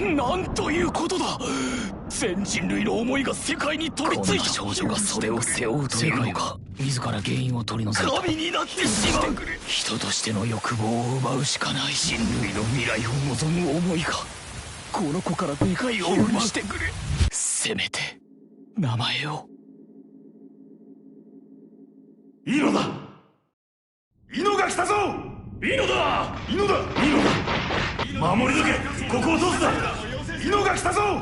なんということだ。全人類の思いが世界に飛びついた。こんな少女がそれを背負うというのか。自ら原因を取り除いた。神になってしまう。人としての欲望を奪うしかない。人類の未来を望む思いがこの子から願いを奪してくれ。せめて名前を。いいのだ。イノが来たぞ。いいのだ。いいのだ。いいのだ。守り抜け。ここをどうすだ。イノが来たぞ。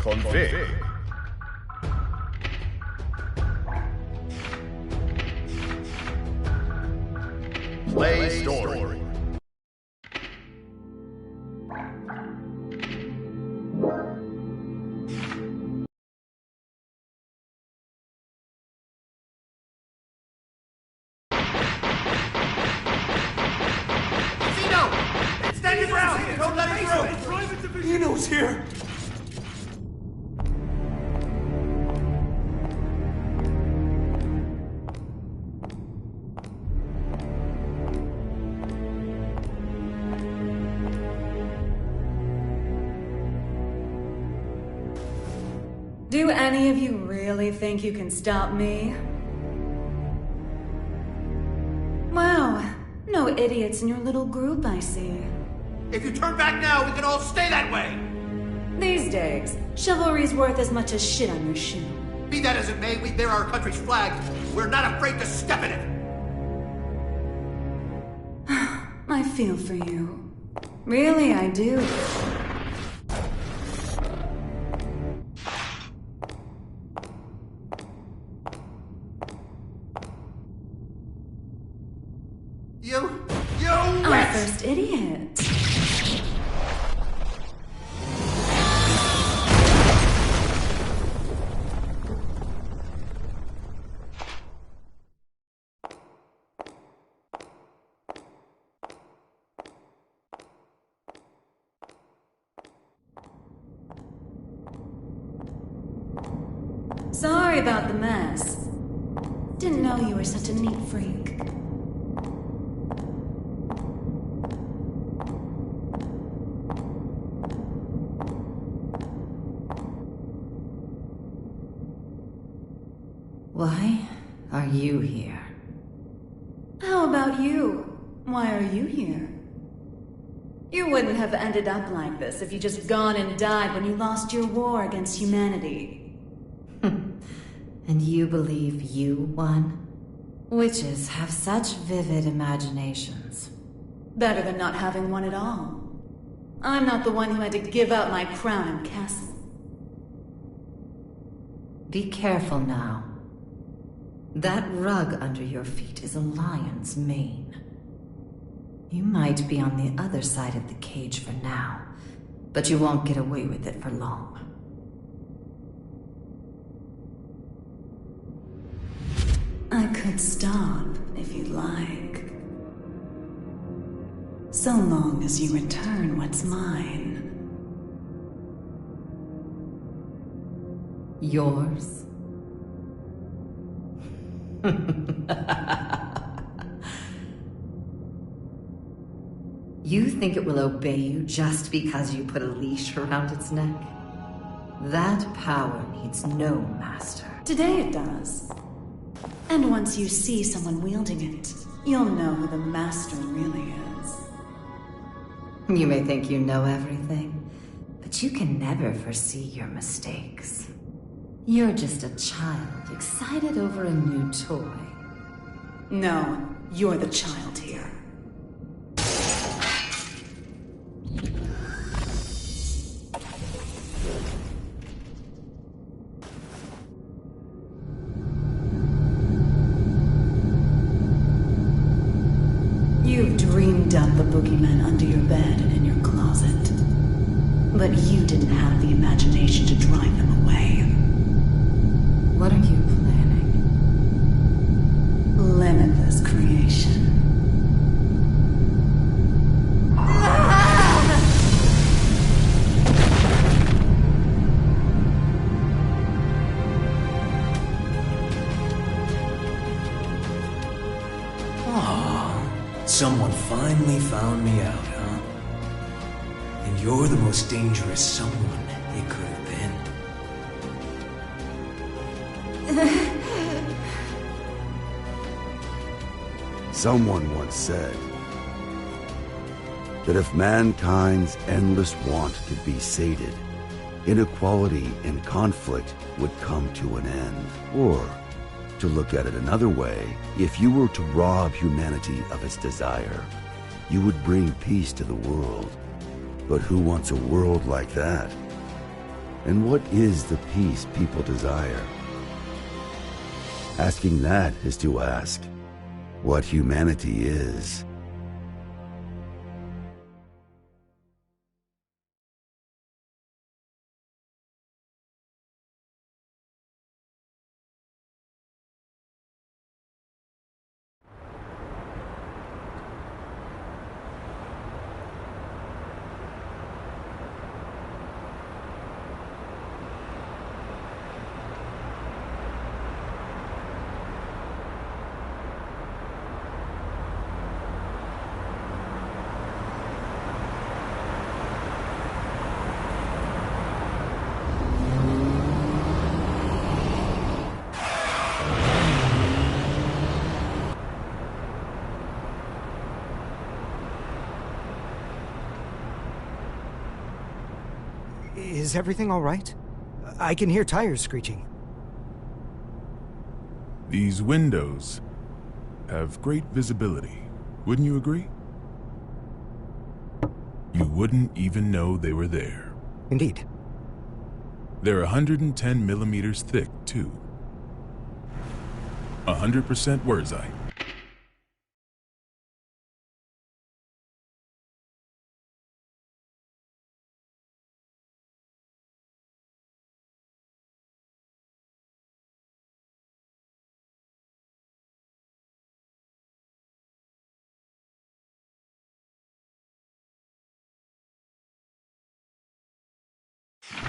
Convict. Play story. Zeno! Stand your ground! Don't let him through! Zeno's here! Do any of you really think you can stop me? Wow, no idiots in your little group, I see. If you turn back now, we can all stay that way! These days, chivalry's worth as much as shit on your shoe. Be that as it may, we bear our country's flag. We're not afraid to step in it! I feel for you. Really, I do. Our first idiot. Sorry about the mess. Didn't know you were such a neat freak. Why are you here? How about you? Why are you here? You wouldn't have ended up like this if you just gone and died when you lost your war against humanity. And you believe you won? Witches have such vivid imaginations. Better than not having one at all. I'm not the one who had to give up my crown and castle. Be careful now. That rug under your feet is a lion's mane. You might be on the other side of the cage for now, but you won't get away with it for long. I could stop, if you'd like. So long as you return what's mine. Yours? You think it will obey you just because you put a leash around its neck? That power needs no master. Today it does. And once you see someone wielding it, you'll know who the master really is. You may think you know everything, but you can never foresee your mistakes. You're just a child excited over a new toy. No, you're the child here. You've dreamed up the boogeyman under your bed and in your closet. But you didn't have the imagination to drive them away. What are you planning? Limitless creation. Someone finally found me out, huh? And you're the most dangerous someone it could have been. Someone once said that if mankind's endless want could be sated, inequality and conflict would come to an end. Or, to look at it another way, if you were to rob humanity of its desire, you would bring peace to the world. But who wants a world like that? And what is the peace people desire? Asking that is to ask what humanity is. Is everything all right? I can hear tires screeching. These windows have great visibility. Wouldn't you agree? You wouldn't even know they were there. Indeed. They're 110 millimeters thick, too. 100% Wurtzite.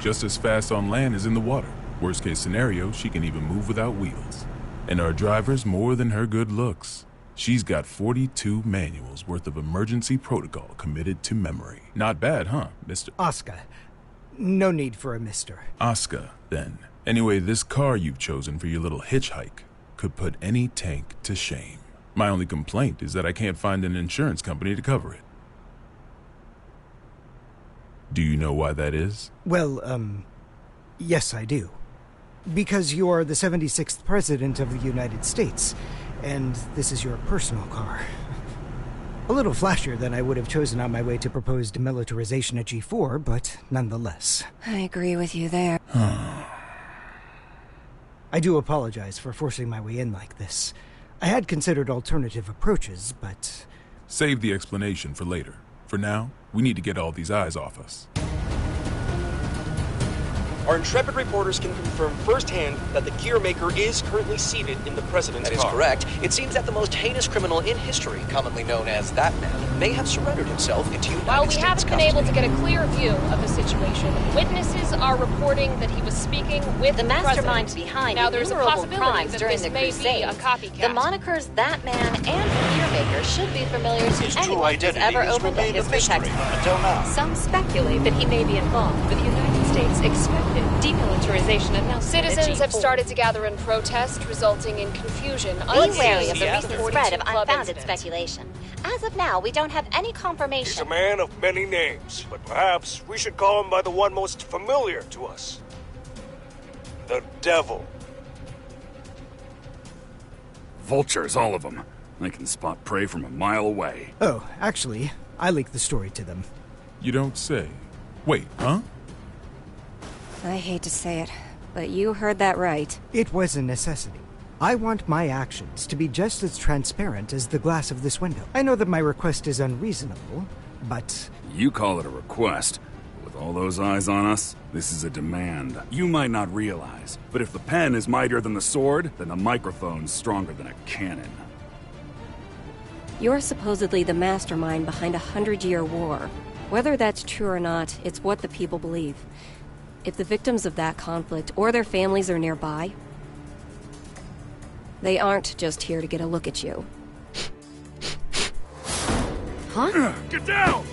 Just as fast on land as in the water. Worst case scenario, she can even move without wheels. And our driver's more than her good looks. She's got 42 manuals worth of emergency protocol committed to memory. Not bad, huh, Mr. Asuka. No need for a mister. Asuka, then. Anyway, this car you've chosen for your little hitchhike could put any tank to shame. My only complaint is that I can't find an insurance company to cover it. Do you know why that is? Well, yes I do. Because you're the 76th President of the United States, and this is your personal car. A little flashier than I would have chosen on my way to propose demilitarization at G4, but nonetheless. I agree with you there. I do apologize for forcing my way in like this. I had considered alternative approaches, but... Save the explanation for later. For now, we need to get all these eyes off us. Our intrepid reporters can confirm firsthand that the gear maker is currently seated in the president's car. That is correct. It seems that the most heinous criminal in history, commonly known as that man, may have surrendered himself into United States While we haven't been able to custody. get a clear view of the situation, witnesses are reporting that he was speaking with The mastermind president. behind now there's a innumerable possibility crimes that during this the may Crusade. be a copycat. The monikers That Man and Gear Maker should be familiar His to true anyone who's identity ever has opened a remained a history mystery textbook. until now. Some speculate that he may be involved with the United States' expected demilitarization announcement. Citizens have started to gather in protest, resulting in confusion. Be wary of the unseen recent at spread of 42 club unfounded incident. speculation. As of now, we don't have any He's confirmation. a man of many names, but perhaps we should call him by the one most familiar to us. The Devil. Vultures, all of them. I can spot prey from a mile away. Oh, actually, I leaked the story to them. You don't say. Wait, huh? I hate to say it, but you heard that right. It was a necessity. I want my actions to be just as transparent as the glass of this window. I know that my request is unreasonable, but... You call it a request. With all those eyes on us, this is a demand. You might not realize, but if the pen is mightier than the sword, then the microphone's stronger than a cannon. You're supposedly the mastermind behind a 100-year war. Whether that's true or not, it's what the people believe. If the victims of that conflict or their families are nearby, they aren't just here to get a look at you. Huh? Get down!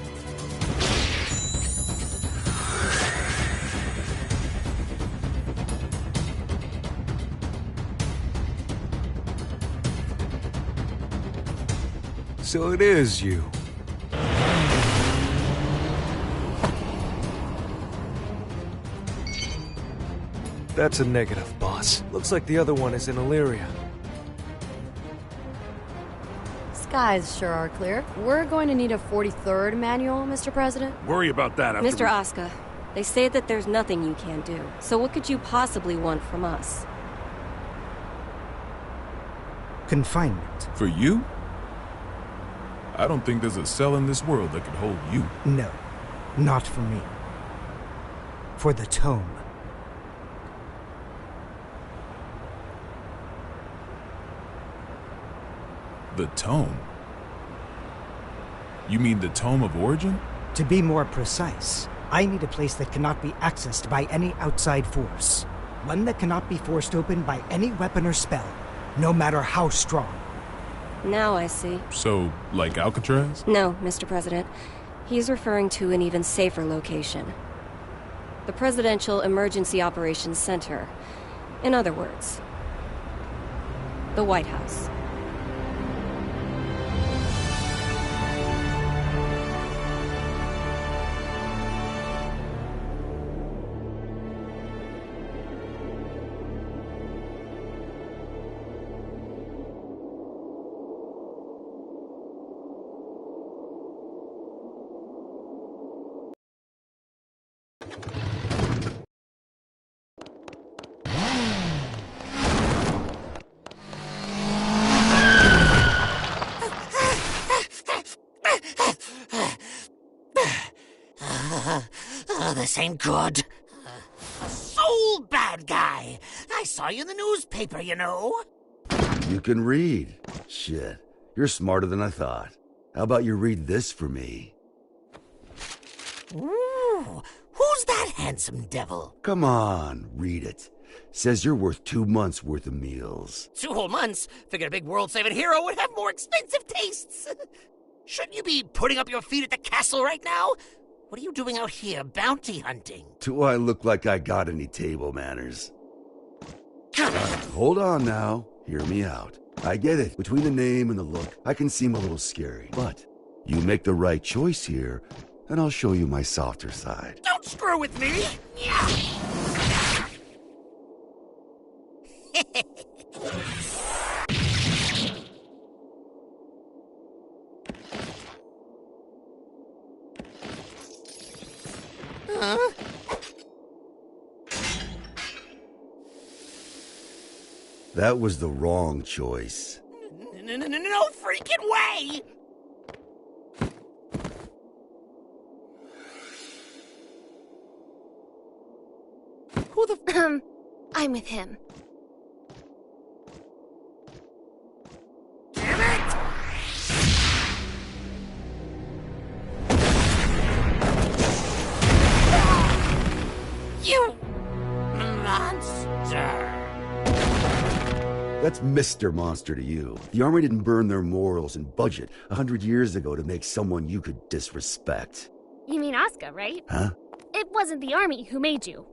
So it is you. That's a negative, boss. Looks like the other one is in Illyria. Skies sure are clear. We're going to need a 43rd manual, Mr. President. Worry about that after Mr. Asuka, they say that there's nothing you can't do. So what could you possibly want from us? Confinement. For you? I don't think there's a cell in this world that could hold you. No, not for me. For the tome. The tome? You mean the Tome of Origin? To be more precise, I need a place that cannot be accessed by any outside force. One that cannot be forced open by any weapon or spell, no matter how strong. Now I see. So, like Alcatraz? No, Mr. President. He's referring to an even safer location. The Presidential Emergency Operations Center. In other words, the White House. This ain't good. A soul bad guy. I saw you in the newspaper, you know. You can read. Shit, you're smarter than I thought. How about you read this for me? Ooh, who's that handsome devil? Come on, read it. Says you're worth 2 months' worth of meals. 2 whole months? Figured a big world-saving hero would have more expensive tastes. Shouldn't you be putting up your feet at the castle right now? What are you doing out here, bounty hunting? Do I look like I got any table manners? Hold on now. Hear me out. I get it. Between the name and the look, I can seem a little scary. But you make the right choice here, and I'll show you my softer side. Don't screw with me! That was the wrong choice. No freaking way! Who the I'm with him. Damn it! You monster! That's Mr. Monster to you. The Army didn't burn their morals and budget 100 years ago to make someone you could disrespect. You mean Asuka, right? Huh? It wasn't the Army who made you.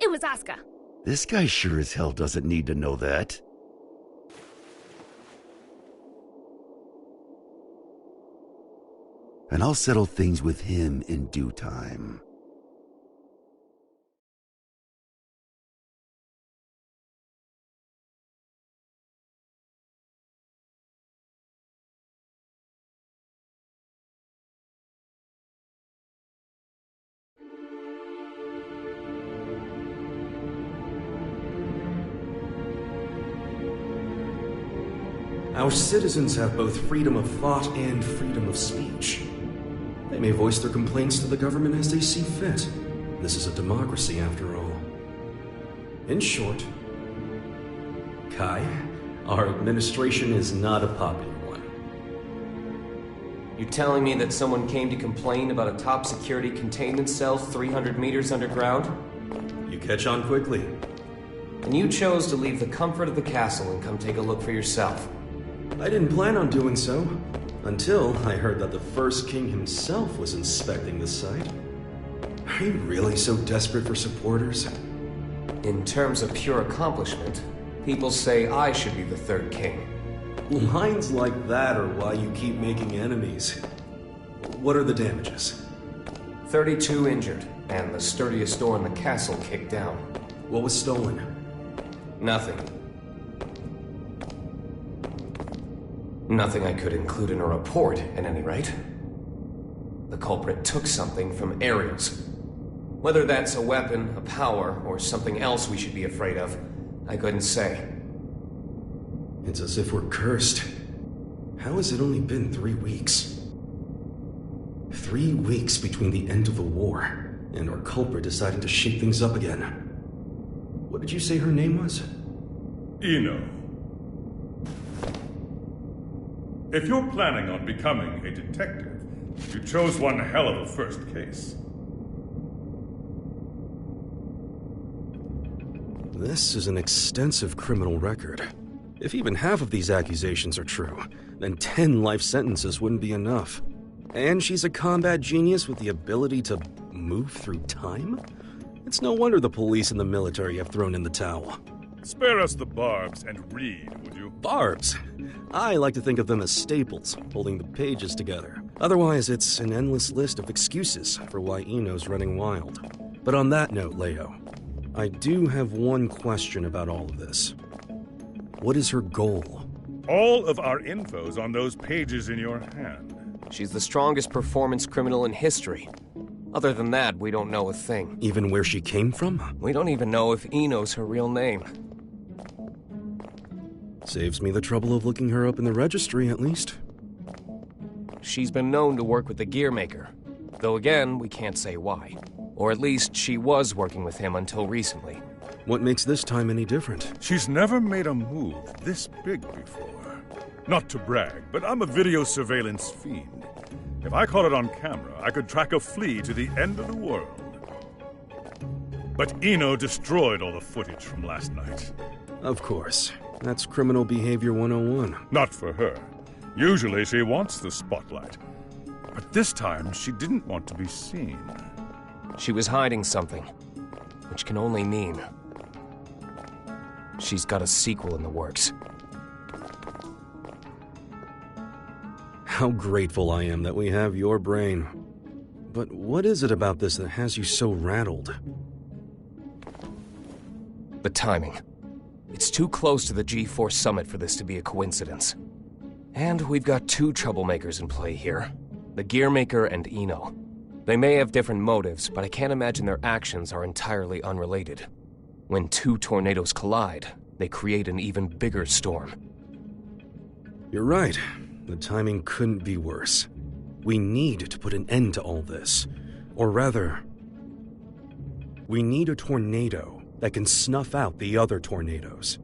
It was Asuka. This guy sure as hell doesn't need to know that. And I'll settle things with him in due time. Our citizens have both freedom of thought and freedom of speech. They may voice their complaints to the government as they see fit. This is a democracy, after all. In short, Kai, our administration is not a popular one. You telling me that someone came to complain about a top security containment cell 300 meters underground? You catch on quickly. And you chose to leave the comfort of the castle and come take a look for yourself. I didn't plan on doing so, until I heard that the first king himself was inspecting the site. Are you really so desperate for supporters? In terms of pure accomplishment, people say I should be the third king. Lines like that are why you keep making enemies. What are the damages? 32 injured, and the sturdiest door in the castle kicked down. What was stolen? Nothing. Nothing I could include in a report, at any rate. The culprit took something from Aerials. Whether that's a weapon, a power, or something else we should be afraid of, I couldn't say. It's as if we're cursed. How has it only been 3 weeks? 3 weeks between the end of the war and our culprit deciding to shake things up again. What did you say her name was? Ino. If you're planning on becoming a detective, you chose one hell of a first case. This is an extensive criminal record. If even half of these accusations are true, then 10 life sentences wouldn't be enough. And she's a combat genius with the ability to move through time? It's no wonder the police and the military have thrown in the towel. Spare us the barbs and read, would you? Barbs? I like to think of them as staples, holding the pages together. Otherwise, it's an endless list of excuses for why Ino's running wild. But on that note, Leo, I do have one question about all of this. What is her goal? All of our info's on those pages in your hand. She's the strongest performance criminal in history. Other than that, we don't know a thing. Even where she came from? We don't even know if Ino's her real name. Saves me the trouble of looking her up in the registry, at least. She's been known to work with the Gearmaker. Though again, we can't say why. Or at least she was working with him until recently. What makes this time any different? She's never made a move this big before. Not to brag, but I'm a video surveillance fiend. If I caught it on camera, I could track a flea to the end of the world. But Ino destroyed all the footage from last night. Of course. That's criminal behavior 101. Not for her. Usually she wants the spotlight. But this time, she didn't want to be seen. She was hiding something, which can only mean she's got a sequel in the works. How grateful I am that we have your brain. But what is it about this that has you so rattled? The timing. It's too close to the G4 summit for this to be a coincidence. And we've got two troublemakers in play here. The Gearmaker and Ino. They may have different motives, but I can't imagine their actions are entirely unrelated. When two tornadoes collide, they create an even bigger storm. You're right. The timing couldn't be worse. We need to put an end to all this. Or rather, we need a tornado that can snuff out the other tornadoes.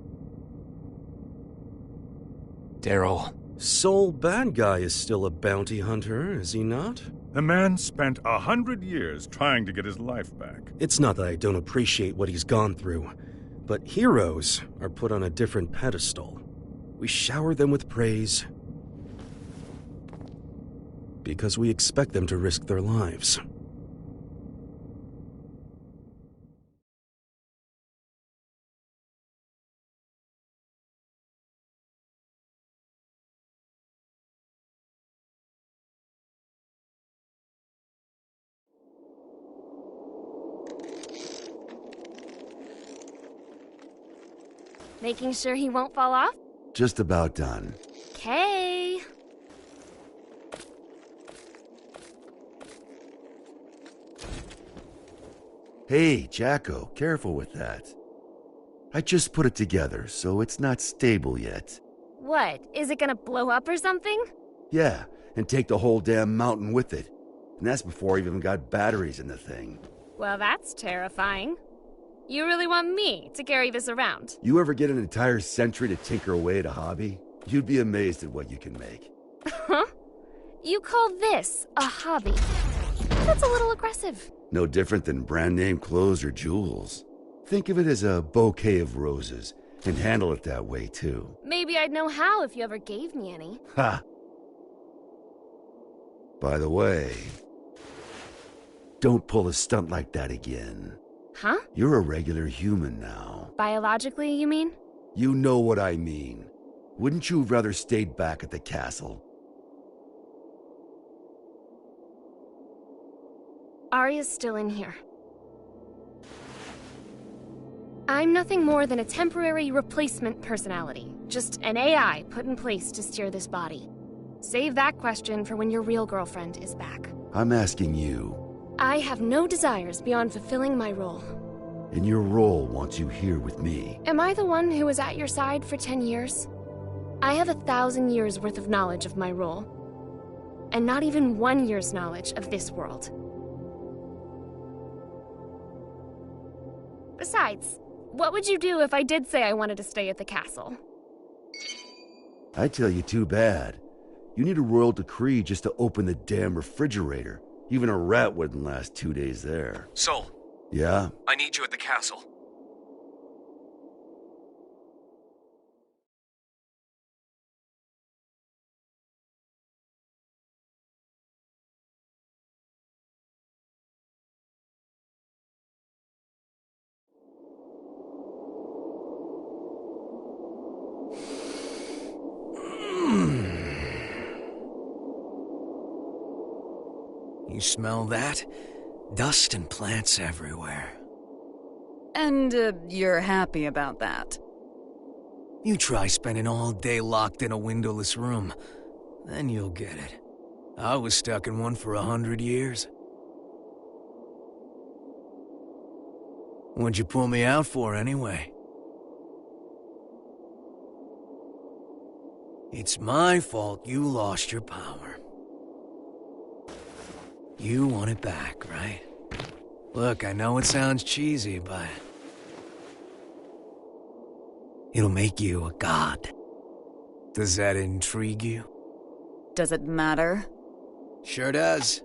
Daryl. Sole bad guy is still a bounty hunter, is he not? The man spent 100 years trying to get his life back. It's not that I don't appreciate what he's gone through, but heroes are put on a different pedestal. We shower them with praise because we expect them to risk their lives. Making sure he won't fall off? Just about done. Okay. Hey, Jacko, careful with that. I just put it together, so it's not stable yet. What, is it gonna blow up or something? Yeah, and take the whole damn mountain with it. And that's before I even got batteries in the thing. Well, that's terrifying. You really want me to carry this around? You ever get an entire century to tinker away at a hobby? You'd be amazed at what you can make. Huh? You call this a hobby? That's a little aggressive. No different than brand name clothes or jewels. Think of it as a bouquet of roses, and handle it that way too. Maybe I'd know how if you ever gave me any. Ha! By the way, don't pull a stunt like that again. Huh? You're a regular human now. Biologically, you mean? You know what I mean. Wouldn't you have rather stayed back at the castle? Arya's still in here. I'm nothing more than a temporary replacement personality. Just an AI put in place to steer this body. Save that question for when your real girlfriend is back. I'm asking you. I have no desires beyond fulfilling my role. And your role wants you here with me. Am I the one who was at your side for 10 years? I have 1,000 years worth of knowledge of my role. And not even 1 year's knowledge of this world. Besides, what would you do if I did say I wanted to stay at the castle? I tell you, too bad. You need a royal decree just to open the damn refrigerator. Even a rat wouldn't last 2 days there. Sol. Yeah? I need you at the castle. You smell that? Dust and plants everywhere. And, you're happy about that? You try spending all day locked in a windowless room. Then you'll get it. I was stuck in one for 100 years. What'd you pull me out for, anyway? It's my fault you lost your power. You want it back, right? Look, I know it sounds cheesy, but... it'll make you a god. Does that intrigue you? Does it matter? Sure does.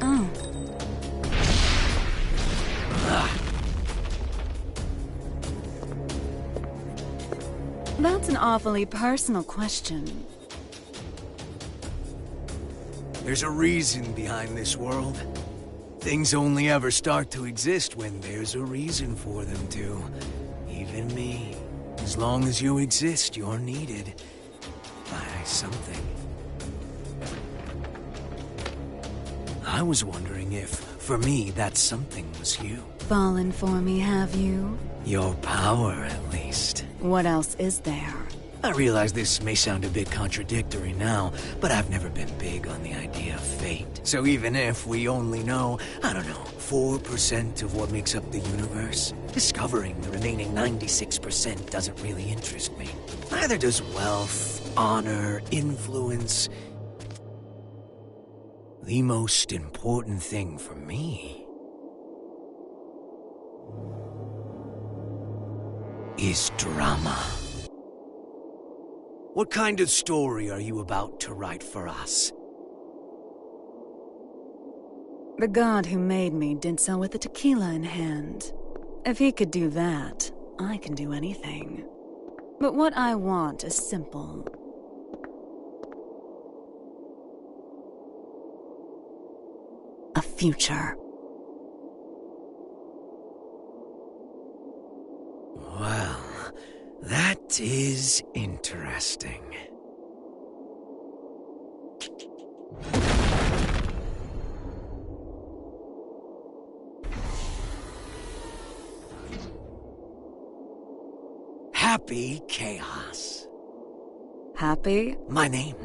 Oh. That's an awfully personal question. There's a reason behind this world. Things only ever start to exist when there's a reason for them to. Even me. As long as you exist, you're needed by something. I was wondering if, for me, that something was you. Fallen for me, have you? Your power, at least. What else is there? I realize this may sound a bit contradictory now, but I've never been big on the idea of fate. So even if we only know, I don't know, 4% of what makes up the universe, discovering the remaining 96% doesn't really interest me. Neither does wealth, honor, influence. The most important thing for me is drama. What kind of story are you about to write for us? The god who made me did so with a tequila in hand. If he could do that, I can do anything. But what I want is simple. A future. Well, that is interesting. Happy Chaos. Happy? My name.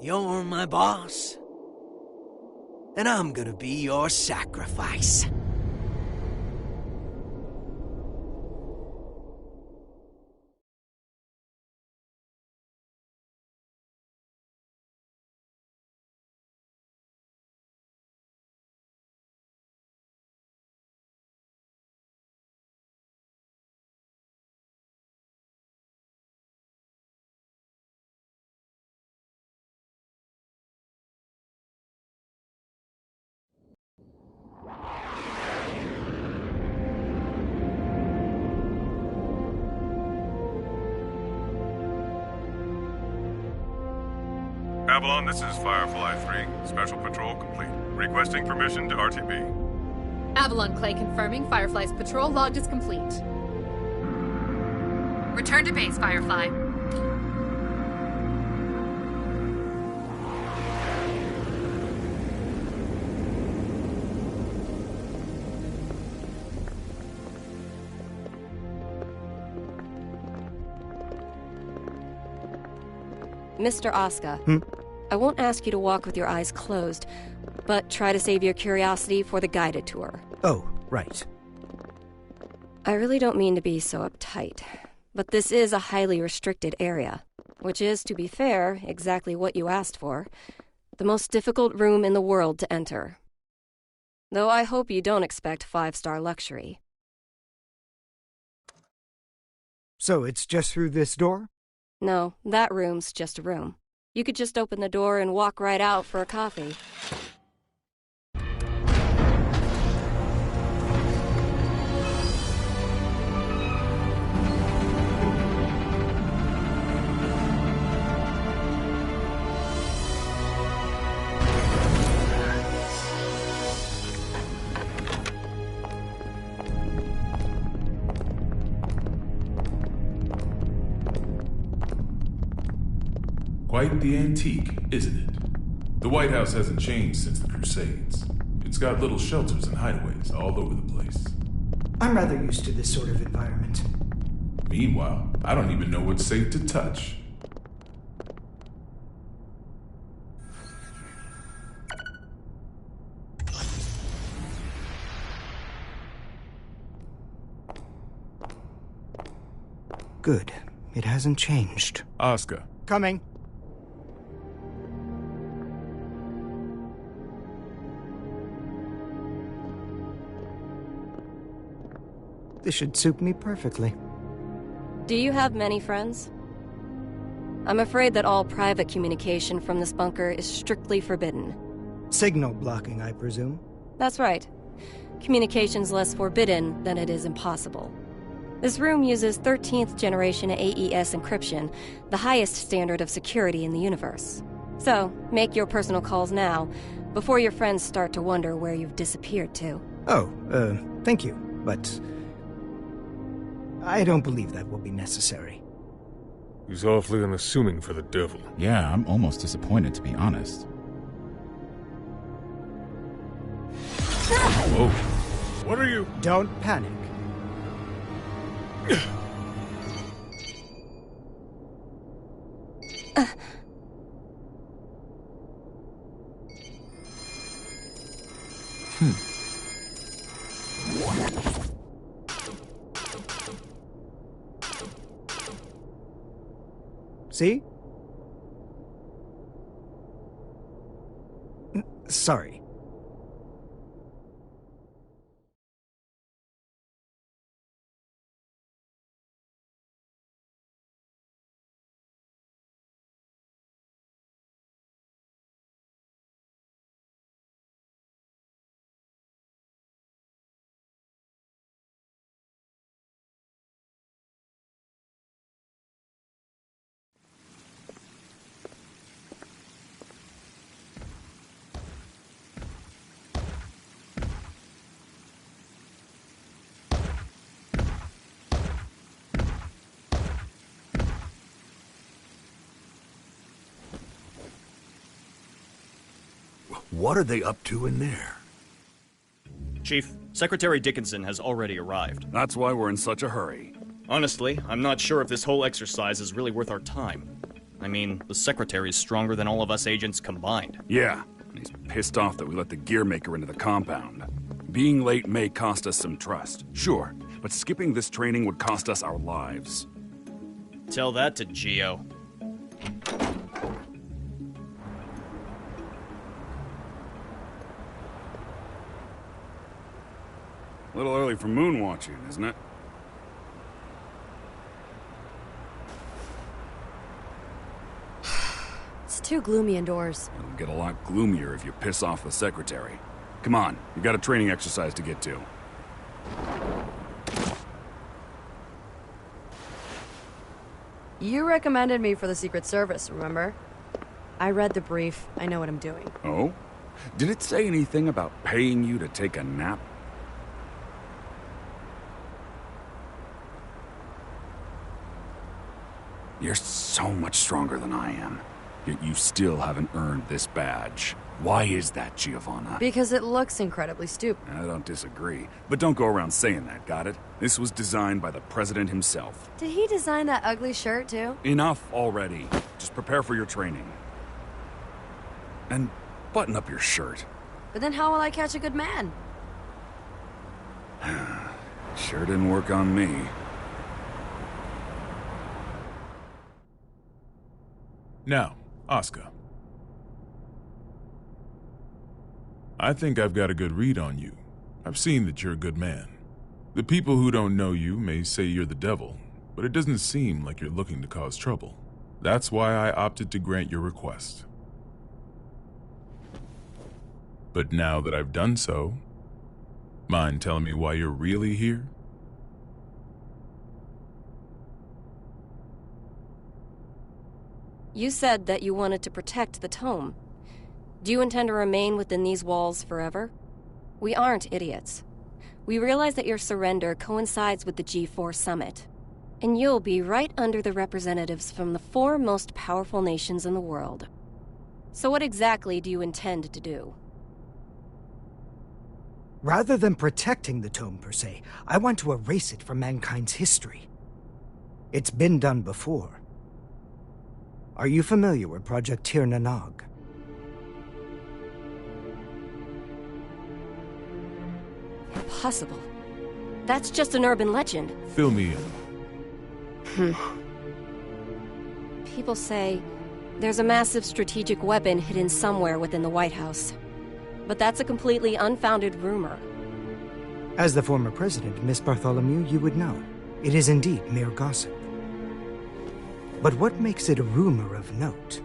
You're my boss. and I'm gonna be your sacrifice. Avalon, this is Firefly 3. Special patrol complete. Requesting permission to RTB. Avalon Clay confirming Firefly's patrol logged is complete. Return to base, Firefly. Mr. Asuka, I won't ask you to walk with your eyes closed, but try to save your curiosity for the guided tour. Oh, right. I really don't mean to be so uptight, but this is a highly restricted area, which is, to be fair, exactly what you asked for. The most difficult room in the world to enter. Though I hope you don't expect 5-star luxury. So it's just through this door? No, that room's just a room. You could just open the door and walk right out for a coffee. Quite the antique, isn't it? The White House hasn't changed since the Crusades. It's got little shelters and hideaways all over the place. I'm rather used to this sort of environment. Meanwhile, I don't even know what's safe to touch. Good. It hasn't changed. Asuka. Coming. This should suit me perfectly. Do you have many friends? I'm afraid that all private communication from this bunker is strictly forbidden. Signal blocking, I presume? That's right. Communication's less forbidden than it is impossible. This room uses 13th generation AES encryption, the highest standard of security in the universe. So, make your personal calls now, before your friends start to wonder where you've disappeared to. Oh, thank you, but I don't believe that will be necessary. He's awfully unassuming for the devil. Yeah, I'm almost disappointed, to be honest. Whoa. What are you? Don't panic. See? Sorry. What are they up to in there? Chief, Secretary Dickinson has already arrived. That's why we're in such a hurry. Honestly, I'm not sure if this whole exercise is really worth our time. I mean, the Secretary is stronger than all of us agents combined. Yeah, And he's pissed off that we let the Gearmaker into the compound. Being late may cost us some trust, sure, but skipping this training would cost us our lives. Tell that to Geo. A little early for moon watching, isn't it? It's too gloomy indoors. It'll get a lot gloomier if you piss off the secretary. Come on, you got a training exercise to get to. You recommended me for the Secret Service, remember? I read the brief. I know what I'm doing. Oh? Did it say anything about paying you to take a nap? You're so much stronger than I am, yet you still haven't earned this badge. Why is that, Giovanna? Because it looks incredibly stupid. I don't disagree, but don't go around saying that, got it? This was designed by the president himself. Did he design that ugly shirt, too? Enough already. Just prepare for your training. And button up your shirt. But then how will I catch a good man? Sure didn't work on me. Now, Oscar. I think I've got a good read on you. I've seen that you're a good man. The people who don't know you may say you're the devil, but it doesn't seem like you're looking to cause trouble. That's why I opted to grant your request. But now that I've done so, mind telling me why you're really here? You said that you wanted to protect the tome. Do you intend to remain within these walls forever? We aren't idiots. We realize that your surrender coincides with the G4 summit, and you'll be right under the representatives from the 4 most powerful nations in the world. So what exactly do you intend to do? Rather than protecting the tome per se, I want to erase it from mankind's history. It's been done before. Are you familiar with Project Tir na Nog? Impossible. That's just an urban legend. Fill me in. People say there's a massive strategic weapon hidden somewhere within the White House. But that's a completely unfounded rumor. As the former president, Miss Bartholomew, you would know. It is indeed mere gossip. But what makes it a rumor of note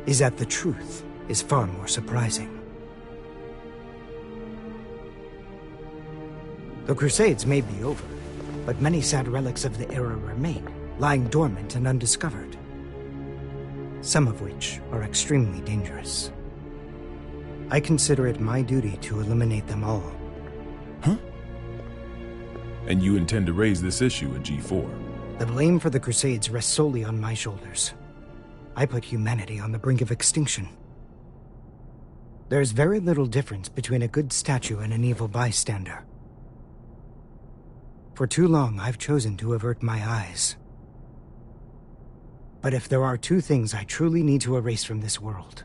is that the truth is far more surprising. The Crusades may be over, but many sad relics of the era remain, lying dormant and undiscovered. Some of which are extremely dangerous. I consider it my duty to eliminate them all. Huh? And you intend to raise this issue at G4? The blame for the Crusades rests solely on my shoulders. I put humanity on the brink of extinction. There's very little difference between a good statue and an evil bystander. For too long, I've chosen to avert my eyes. But if there are 2 things I truly need to erase from this world,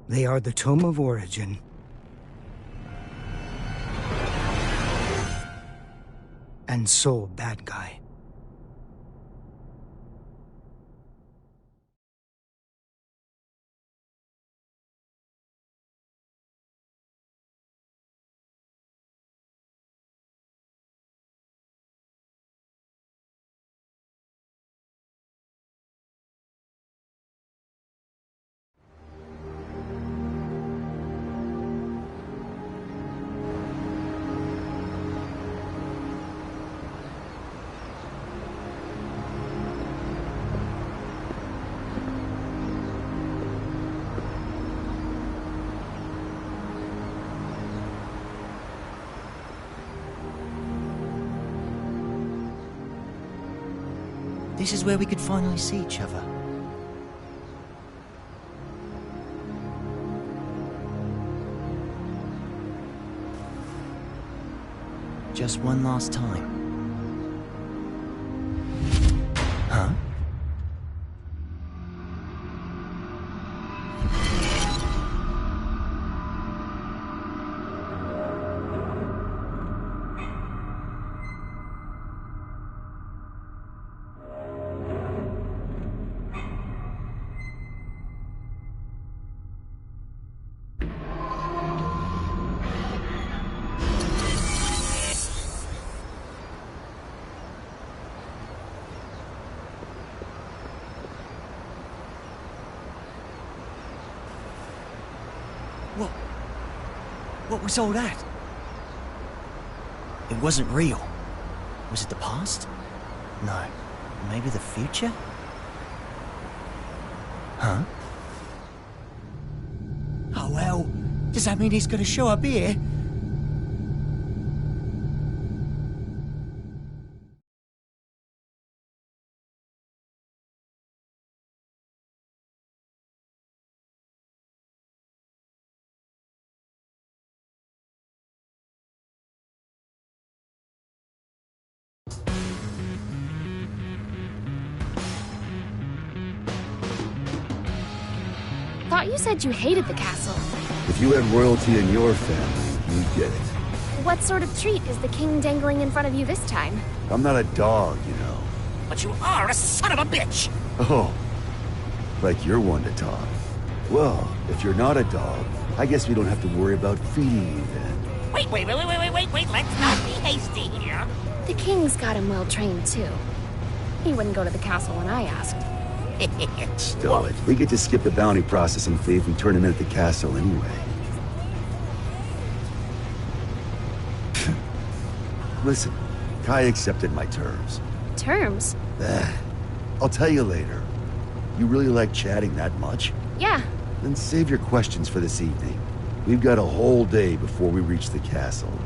they are the Tome of Origin and Soul Bad Guy. This is where we could finally see each other. Just one last time. Huh? was all that? It wasn't real. Was it the past? No. Maybe the future? Huh? Oh well, does that mean he's gonna show up here? Thought you said you hated the castle. If you had royalty in your family, you'd get it. What sort of treat is the king dangling in front of you this time? I'm not a dog, you know. But you are a son of a bitch! Oh, like you're one to talk. Well, if you're not a dog, I guess we don't have to worry about feeding you then. Wait, let's not be hasty here. The king's got him well trained, too. He wouldn't go to the castle when I asked. Stow it. We get to skip the bounty processing fee if we turn him in at the castle anyway. Listen, Kai accepted my terms. Terms? I'll tell you later. You really like chatting that much? Yeah. Then save your questions for this evening. We've got a whole day before we reach the castle.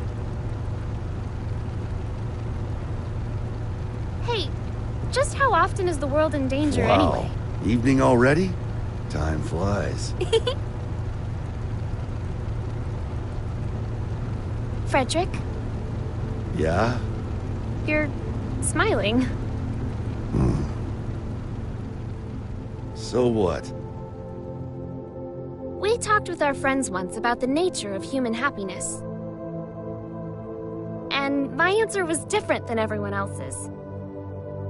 Hey, just how often is the world in danger anyway? Evening already? Time flies. Frederick? Yeah? You're smiling. So what? We talked with our friends once about the nature of human happiness. And my answer was different than everyone else's.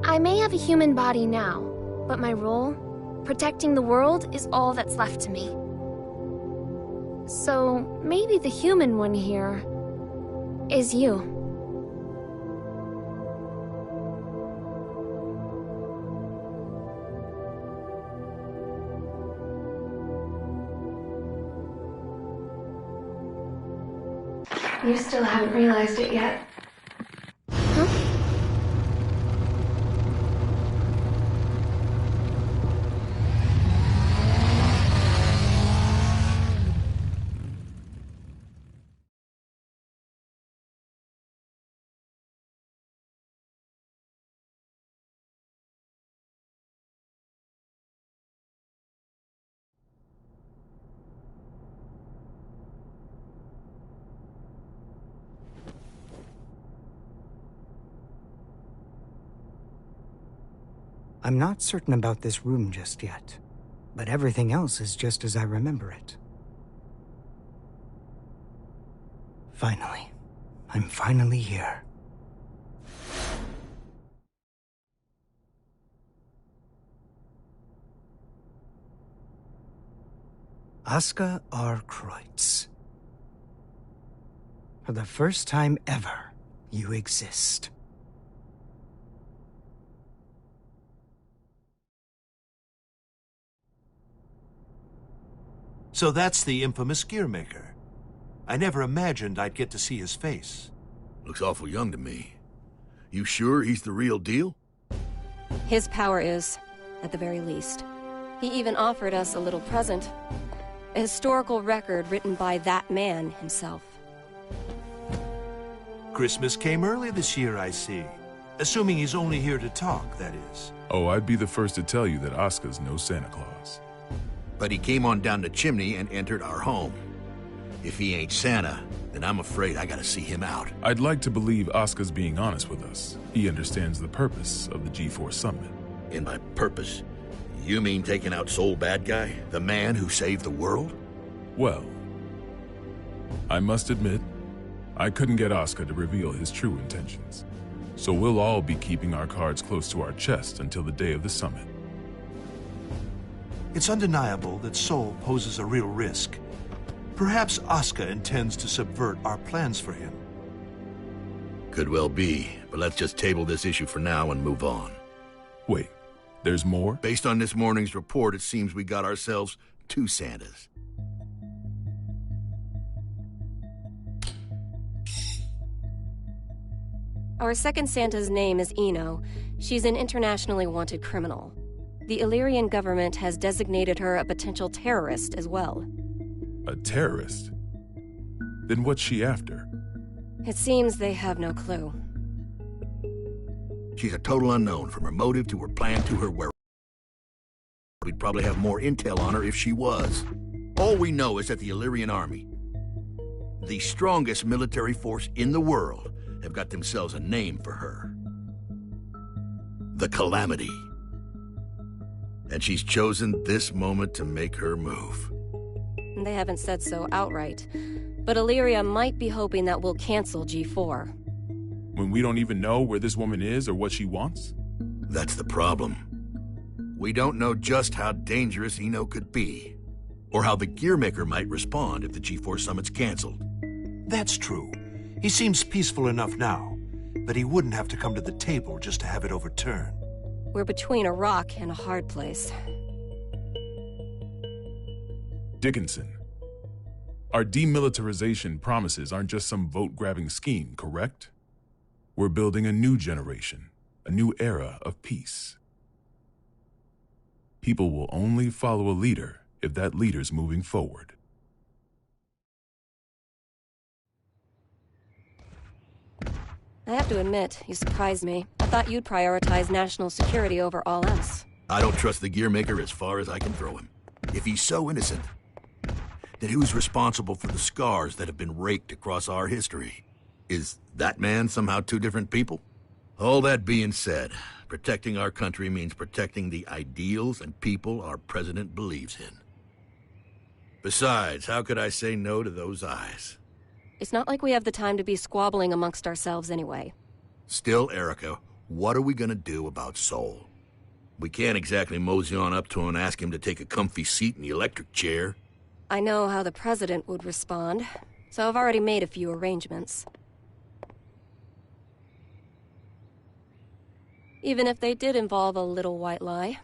I may have a human body now, but my role, protecting the world, is all that's left to me. So maybe the human one here is you. You still haven't realized it yet. I'm not certain about this room just yet, but everything else is just as I remember it. Finally. I'm finally here. Aska R. Kreutz. For the first time ever, you exist. So that's the infamous Gearmaker. I never imagined I'd get to see his face. Looks awful young to me. You sure he's the real deal? His power is, at the very least. He even offered us a little present. A historical record written by that man himself. Christmas came early this year, I see. Assuming he's only here to talk, that is. Oh, I'd be the first to tell you that Aska's no Santa Claus. But he came on down the chimney and entered our home. If he ain't Santa, then I'm afraid I gotta see him out. I'd like to believe Aska's being honest with us. He understands the purpose of the G4 Summit. And by purpose, you mean taking out Soul Bad Guy? The man who saved the world? Well, I must admit, I couldn't get Aska to reveal his true intentions. So we'll all be keeping our cards close to our chest until the day of the summit. It's undeniable that Soul poses a real risk. Perhaps Aska intends to subvert our plans for him. Could well be, but let's just table this issue for now and move on. Wait, there's more? Based on this morning's report, it seems we got ourselves two Santas. Our second Santa's name is Eno. She's an internationally wanted criminal. The Illyrian government has designated her a potential terrorist as well. A terrorist? Then what's she after? It seems they have no clue. She's a total unknown, from her motive to her plan to her whereabouts. We'd probably have more intel on her if she was. All we know is that the Illyrian army, the strongest military force in the world, have got themselves a name for her. The Calamity. And she's chosen this moment to make her move. They haven't said so outright, but Illyria might be hoping that we'll cancel G4. When we don't even know where this woman is or what she wants? That's the problem. We don't know just how dangerous Eno could be, or how the Gearmaker might respond if the G4 summit's canceled. That's true. He seems peaceful enough now, but he wouldn't have to come to the table just to have it overturned. We're between a rock and a hard place. Dickinson, our demilitarization promises aren't just some vote-grabbing scheme, correct? We're building a new generation, a new era of peace. People will only follow a leader if that leader's moving forward. I have to admit, you surprised me. I thought you'd prioritize national security over all else. I don't trust the Gearmaker as far as I can throw him. If he's so innocent, then who's responsible for the scars that have been raked across our history? Is that man somehow two different people? All that being said, protecting our country means protecting the ideals and people our president believes in. Besides, how could I say no to those eyes? It's not like we have the time to be squabbling amongst ourselves anyway. Still, Erica, what are we gonna do about Sol? We can't exactly mosey on up to him and ask him to take a comfy seat in the electric chair. I know how the president would respond, so I've already made a few arrangements. Even if they did involve a little white lie.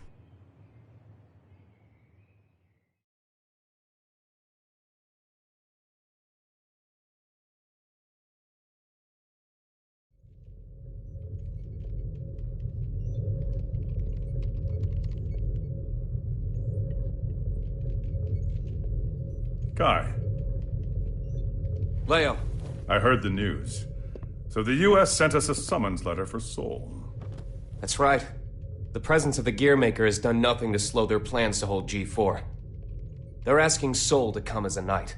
Guy. Leo. I heard the news. So the U.S. sent us a summons letter for Sol. That's right. The presence of the Gearmaker has done nothing to slow their plans to hold G4. They're asking Sol to come as a knight.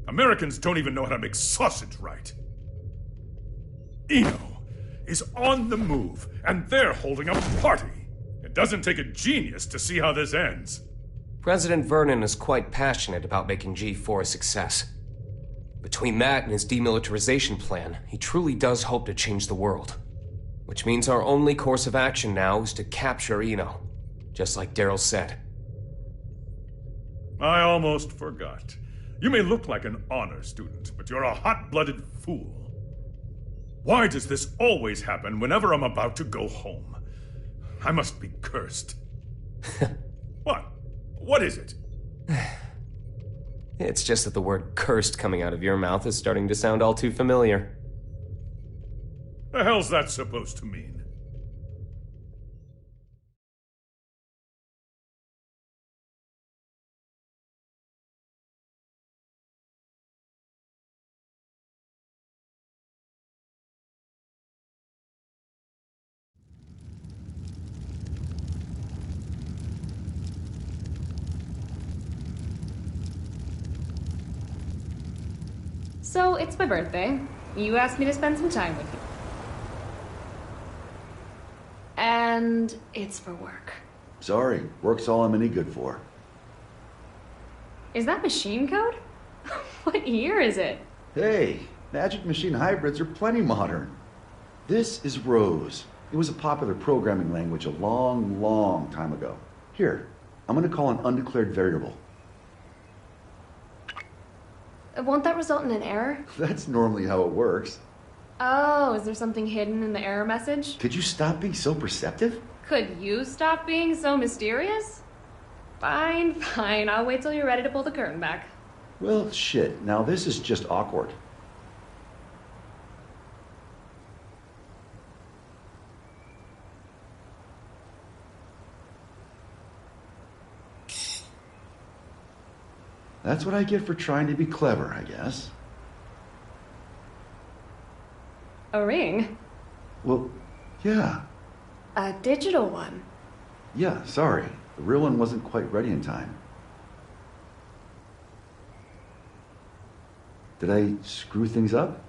Americans don't even know how to make sausage right. Eno is on the move, and they're holding a party. It doesn't take a genius to see how this ends. President Vernon is quite passionate about making G4 a success. Between that and his demilitarization plan, he truly does hope to change the world. Which means our only course of action now is to capture Eno, just like Daryl said. I almost forgot. You may look like an honor student, but you're a hot-blooded fool. Why does this always happen whenever I'm about to go home? I must be cursed. What? What is it? It's just that the word cursed coming out of your mouth is starting to sound all too familiar. The hell's that supposed to mean? So, it's my birthday. You asked me to spend some time with you. And it's for work. Sorry, work's all I'm any good for. Is that machine code? What year is it? Hey, Magic Machine hybrids are plenty modern. This is Rose. It was a popular programming language a long, long time ago. Here, I'm gonna call an undeclared variable. Won't that result in an error? That's normally how it works. Oh, is there something hidden in the error message? Could you stop being so perceptive? Could you stop being so mysterious? Fine, fine. I'll wait till you're ready to pull the curtain back. Well, shit. Now this is just awkward. That's what I get for trying to be clever, I guess. A ring? Well, yeah. A digital one? Yeah, sorry. The real one wasn't quite ready in time. Did I screw things up?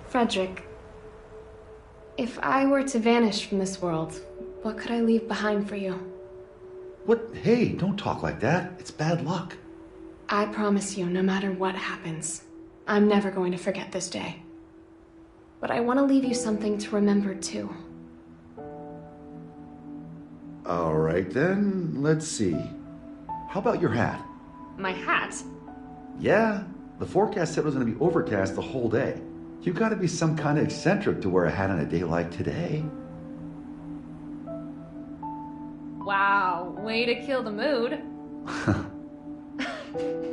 Frederick, if I were to vanish from this world, what could I leave behind for you? What? Hey, don't talk like that. It's bad luck. I promise you, no matter what happens, I'm never going to forget this day. But I want to leave you something to remember too. All right then, let's see. How about your hat? My hat? Yeah, the forecast said it was going to be overcast the whole day. You gotta be some kind of eccentric to wear a hat on a day like today. Wow, way to kill the mood.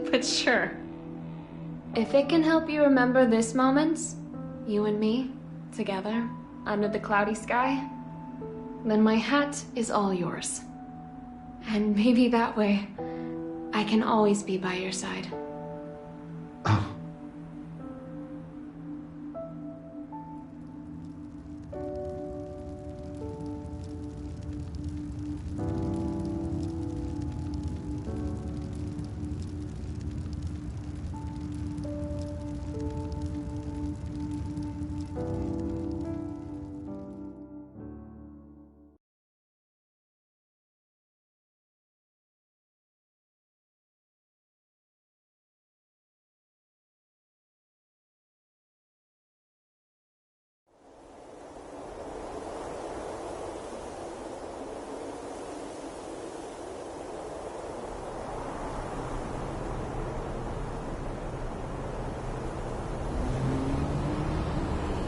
But sure. If it can help you remember this moment, you and me, together, under the cloudy sky, then my hat is all yours. And maybe that way, I can always be by your side.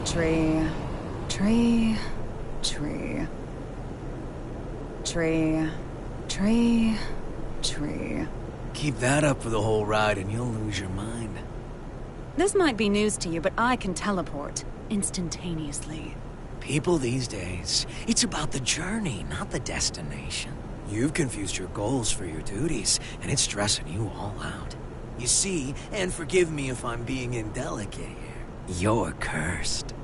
Tree, tree, tree. Tree, tree, tree. Keep that up for the whole ride and you'll lose your mind. This might be news to you, but I can teleport instantaneously. People these days, it's about the journey, not the destination. You've confused your goals for your duties, and it's stressing you all out. You see, and forgive me if I'm being indelicate here, you're cursed.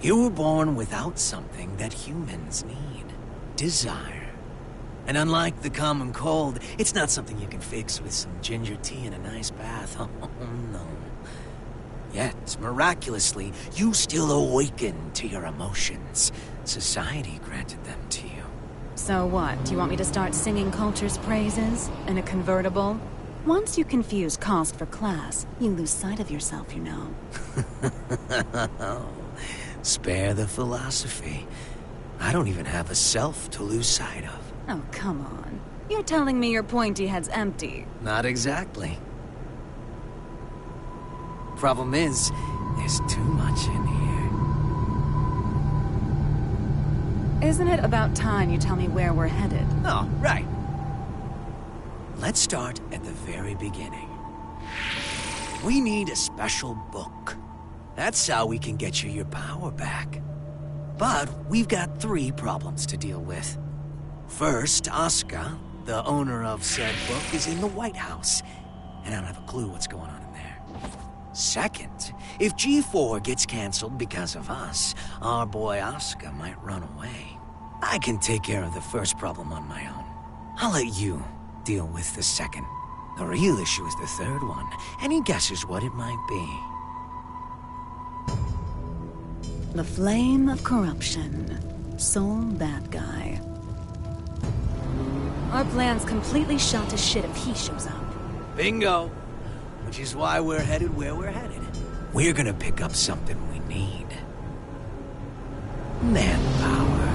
You were born without something that humans need. Desire. And unlike the common cold, it's not something you can fix with some ginger tea and a nice bath. Oh, no. Yet, miraculously, you still awaken to your emotions. Society granted them to you. So what? Do you want me to start singing culture's praises? In a convertible? Once you confuse cost for class, you lose sight of yourself, you know. Spare the philosophy. I don't even have a self to lose sight of. Oh, come on. You're telling me your pointy head's empty. Not exactly. Problem is, there's too much in here. Isn't it about time you tell me where we're headed? Oh, right. Let's start at the very beginning. We need a special book. That's how we can get you your power back. But we've got 3 problems to deal with. First, Asuka, the owner of said book, is in the White House, and I don't have a clue what's going on in there. Second, if G4 gets canceled because of us, our boy Asuka might run away. I can take care of the first problem on my own. I'll let you deal with the second. The real issue is the third one. Any guesses what it might be? The flame of corruption. Sole bad guy. Our plan's completely shot to shit if he shows up. Bingo! Which is why we're headed where we're headed. We're gonna pick up something we need. Manpower.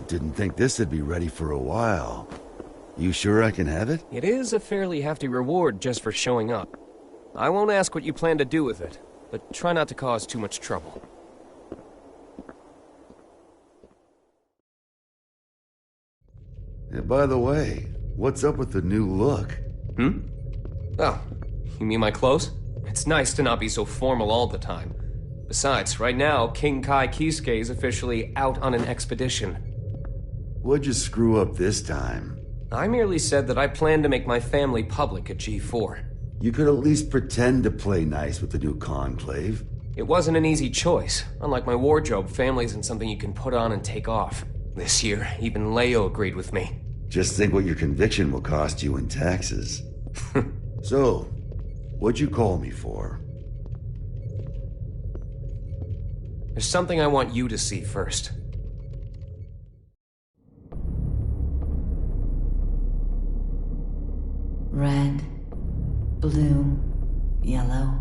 Didn't think this would be ready for a while. You sure I can have it? It is a fairly hefty reward just for showing up. I won't ask what you plan to do with it, but try not to cause too much trouble. And by the way, what's up with the new look? Oh, you mean my clothes? It's nice to not be so formal all the time. Besides, right now, King Kai Kisuke is officially out on an expedition. What'd you screw up this time? I merely said that I plan to make my family public at G4. You could at least pretend to play nice with the new conclave. It wasn't an easy choice. Unlike my wardrobe, family isn't something you can put on and take off. This year, even Leo agreed with me. Just think what your conviction will cost you in taxes. So, what'd you call me for? There's something I want you to see first. Red, blue, yellow.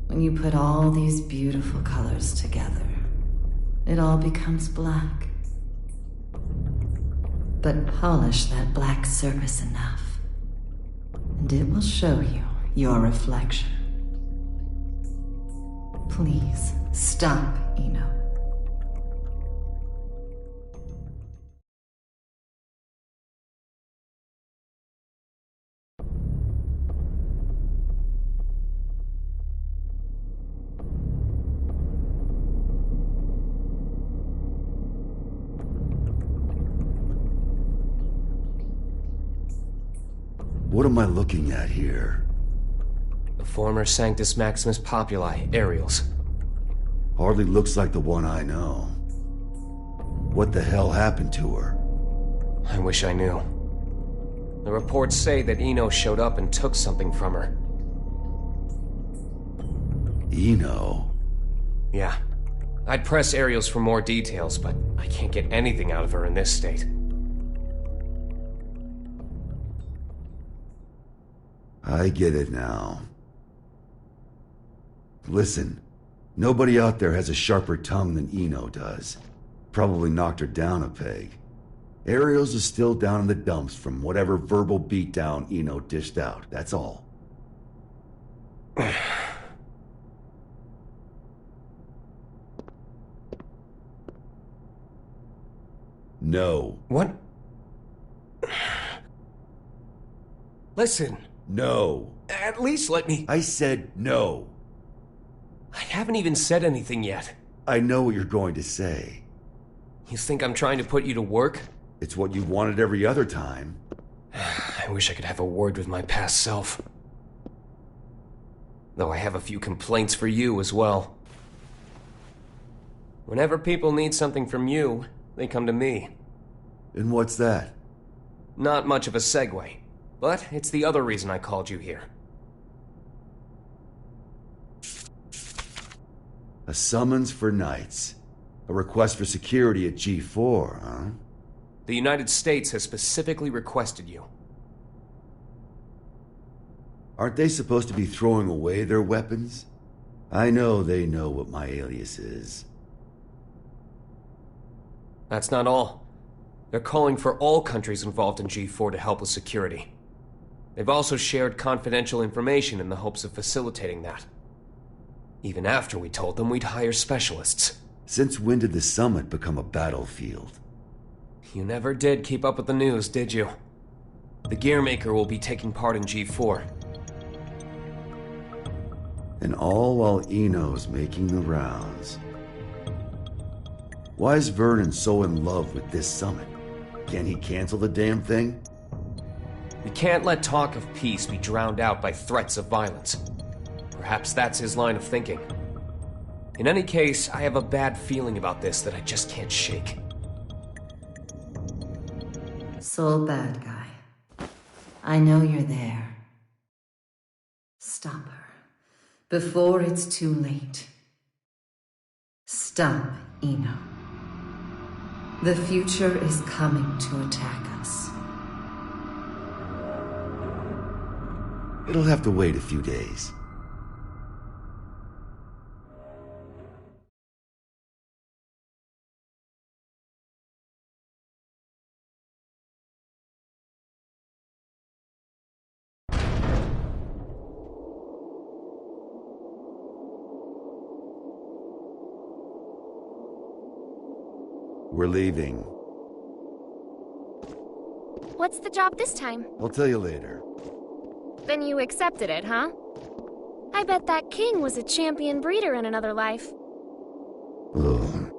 When you put all these beautiful colors together, it all becomes black. But polish that black surface enough, and it will show you your reflection. Please, stop, Eno. What am I looking at here? The former Sanctus Maximus Populi, Aerials. Hardly looks like the one I know. What the hell happened to her? I wish I knew. The reports say that Eno showed up and took something from her. Eno? Yeah. I'd press Aerials for more details, but I can't get anything out of her in this state. I get it now. Listen, nobody out there has a sharper tongue than Eno does. Probably knocked her down a peg. Aerials is still down in the dumps from whatever verbal beatdown Eno dished out, that's all. No. What? Listen. No. At least let me... I said no. I haven't even said anything yet. I know what you're going to say. You think I'm trying to put you to work? It's what you've wanted every other time. I wish I could have a word with my past self. Though I have a few complaints for you as well. Whenever people need something from you, they come to me. And what's that? Not much of a segue. But it's the other reason I called you here. A summons for Knights. A request for security at G4, huh? The United States has specifically requested you. Aren't they supposed to be throwing away their weapons? I know they know what my alias is. That's not all. They're calling for all countries involved in G4 to help with security. They've also shared confidential information in the hopes of facilitating that. Even after we told them we'd hire specialists. Since when did the summit become a battlefield? You never did keep up with the news, did you? The Gearmaker will be taking part in G4. And all while Eno's making the rounds. Why is Vernon so in love with this summit? Can he cancel the damn thing? We can't let talk of peace be drowned out by threats of violence. Perhaps that's his line of thinking. In any case, I have a bad feeling about this that I just can't shake. Soul bad guy. I know you're there. Stop her. Before it's too late. Stop, Eno. The future is coming to attack us. It'll have to wait a few days. We're leaving. What's the job this time? I'll tell you later. Then you accepted it, huh? I bet that king was a champion breeder in another life. Ugh.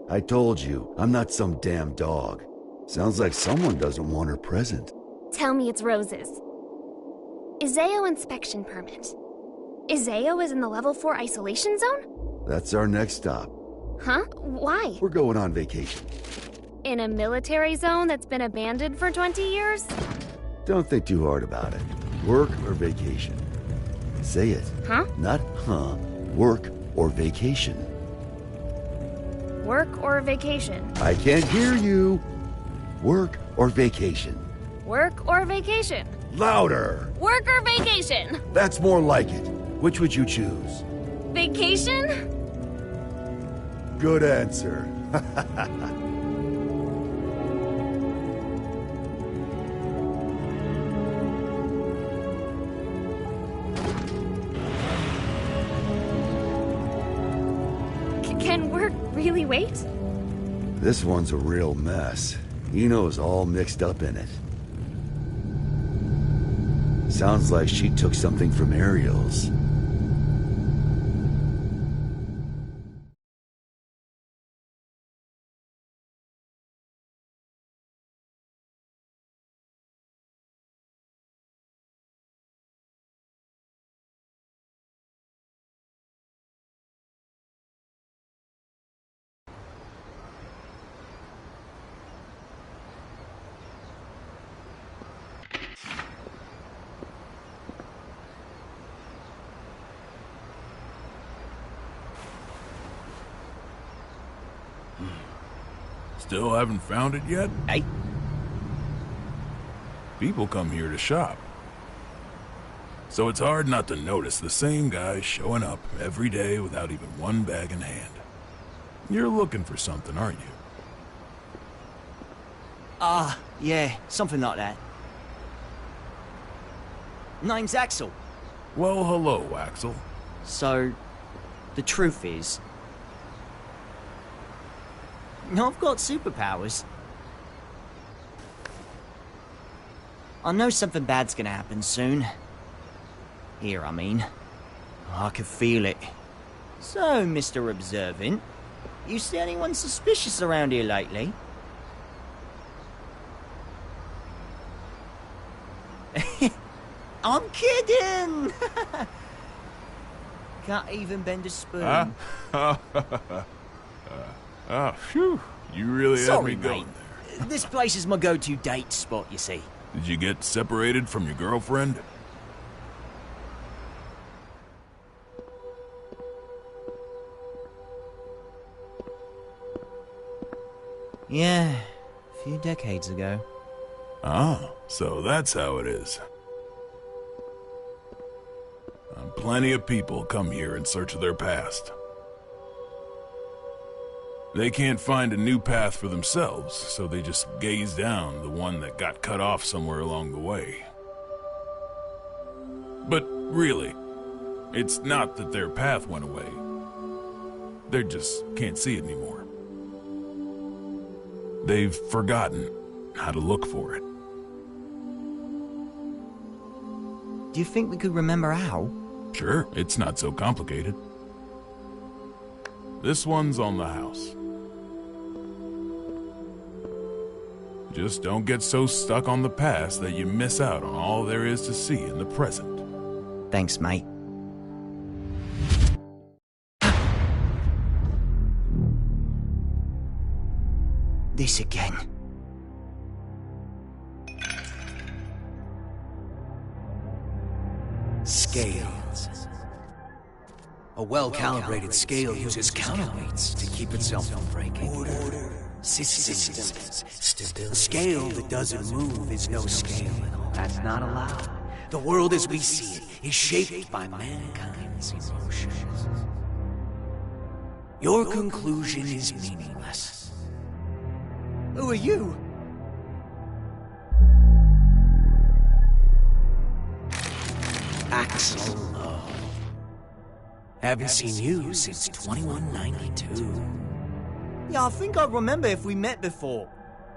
I told you, I'm not some damn dog. Sounds like someone doesn't want her present. Tell me it's roses. Izeo inspection permit. Izeo is in the level 4 isolation zone? That's our next stop. Huh? Why? We're going on vacation. In a military zone that's been abandoned for 20 years? Don't think too hard about it. Work or vacation? Say it. Huh? Not huh. Work or vacation. Work or vacation? I can't hear you. Work or vacation? Work or vacation? Louder! Work or vacation? That's more like it. Which would you choose? Vacation? Good answer. Can work really wait? This one's a real mess. Eno's all mixed up in it. Sounds like she took something from Ariel's. Still haven't found it yet? Hey. People come here to shop. So it's hard not to notice the same guy showing up every day without even one bag in hand. You're looking for something, aren't you? Yeah, something like that. Name's Axel. Well, hello, Axel. So, the truth is, I've got superpowers. I know something bad's gonna happen soon. Here, I mean. I can feel it. So, Mr. Observant, you see anyone suspicious around here lately? I'm kidding! Can't even bend a spoon. Phew. You really had me Sorry, going mate. there. This place is my go-to date spot, you see. Did you get separated from your girlfriend? Yeah, a few decades ago. Ah, so that's how it is. Plenty of people come here in search of their past. They can't find a new path for themselves, so they just gaze down the one that got cut off somewhere along the way. But really, it's not that their path went away. They just can't see it anymore. They've forgotten how to look for it. Do you think we could remember how? Sure, it's not so complicated. This one's on the house. Just don't get so stuck on the past that you miss out on all there is to see in the present. Thanks, mate. This again. Scales. A well-calibrated scale uses counterweights to keep itself from breaking. Order, systems, stability. A scale that doesn't move is no scale at all. That's not allowed. The world as we see it is shaped by mankind's emotions. Your conclusion is meaningless. Who are you? Axel. Haven't seen you since 2192. Yeah, I think I remember if we met before.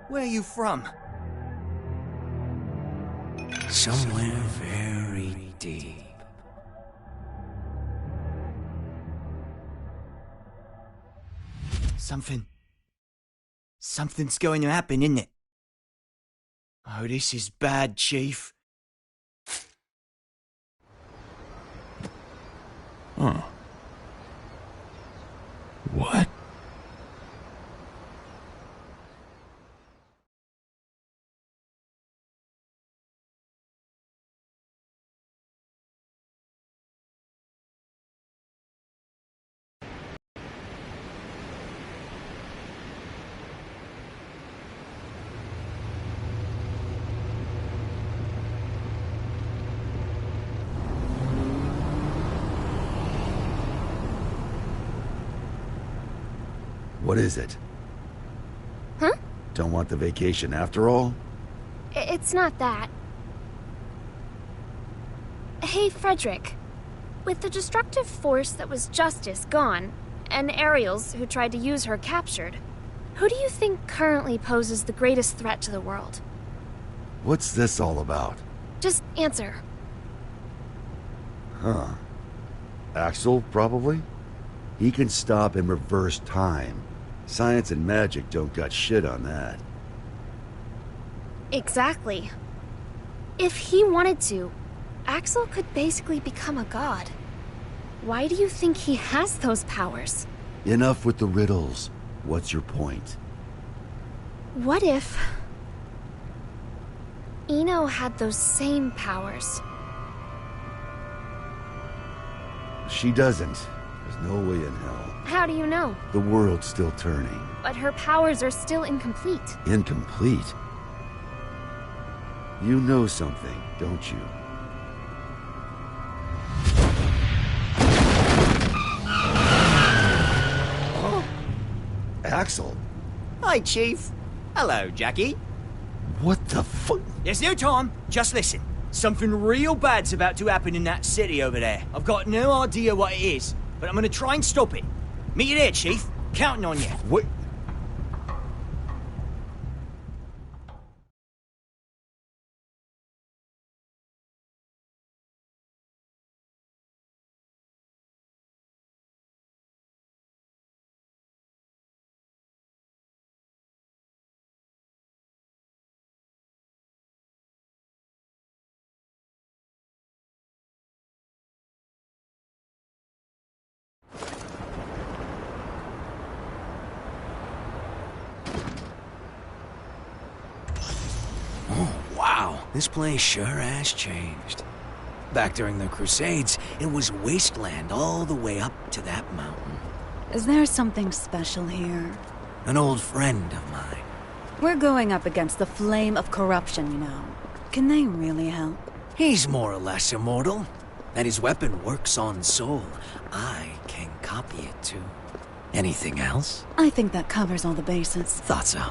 Where are you from? Somewhere very deep. Something's going to happen, isn't it? Oh, this is bad, Chief. Huh. What? What is it? Huh? Don't want the vacation after all? It's not that. Hey, Frederick. With the destructive force that was Justice gone, and Ariels, who tried to use her, captured, who do you think currently poses the greatest threat to the world? What's this all about? Just answer. Huh. Axel, probably? He can stop and reverse time. Science and magic don't got shit on that. Exactly. If he wanted to, Axel could basically become a god. Why do you think he has those powers? Enough with the riddles. What's your point? What if... Eno had those same powers? She doesn't. There's no way in hell. How do you know? The world's still turning. But her powers are still incomplete. Incomplete? You know something, don't you? Oh. Axel? Hi, Chief. Hello, Jackie. What the fuck? There's no time. Just listen. Something real bad's about to happen in that city over there. I've got no idea what it is, but I'm gonna try and stop it. Meet you there, Chief. Counting on you. What? Wow, this place sure has changed. Back during the Crusades, it was wasteland all the way up to that mountain. Is there something special here? An old friend of mine. We're going up against the flame of corruption, you know. Can they really help? He's more or less immortal, and his weapon works on soul. I can copy it too. Anything else? I think that covers all the bases. Thought so.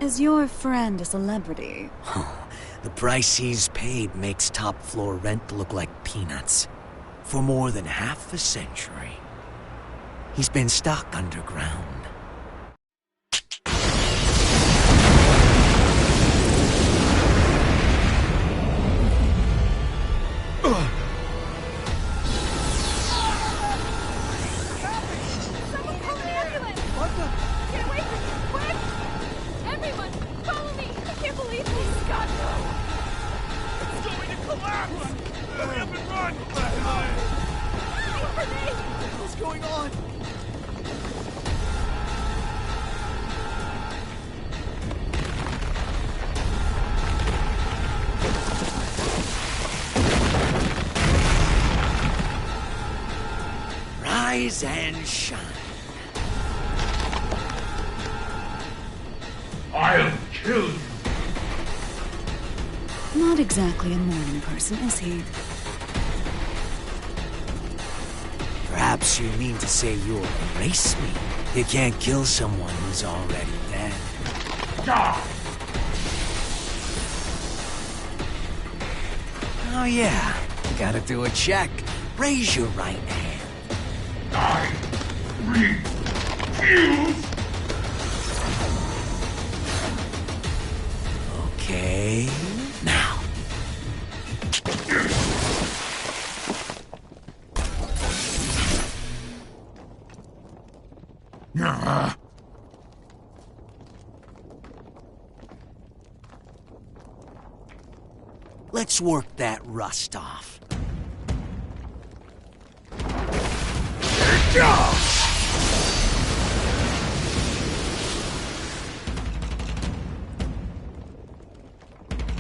Is your friend a celebrity? The price he's paid makes top floor rent look like peanuts. For more than half a century, he's been stuck underground. Rise and shine. I'll kill you. Not exactly a morning person, is he? Perhaps Perhaps you mean to say you'll erase me. You can't kill someone who's already dead. Oh yeah, gotta do a check. Raise your right hand. I refuse! Okay, now. Let's work that rust off.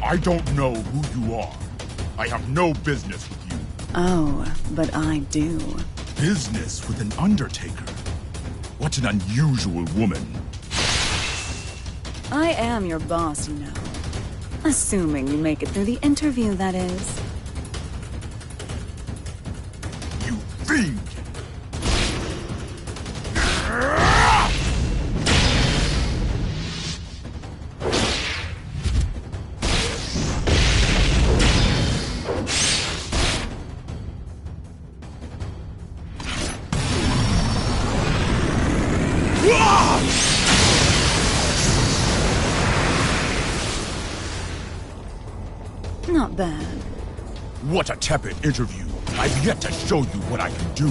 I don't know who you are. I have no business with you. Oh, but I do. Business with an Undertaker? What an unusual woman. I am your boss, you know. Assuming you make it through the interview, that is. You fiend! Not bad. What a tepid interview. I've yet to show you what I can do.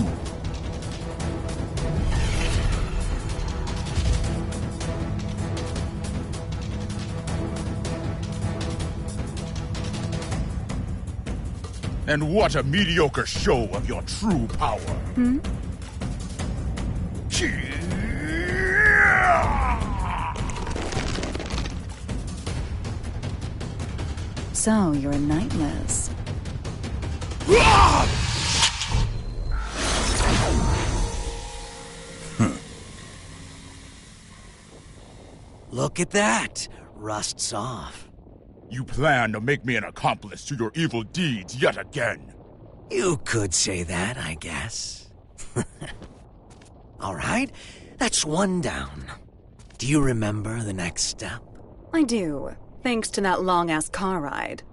And what a mediocre show of your true power. Hmm? So, you're a Knightless. Look at that. Rust's off. You plan to make me an accomplice to your evil deeds yet again. You could say that, I guess. All right, that's one down. Do you remember the next step? I do, thanks to that long-ass car ride.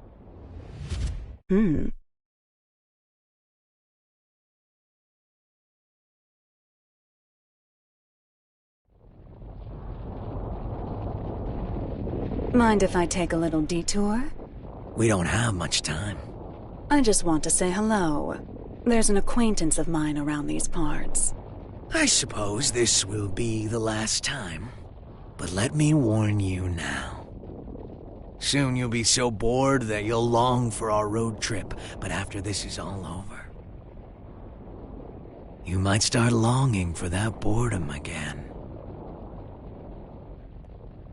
Mind if I take a little detour? We don't have much time. I just want to say hello. There's an acquaintance of mine around these parts. I suppose this will be the last time. But let me warn you now. Soon you'll be so bored that you'll long for our road trip, but after this is all over, you might start longing for that boredom again.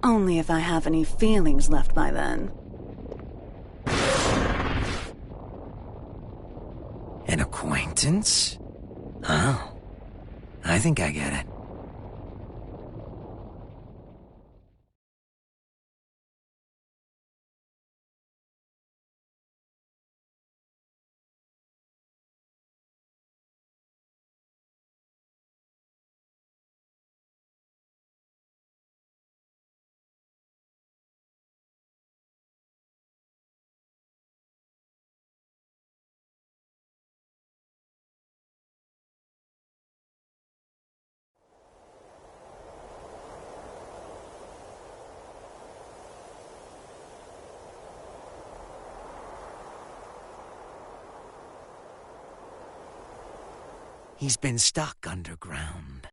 Only if I have any feelings left by then. An acquaintance? Oh, I think I get it. He's been stuck underground.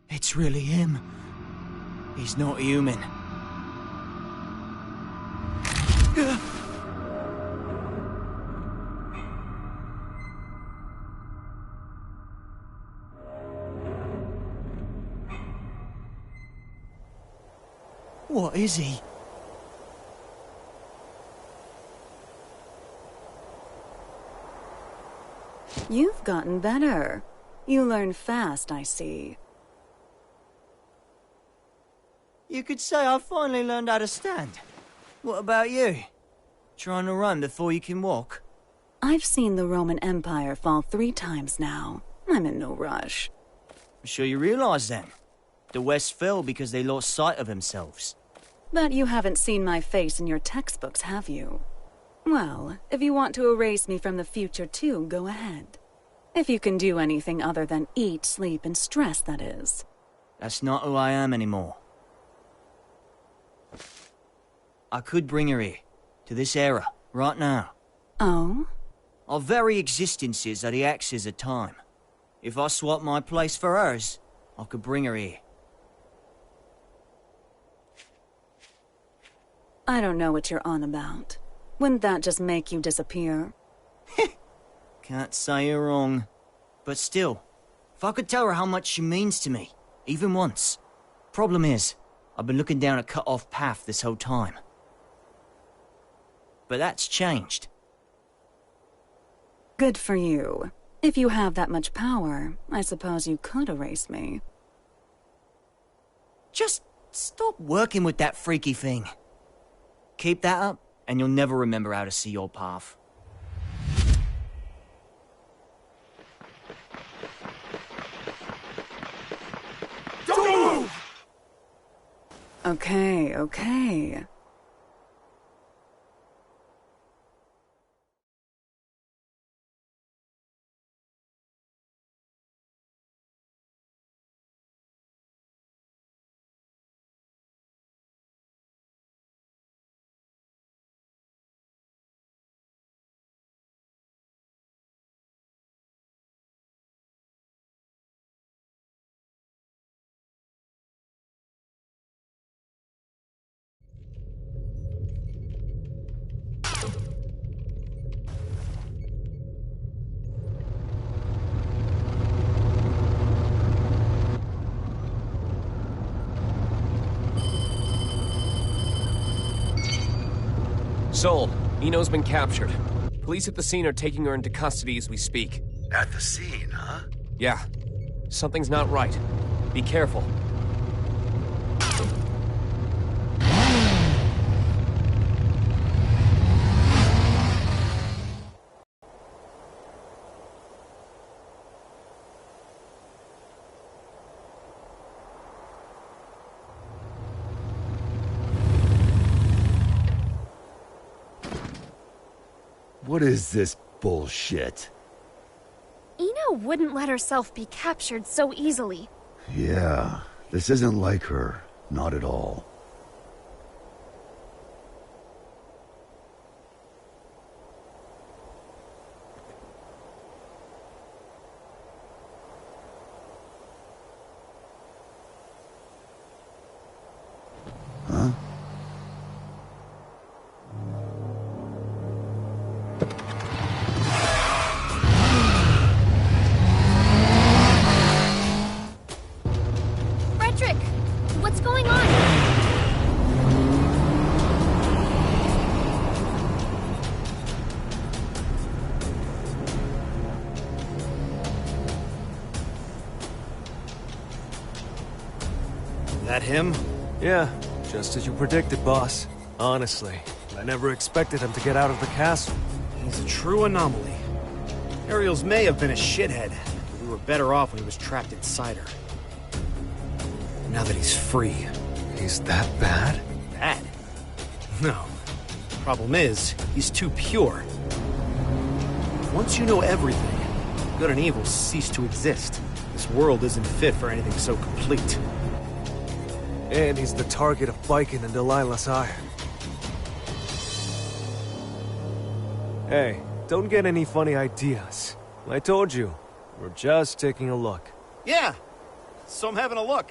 It's really him. He's not human. What is he? You've gotten better. You learn fast, I see. You could say I finally learned how to stand. What about you? Trying to run before you can walk? I've seen the Roman Empire fall 3 times now. I'm in no rush. I'm sure you realize then. The West fell because they lost sight of themselves. But you haven't seen my face in your textbooks, have you? Well, if you want to erase me from the future too, go ahead. If you can do anything other than eat, sleep, and stress, that is. That's not who I am anymore. I could bring her here, to this era, right now. Oh? Our very existences are the axes of time. If I swap my place for hers, I could bring her here. I don't know what you're on about. Wouldn't that just make you disappear? Can't say you're wrong. But still, if I could tell her how much she means to me, even once. Problem is, I've been looking down a cut-off path this whole time. But that's changed. Good for you. If you have that much power, I suppose you could erase me. Just stop working with that freaky thing. Keep that up, and you'll never remember how to see your path. Don't move! Okay. Sol, Eno's been captured. Police at the scene are taking her into custody as we speak. At the scene, huh? Yeah. Something's not right. Be careful. What is this bullshit? Eno wouldn't let herself be captured so easily. Yeah, this isn't like her. Not at all. Huh? Frederick! What's going on? That him? Yeah, just as you predicted, boss. Honestly, I never expected him to get out of the castle. He's a true anomaly. Ariels may have been a shithead, but we were better off when he was trapped inside her. Now that he's free. He's that bad? Bad? No. Problem is, he's too pure. Once you know everything, good and evil cease to exist. This world isn't fit for anything so complete. And he's the target of Baiken and Delilah's ire. Hey, don't get any funny ideas. I told you, We're just taking a look. Yeah, so I'm having a look.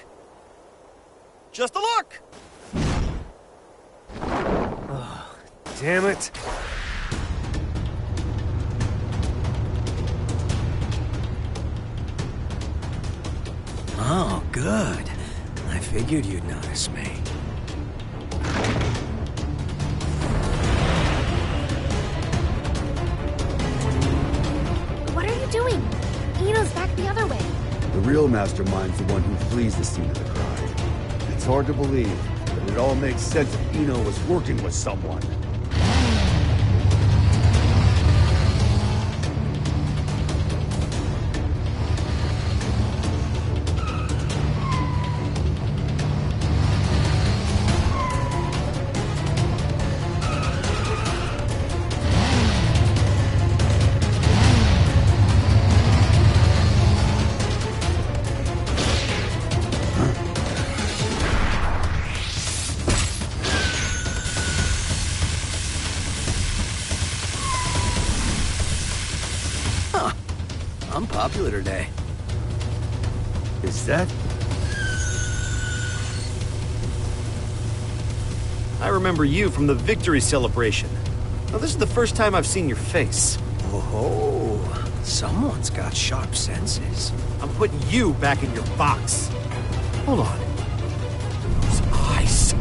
Just a look! Oh, damn it. Oh, good. I figured you'd notice me. What are you doing? Eno's back the other way. The real mastermind's the one who flees the scene of the crime. It's hard to believe, but it all makes sense if Eno was working with someone. I'm popular today. Is that? I remember you from the victory celebration. Now, this is the first time I've seen your face. Oh, someone's got sharp senses. I'm putting you back in your box. Hold on. Those eyes.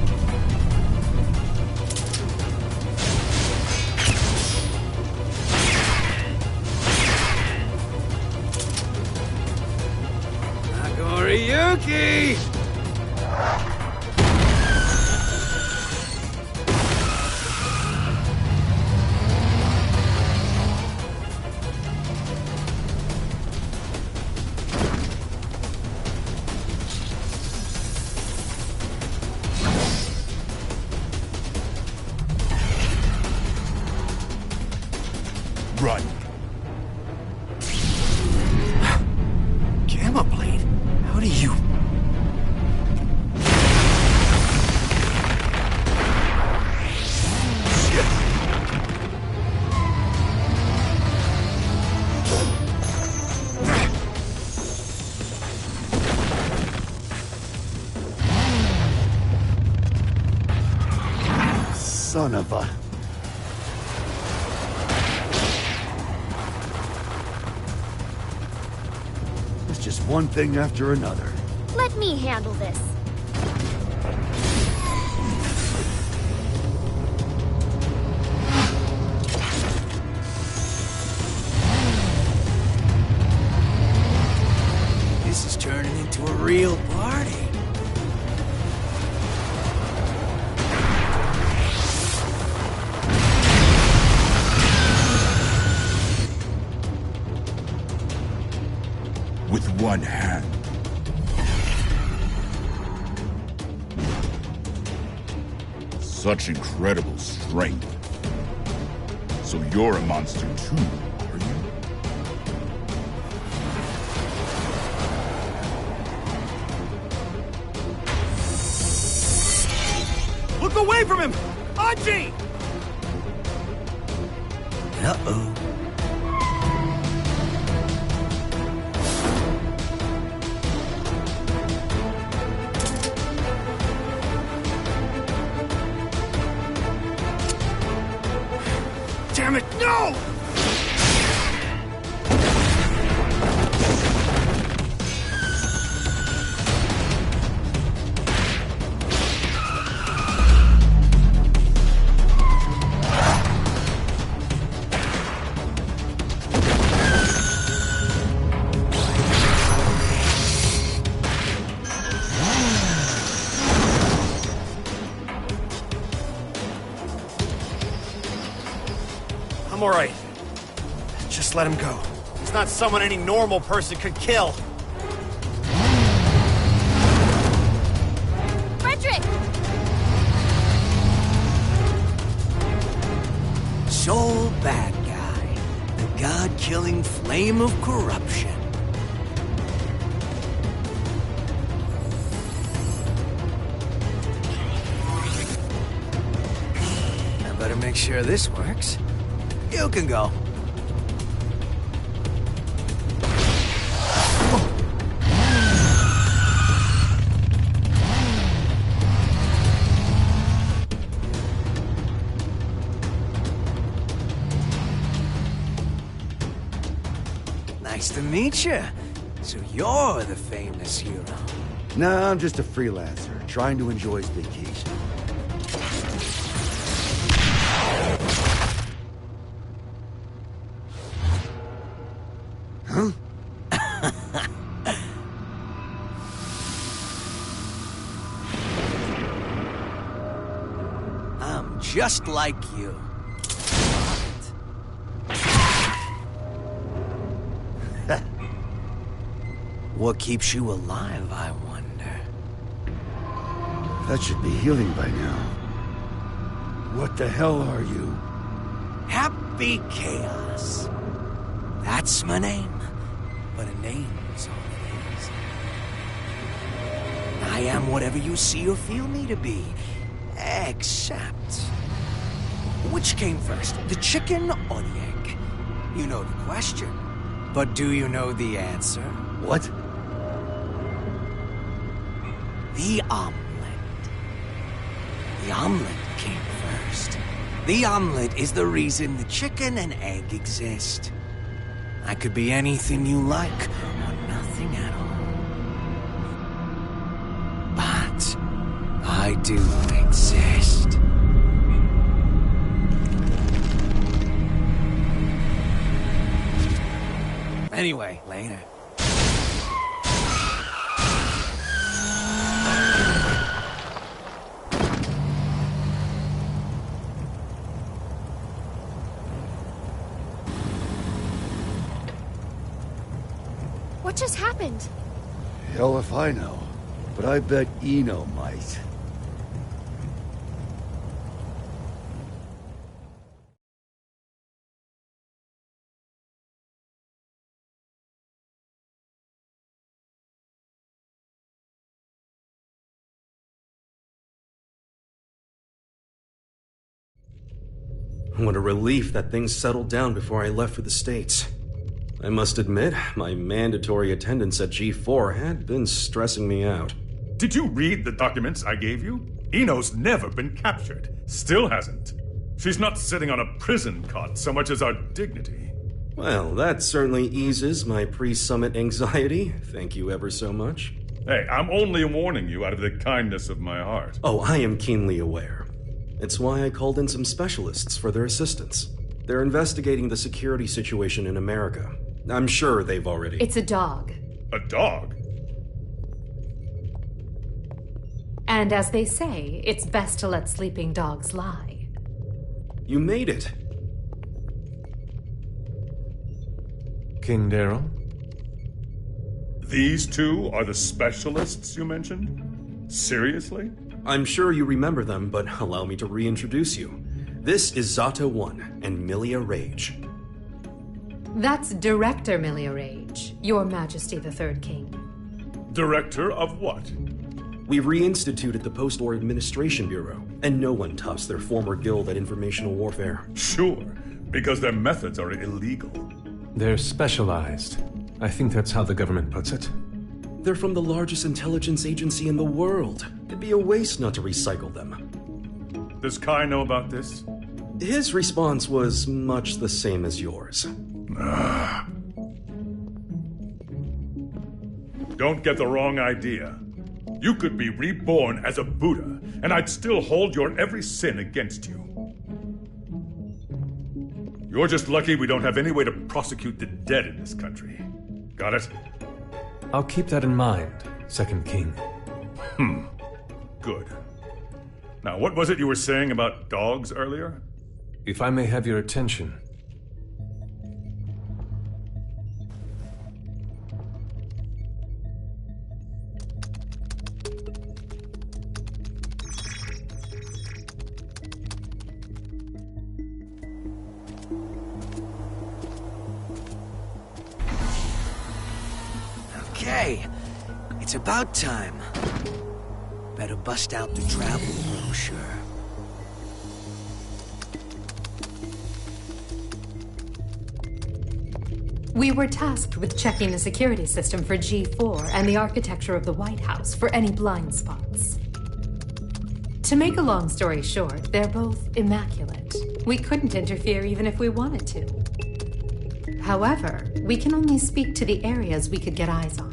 Yuki! Run. Gamma Blade? How do you... Son of a... It's just one thing after another. Let me handle this. This is turning into a real party. With one hand. Such incredible strength. So you're a monster too, are you? Look away from him! Aji! Uh-oh. Damn it, no! I'm alright. Just let him go. He's not someone any normal person could kill. Frederick! Sole bad guy. The god-killing flame of corruption. I better make sure this works. You can go. meet you. So you're the famous hero. Nah, I'm just a freelancer, trying to enjoy his vacation. Huh? I'm just like you. What keeps you alive, I wonder? That should be healing by now. What the hell are you? Happy Chaos. That's my name. But a name's all it is. I am whatever you see or feel me to be. Except... which came first, the chicken or the egg? You know the question. But do you know the answer? What? The omelet. The omelet came first. The omelet is the reason the chicken and egg exist. I could be anything you like, or nothing at all. But I do exist. Anyway, later. What just happened? Hell if I know. But I bet Eno might. What a relief that things settled down before I left for the States. I must admit, my mandatory attendance at G4 had been stressing me out. Did you read the documents I gave you? Eno's never been captured. Still hasn't. She's not sitting on a prison cot so much as our dignity. Well, that certainly eases my pre-summit anxiety. Thank you ever so much. Hey, I'm only warning you out of the kindness of my heart. Oh, I am keenly aware. It's why I called in some specialists for their assistance. They're investigating the security situation in America. I'm sure they've already... It's a dog. A dog? And as they say, it's best to let sleeping dogs lie. You made it. King Daryl? These two are the specialists you mentioned? Seriously? I'm sure you remember them, but allow me to reintroduce you. This is Zata 1 and Milia Rage. That's Director Milia Rage, Your Majesty the Third King. Director of what? We reinstituted the Post-War Administration Bureau, and no one tops their former guild at informational warfare. Sure, because their methods are illegal. They're specialized. I think that's how the government puts it. They're from the largest intelligence agency in the world. It'd be a waste not to recycle them. Does Kai know about this? His response was much the same as yours. Don't get the wrong idea. You could be reborn as a Buddha, and I'd still hold your every sin against you. You're just lucky we don't have any way to prosecute the dead in this country. Got it? I'll keep that in mind, Second King. Good. Now, what was it you were saying about dogs earlier? If I may have your attention. Okay, it's about time. Better bust out the travel brochure. We were tasked with checking the security system for G4 and the architecture of the White House for any blind spots. To make a long story short, they're both immaculate. We couldn't interfere even if we wanted to. However, we can only speak to the areas we could get eyes on.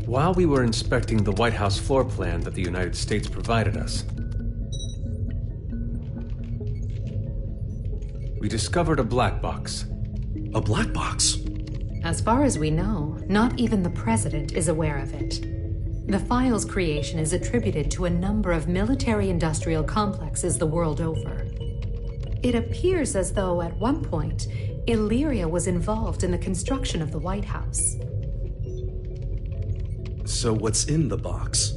While we were inspecting the White House floor plan that the United States provided us, we discovered a black box. A black box? As far as we know, not even the president is aware of it. The file's creation is attributed to a number of military-industrial complexes the world over. It appears as though, at one point, Illyria was involved in the construction of the White House. So what's in the box?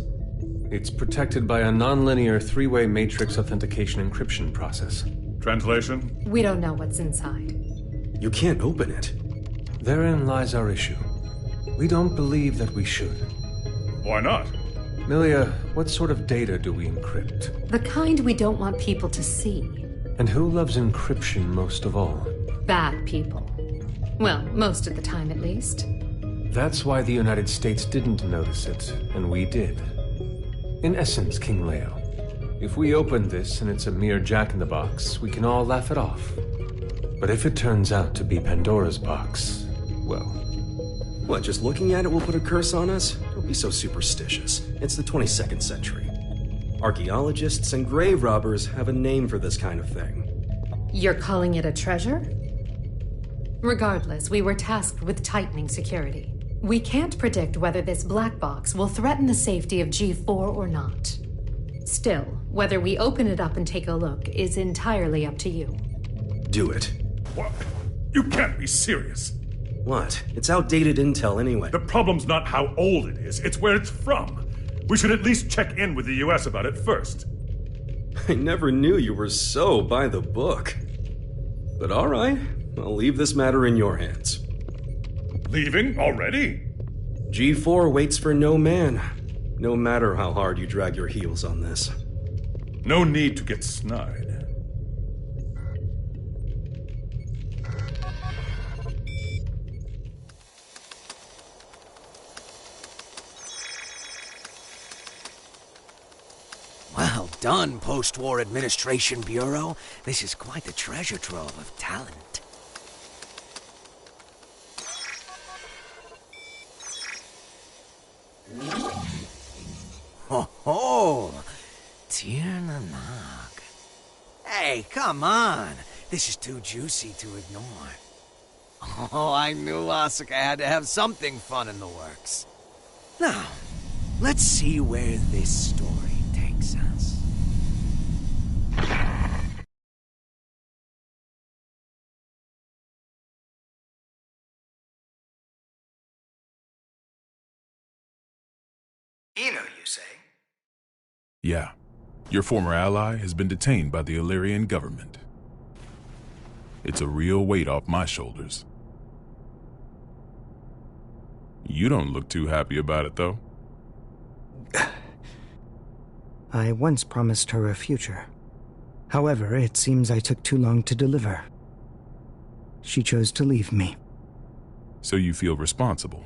It's protected by a nonlinear three-way matrix authentication encryption process. Translation? We don't know what's inside. You can't open it. Therein lies our issue. We don't believe that we should. Why not? Milia, what sort of data do we encrypt? The kind we don't want people to see. And who loves encryption most of all? Bad people. Well, most of the time at least. That's why the United States didn't notice it, and we did. In essence, King Leo, if we open this and it's a mere jack-in-the-box, we can all laugh it off. But if it turns out to be Pandora's box, well... What, just looking at it will put a curse on us? Don't be so superstitious. It's the 22nd century. Archaeologists and grave robbers have a name for this kind of thing. You're calling it a treasure? Regardless, we were tasked with tightening security. We can't predict whether this black box will threaten the safety of G4 or not. Still, whether we open it up and take a look is entirely up to you. Do it. What? You can't be serious. What? It's outdated intel anyway. The problem's not how old it is, it's where it's from. We should at least check in with the US about it first. I never knew you were so by the book. But all right, I'll leave this matter in your hands. Leaving already? G4 waits for no man, no matter how hard you drag your heels on this. No need to get snide. Well done, Post-War Administration Bureau. This is quite the treasure trove of talent. Ho ho! Tierna Nog. Hey, come on! This is too juicy to ignore. Oh, I knew Asuka had to have something fun in the works. Now, let's see where this story takes us. Eno, you say? Yeah. Your former ally has been detained by the Illyrian government. It's a real weight off my shoulders. You don't look too happy about it, though. I once promised her a future. However, it seems I took too long to deliver. She chose to leave me. So you feel responsible?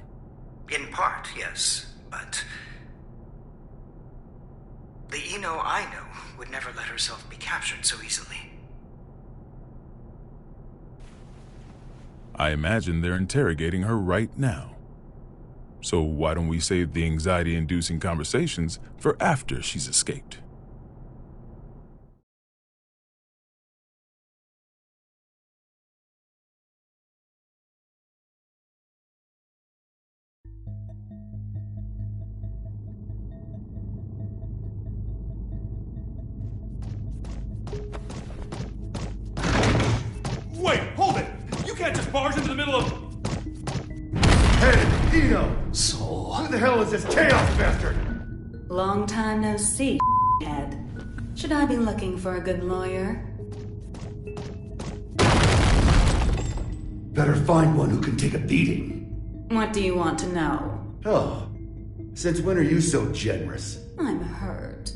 In part, yes, but... the Eno I know would never let herself be captured so easily. I imagine they're interrogating her right now. So why don't we save the anxiety-inducing conversations for after she's escaped? Wait, hold it! You can't just barge into the middle of... Hey, Eno! Soul. Who the hell is this chaos bastard? Long time no see, head. Should I be looking for a good lawyer? Better find one who can take a beating. What do you want to know? Oh, since when are you so generous? I'm hurt.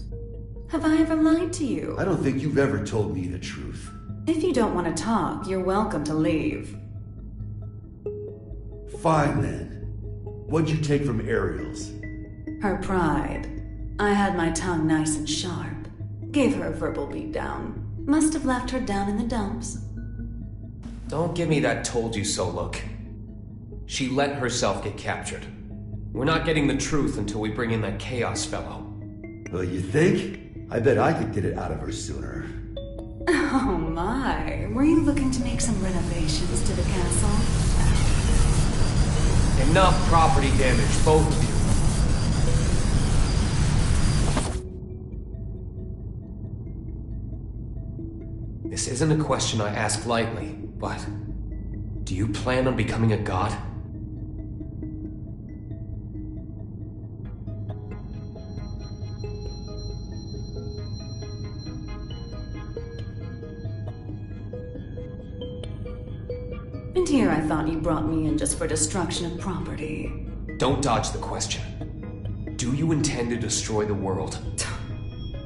Have I ever lied to you? I don't think you've ever told me the truth. If you don't want to talk, you're welcome to leave. Fine then. What'd you take from Ariel's? Her pride. I had my tongue nice and sharp. Gave her a verbal beatdown. Must have left her down in the dumps. Don't give me that told-you-so look. She let herself get captured. We're not getting the truth until we bring in that Chaos fellow. Well, you think? I bet I could get it out of her sooner. Oh my, were you looking to make some renovations to the castle? Enough property damage, both of you. This isn't a question I ask lightly, but do you plan on becoming a god? And here I thought you brought me in just for destruction of property. Don't dodge the question. Do you intend to destroy the world?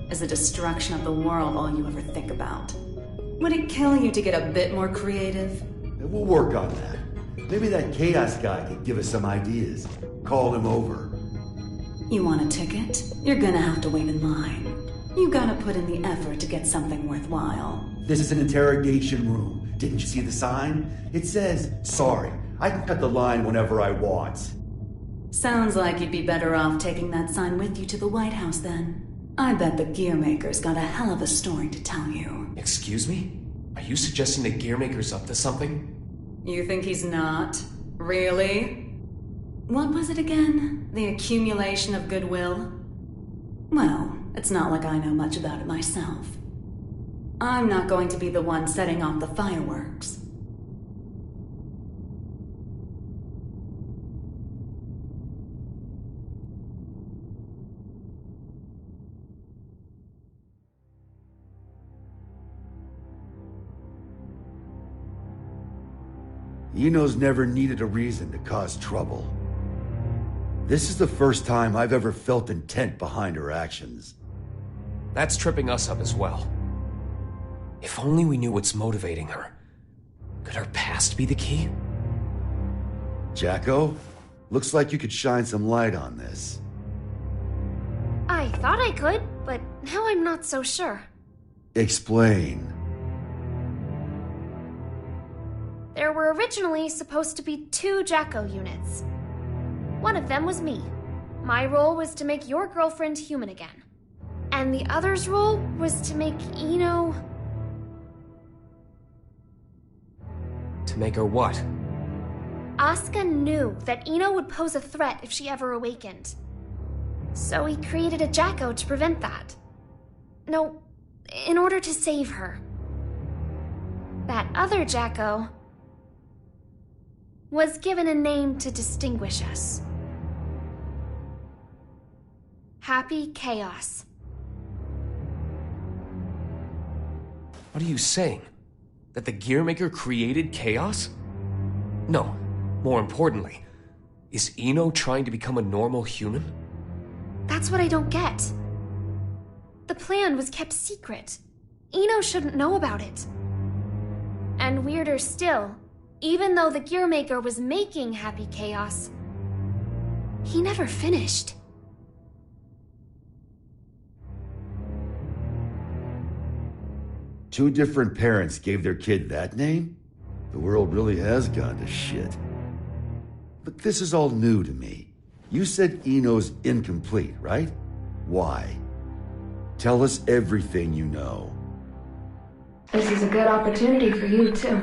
Is the destruction of the world all you ever think about? Would it kill you to get a bit more creative? We'll work on that. Maybe that Chaos guy could give us some ideas. Call him over. You want a ticket? You're gonna have to wait in line. You gotta put in the effort to get something worthwhile. This is an interrogation room. Didn't you see the sign? It says, sorry, I can cut the line whenever I want. Sounds like you'd be better off taking that sign with you to the White House then. I bet the Gearmaker's got a hell of a story to tell you. Excuse me? Are you suggesting the Gearmaker's up to something? You think he's not? Really? What was it again? The accumulation of goodwill? Well, it's not like I know much about it myself. I'm not going to be the one setting off the fireworks. Eno's never needed a reason to cause trouble. This is the first time I've ever felt intent behind her actions. That's tripping us up as well. If only we knew what's motivating her. Could her past be the key? Jacko, looks like you could shine some light on this. I thought I could, but now I'm not so sure. Explain. There were originally supposed to be 2 Jacko units. One of them was me. My role was to make your girlfriend human again. And the other's role was to make Eno... To make her what? Asuka knew that Eno would pose a threat if she ever awakened. So he created a Jacko to prevent that. No, in order to save her. That other Jacko was given a name to distinguish us. Happy Chaos. What are you saying? That the Gearmaker created Chaos? No, more importantly, is Eno trying to become a normal human? That's what I don't get. The plan was kept secret. Eno shouldn't know about it. And weirder still, even though the Gearmaker was making Happy Chaos, he never finished. Two different parents gave their kid that name? The world really has gone to shit. But this is all new to me. You said Eno's incomplete, right? Why? Tell us everything you know. This is a good opportunity for you, too.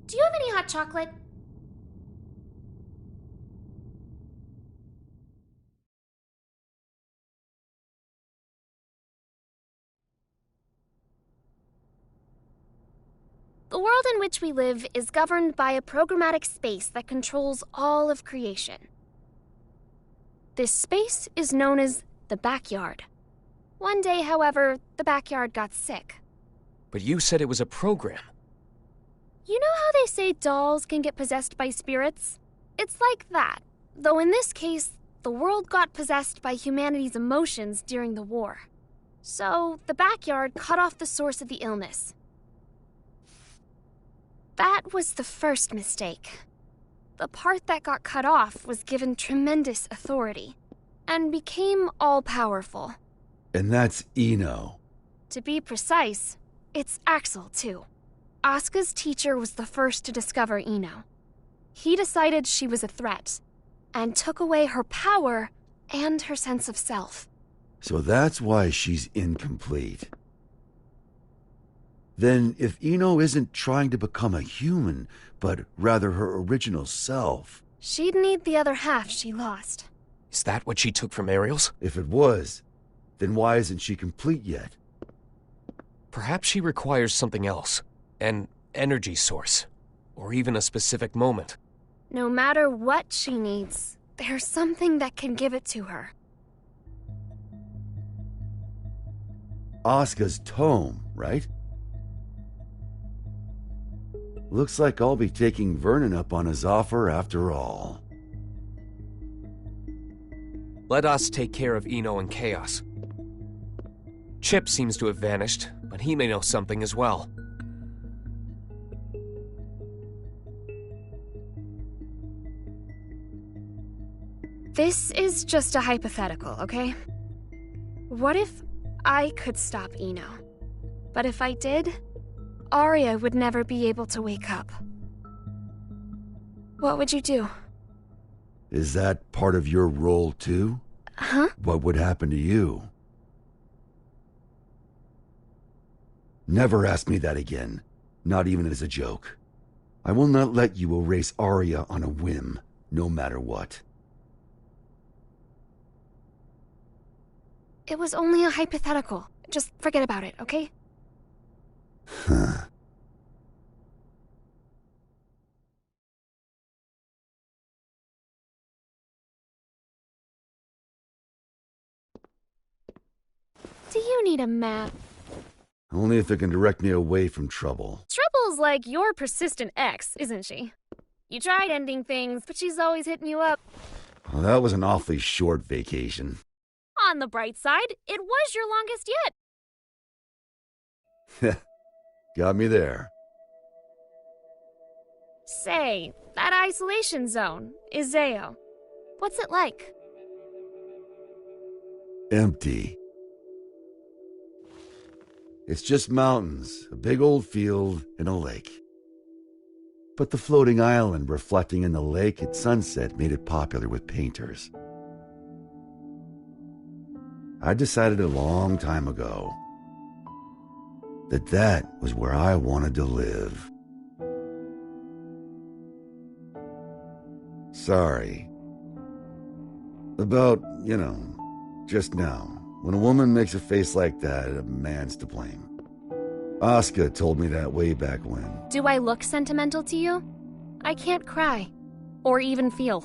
Do you have any hot chocolate? The world in which we live is governed by a programmatic space that controls all of creation. This space is known as the backyard. One day, however, the backyard got sick. But you said it was a program. You know how they say dolls can get possessed by spirits? It's like that, though in this case, the world got possessed by humanity's emotions during the war. So, the backyard cut off the source of the illness. That was the first mistake. The part that got cut off was given tremendous authority, and became all-powerful. And that's Eno. To be precise, it's Axel, too. Asuka's teacher was the first to discover Eno. He decided she was a threat, and took away her power and her sense of self. So that's why she's incomplete. Then, if Eno isn't trying to become a human, but rather her original self... She'd need the other half she lost. Is that what she took from Aerials? If it was, then why isn't she complete yet? Perhaps she requires something else. An energy source. Or even a specific moment. No matter what she needs, there's something that can give it to her. Asuka's tome, right? Looks like I'll be taking Vernon up on his offer after all. Let us take care of Eno and Chaos. Chip seems to have vanished, but he may know something as well. This is just a hypothetical, okay? What if I could stop Eno? But if I did, Arya would never be able to wake up. What would you do? Is that part of your role too? Huh? What would happen to you? Never ask me that again, not even as a joke. I will not let you erase Arya on a whim, no matter what. It was only a hypothetical. Just forget about it, okay? Huh. Do you need a map? Only if it can direct me away from trouble. Trouble's like your persistent ex, isn't she? You tried ending things, but she's always hitting you up. Well, that was an awfully short vacation. On the bright side, it was your longest yet. Got me there. Say, that isolation zone, Izeo. What's it like? Empty. It's just mountains, a big old field, and a lake. But the floating island reflecting in the lake at sunset made it popular with painters. I decided a long time ago that was where I wanted to live. Sorry. About, just now. When a woman makes a face like that, a man's to blame. Asuka told me that way back when. Do I look sentimental to you? I can't cry. Or even feel.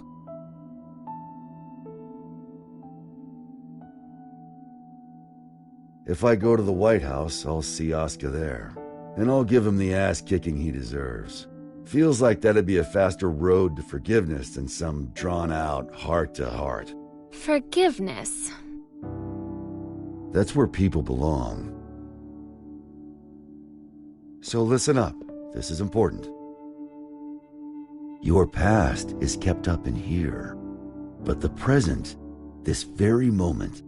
If I go to the White House, I'll see Asuka there. And I'll give him the ass-kicking he deserves. Feels like that'd be a faster road to forgiveness than some drawn-out heart-to-heart. Forgiveness? That's where people belong. So listen up. This is important. Your past is kept up in here. But the present, this very moment,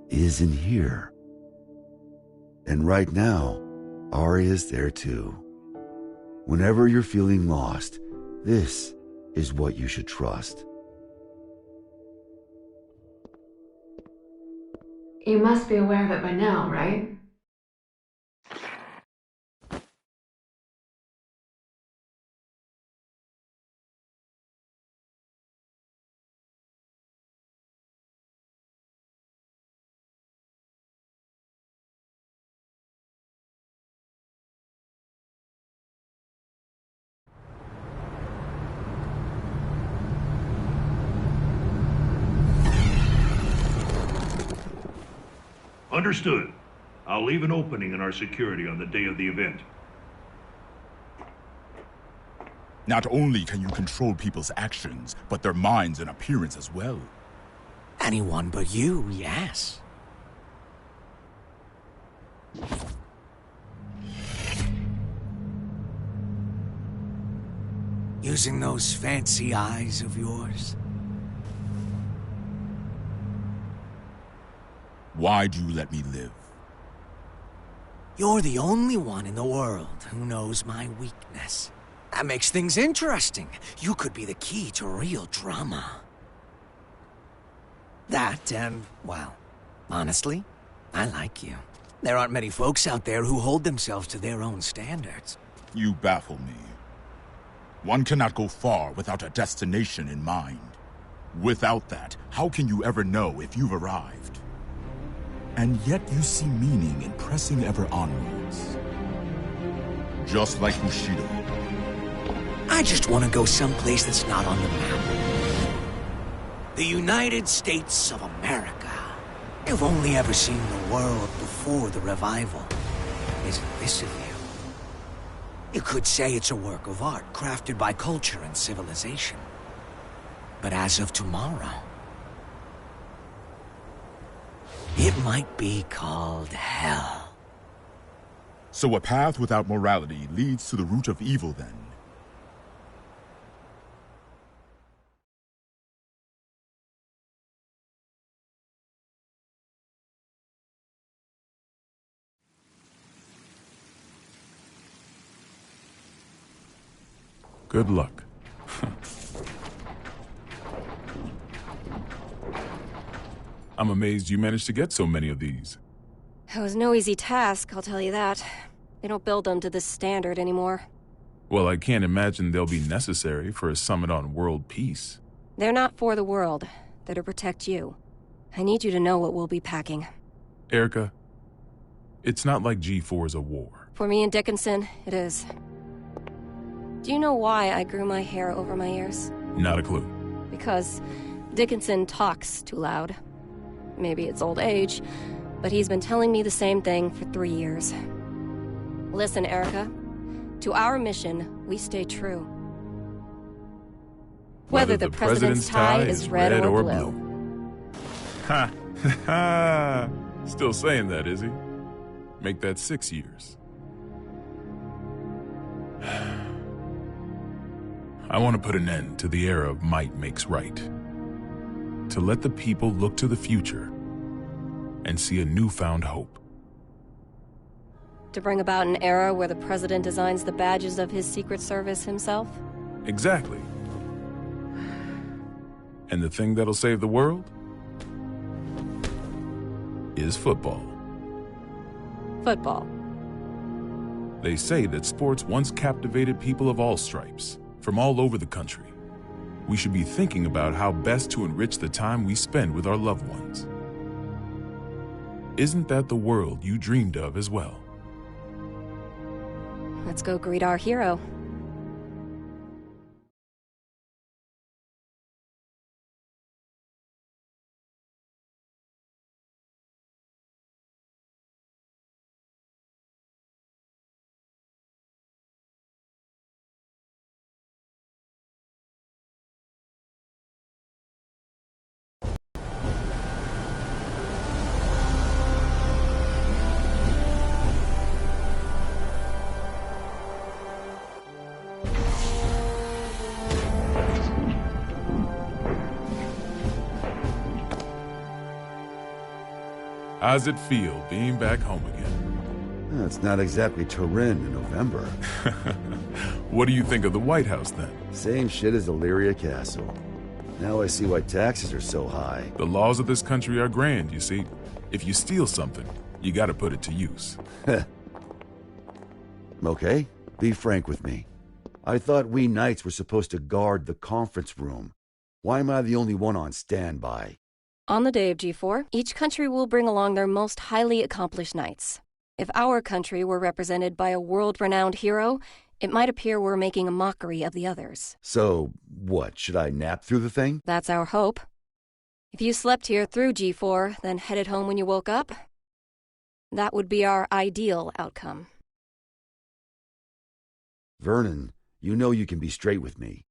is in here. And right now, Arya's there too. Whenever you're feeling lost, this is what you should trust. You must be aware of it by now, right? Understood. I'll leave an opening in our security on the day of the event. Not only can you control people's actions, but their minds and appearance as well. Anyone but you, yes. Using those fancy eyes of yours? Why do you let me live? You're the only one in the world who knows my weakness. That makes things interesting. You could be the key to real drama. That, and, well, honestly, I like you. There aren't many folks out there who hold themselves to their own standards. You baffle me. One cannot go far without a destination in mind. Without that, how can you ever know if you've arrived? And yet you see meaning in pressing ever onwards. Just like Bushido. I just want to go someplace that's not on the map. The United States of America. You've only ever seen the world before the revival. Isn't this a view? You could say it's a work of art crafted by culture and civilization. But as of tomorrow, it might be called hell. So a path without morality leads to the root of evil, then? Good luck. I'm amazed you managed to get so many of these. It was no easy task, I'll tell you that. They don't build them to this standard anymore. Well, I can't imagine they'll be necessary for a summit on world peace. They're not for the world. They're to protect you. I need you to know what we'll be packing. Erica, it's not like G4 is a war. For me and Dickinson, it is. Do you know why I grew my hair over my ears? Not a clue. Because Dickinson talks too loud. Maybe it's old age, but he's been telling me the same thing for 3 years. Listen, Erica. To our mission, we stay true. Whether the president's tie is red or blue. Ha! Ha! Still saying that, is he? Make that 6 years. I want to put an end to the era of might makes right. To let the people look to the future and see a newfound hope. To bring about an era where the president designs the badges of his Secret Service himself? Exactly. And the thing that'll save the world is football. Football. They say that sports once captivated people of all stripes, from all over the country. We should be thinking about how best to enrich the time we spend with our loved ones. Isn't that the world you dreamed of as well? Let's go greet our hero. How's it feel being back home again? It's not exactly Turin in November. What do you think of the White House, then? Same shit as Illyria Castle. Now I see why taxes are so high. The laws of this country are grand, you see. If you steal something, you gotta put it to use. Okay, be frank with me. I thought we knights were supposed to guard the conference room. Why am I the only one on standby? On the day of G4, each country will bring along their most highly accomplished knights. If our country were represented by a world-renowned hero, it might appear we're making a mockery of the others. So, what, should I nap through the thing? That's our hope. If you slept here through G4, then headed home when you woke up, that would be our ideal outcome. Vernon, you know you can be straight with me.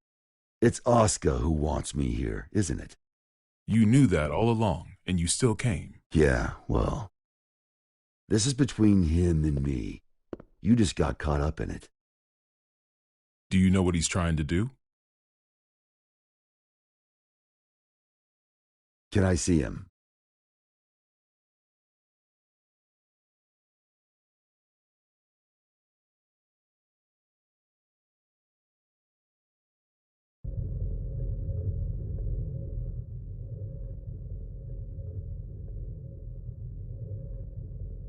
It's Oscar who wants me here, isn't it? You knew that all along, and you still came. Yeah, well, this is between him and me. You just got caught up in it. Do you know what he's trying to do? Can I see him?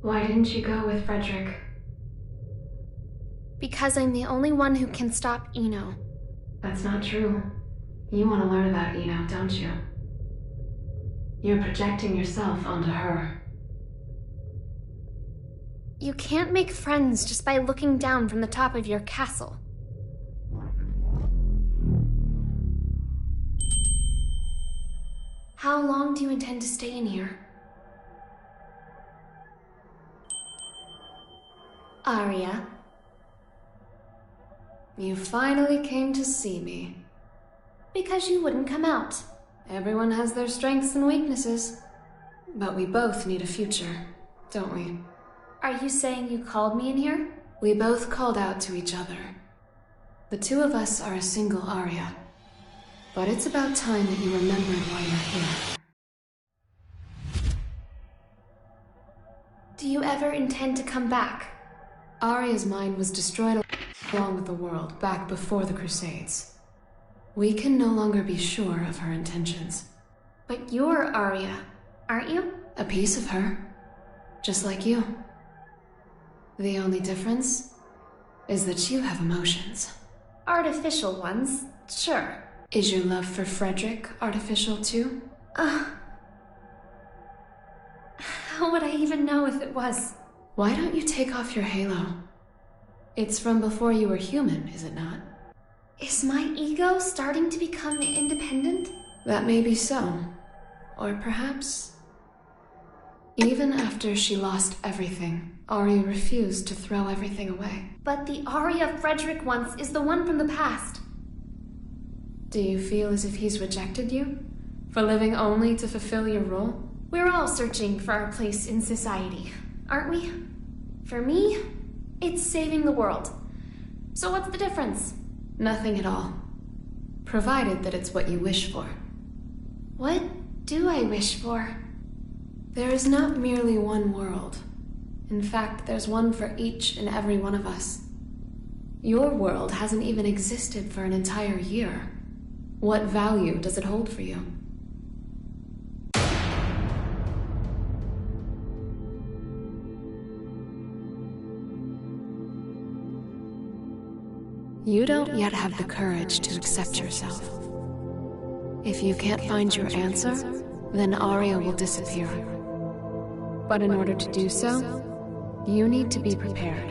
Why didn't you go with Frederick? Because I'm the only one who can stop Eno. That's not true. You want to learn about Eno, don't you? You're projecting yourself onto her. You can't make friends just by looking down from the top of your castle. How long do you intend to stay in here? Arya. You finally came to see me. Because you wouldn't come out. Everyone has their strengths and weaknesses. But we both need a future, don't we? Are you saying you called me in here? We both called out to each other. The two of us are a single Arya. But it's about time that you remembered why you're here. Do you ever intend to come back? Arya's mind was destroyed along with the world back before the Crusades. We can no longer be sure of her intentions. But you're Arya, aren't you? A piece of her. Just like you. The only difference is that you have emotions. Artificial ones, sure. Is your love for Frederick artificial too? How would I even know if it was? Why don't you take off your halo? It's from before you were human, is it not? Is my ego starting to become independent? That may be so. Or perhaps... Even after she lost everything, Arya refused to throw everything away. But the Arya Frederick wants is the one from the past. Do you feel as if he's rejected you? For living only to fulfill your role? We're all searching for our place in society, aren't we? For me, it's saving the world. So what's the difference? Nothing at all. Provided that it's what you wish for. What do I wish for? There is not merely one world. In fact, there's one for each and every one of us. Your world hasn't even existed for an entire year. What value does it hold for you? You don't yet have the courage to accept yourself. If you can't find your answer, then Arya will disappear. But in order to do so, you need to be prepared.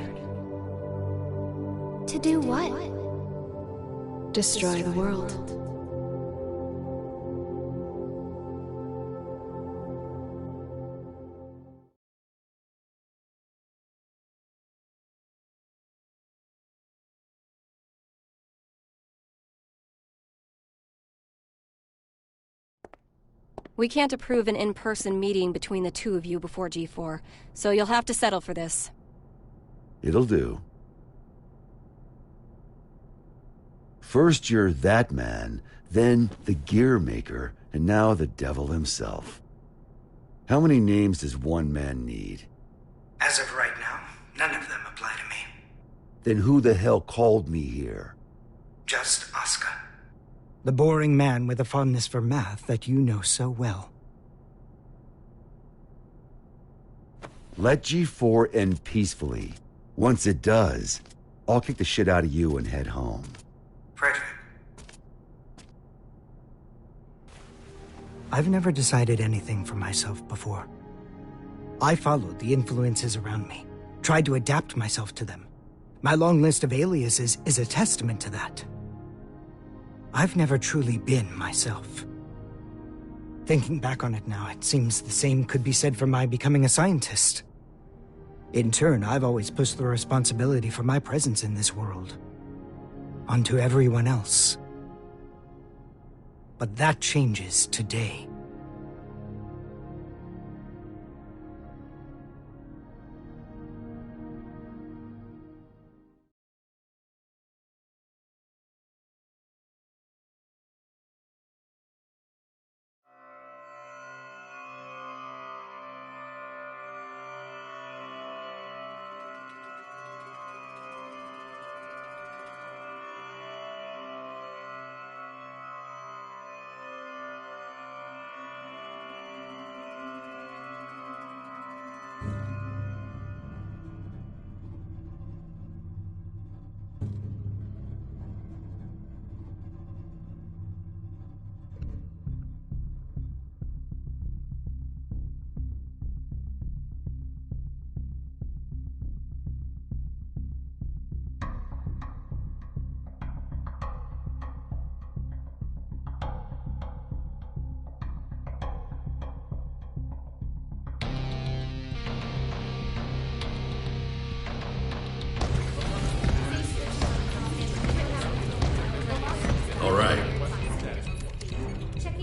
To do what? Destroy the world. We can't approve an in-person meeting between the two of you before G4, so you'll have to settle for this. It'll do. First you're that man, then the gear maker, and now the devil himself. How many names does one man need? As of right now, none of them apply to me. Then who the hell called me here? Just Asuka. The boring man with a fondness for math that you know so well. Let G4 end peacefully. Once it does, I'll kick the shit out of you and head home. Frederick. I've never decided anything for myself before. I followed the influences around me, tried to adapt myself to them. My long list of aliases is a testament to that. I've never truly been myself. Thinking back on it now, it seems the same could be said for my becoming a scientist. In turn, I've always pushed the responsibility for my presence in this world onto everyone else. But that changes today.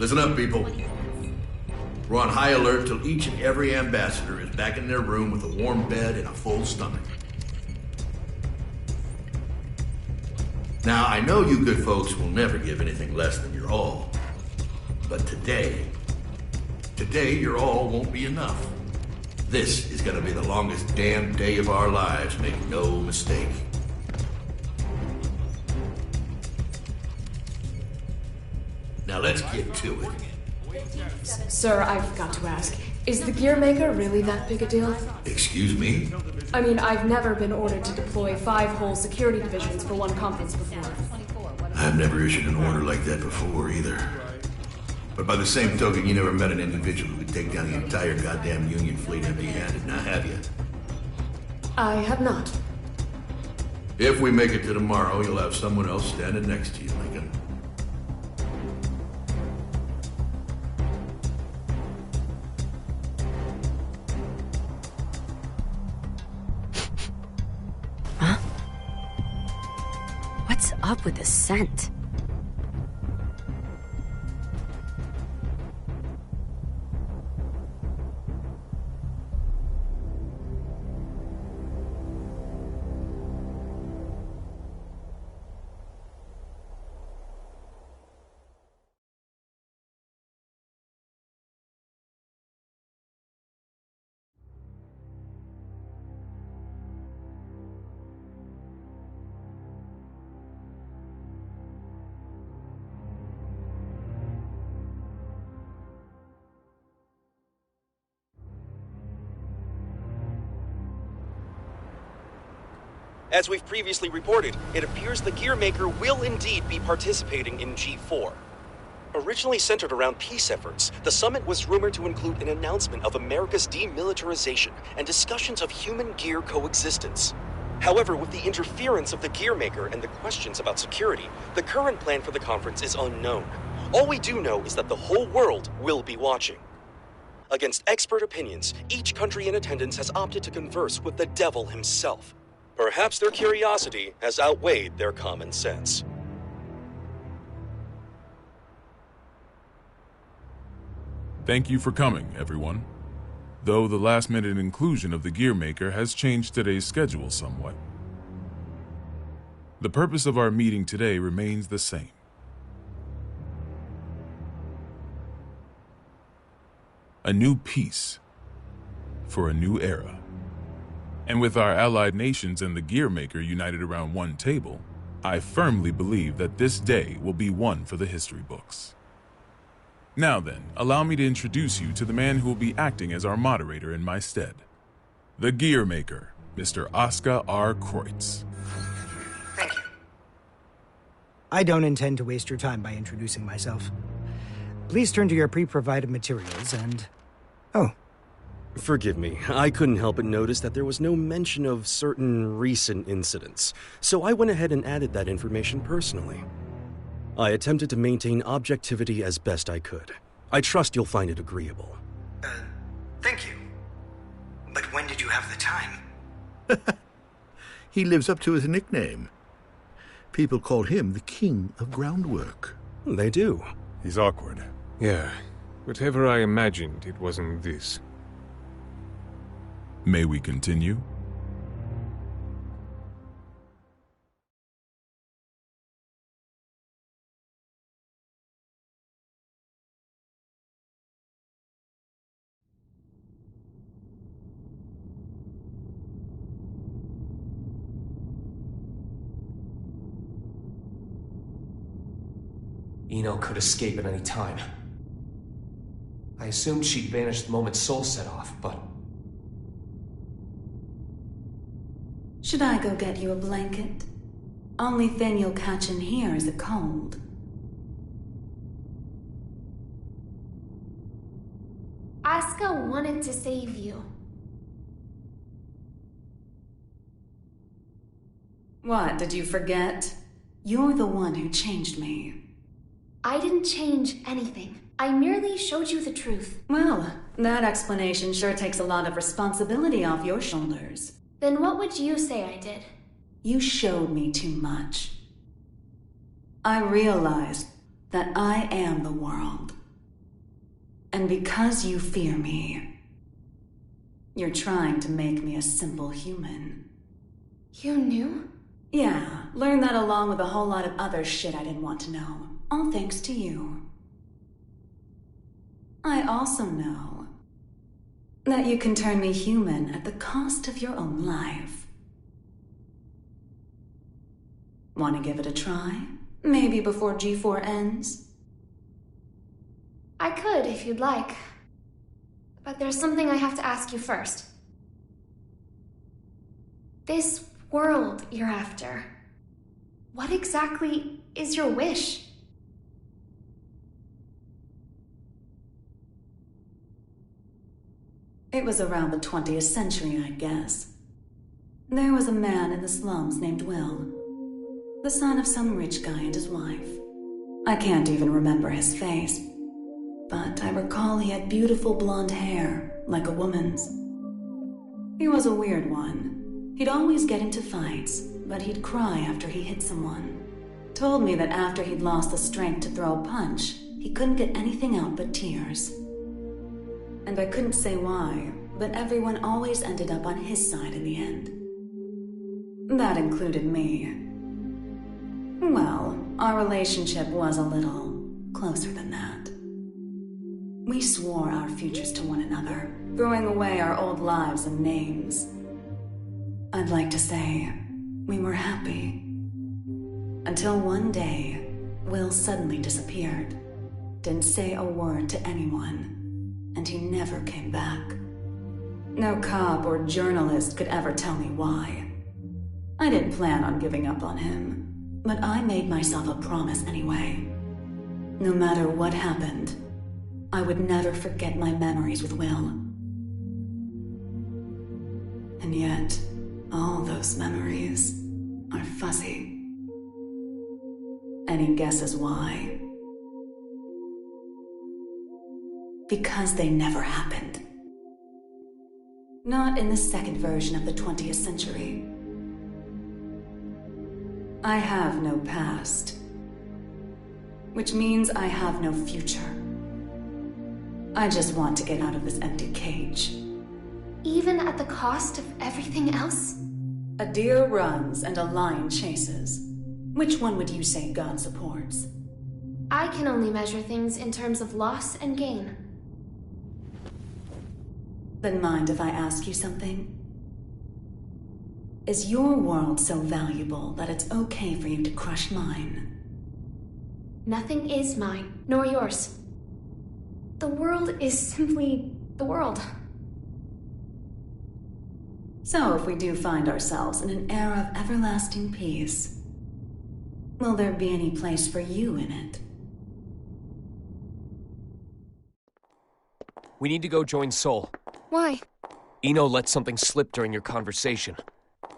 Listen up, people. We're on high alert till each and every ambassador is back in their room with a warm bed and a full stomach. Now, I know you good folks will never give anything less than your all. But today, your all won't be enough. This is gonna be the longest damn day of our lives, make no mistake. Now let's get to it. Sir, I've got to ask, is the Gear Maker really that big a deal? Excuse me? I mean, I've never been ordered to deploy 5 whole security divisions for one conference before. I've never issued an order like that before, either. But by the same token, you never met an individual who could take down the entire goddamn Union fleet empty-handed, now have you? I have not. If we make it to tomorrow, you'll have someone else standing next to you, Lincoln. What's up with the scent? As we've previously reported, it appears the Gear Maker will indeed be participating in G4. Originally centered around peace efforts, the summit was rumored to include an announcement of America's demilitarization and discussions of human-gear coexistence. However, with the interference of the Gear Maker and the questions about security, the current plan for the conference is unknown. All we do know is that the whole world will be watching. Against expert opinions, each country in attendance has opted to converse with the devil himself. Perhaps their curiosity has outweighed their common sense. Thank you for coming, everyone. Though the last-minute inclusion of the Gear Maker has changed today's schedule somewhat. The purpose of our meeting today remains the same. A new peace for a new era. And with our allied nations and the Gear Maker united around one table, I firmly believe that this day will be one for the history books. Now then, allow me to introduce you to the man who will be acting as our moderator in my stead. The Gear Maker, Mr. Oscar R. Kreutz. Thank you. I don't intend to waste your time by introducing myself. Please turn to your pre-provided materials and... Oh. Forgive me, I couldn't help but notice that there was no mention of certain recent incidents, so I went ahead and added that information personally. I attempted to maintain objectivity as best I could. I trust you'll find it agreeable. Thank you. But when did you have the time? He lives up to his nickname. People call him the King of Groundwork. They do. He's awkward. Yeah, whatever I imagined, it wasn't this. May we continue? Eno could escape at any time. I assumed she'd vanished the moment Soul set off, but... Should I go get you a blanket? Only thing you'll catch in here is a cold. Asuka wanted to save you. What, did you forget? You're the one who changed me. I didn't change anything. I merely showed you the truth. Well, that explanation sure takes a lot of responsibility off your shoulders. Then what would you say I did? You showed me too much. I realized that I am the world, And because you fear me, you're trying to make me a simple human. You knew? Yeah, learned that along with a whole lot of other shit I didn't want to know. All thanks to you. I also know that you can turn me human at the cost of your own life. Want to give it a try? Maybe before G4 ends? I could, if you'd like. But there's something I have to ask you first. This world you're after, what exactly is your wish? It was around the 20th century, I guess. There was a man in the slums named Will, the son of some rich guy and his wife. I can't even remember his face, but I recall he had beautiful blonde hair, like a woman's. He was a weird one. He'd always get into fights, but he'd cry after he hit someone. Told me that after he'd lost the strength to throw a punch, he couldn't get anything out but tears. And I couldn't say why, but everyone always ended up on his side in the end. That included me. Well, our relationship was a little closer than that. We swore our futures to one another, throwing away our old lives and names. I'd like to say we were happy. Until one day, Will suddenly disappeared. Didn't say a word to anyone. And he never came back. No cop or journalist could ever tell me why. I didn't plan on giving up on him, but I made myself a promise anyway. No matter what happened, I would never forget my memories with Will. And yet, all those memories are fuzzy. Any guesses why? Because they never happened. Not in the second version of the 20th century. I have no past, which means I have no future. I just want to get out of this empty cage. Even at the cost of everything else? A deer runs and a lion chases. Which one would you say God supports? I can only measure things in terms of loss and gain. Then mind if I ask you something? Is your world so valuable that it's okay for you to crush mine? Nothing is mine, nor yours. The world is simply the world. So if we do find ourselves in an era of everlasting peace, will there be any place for you in it? We need to go join Sol. Why? Eno let something slip during your conversation.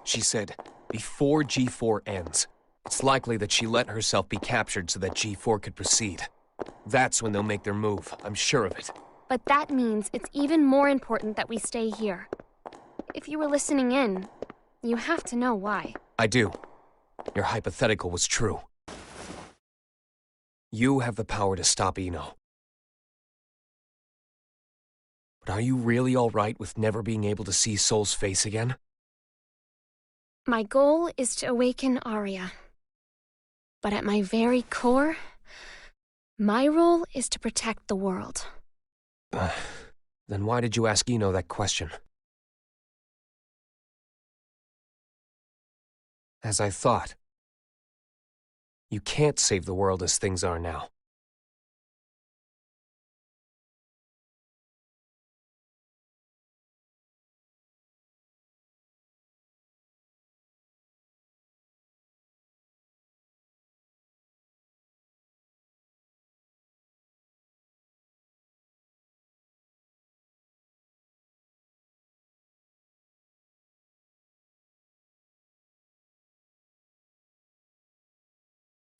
She said, before G4 ends. It's likely that she let herself be captured so that G4 could proceed. That's when they'll make their move, I'm sure of it. But that means it's even more important that we stay here. If you were listening in, you have to know why. I do. Your hypothetical was true. You have the power to stop Eno. But are you really all right with never being able to see Sol's face again? My goal is to awaken Arya. But at my very core, my role is to protect the world. Then why did you ask Eno that question? As I thought. You can't save the world as things are now.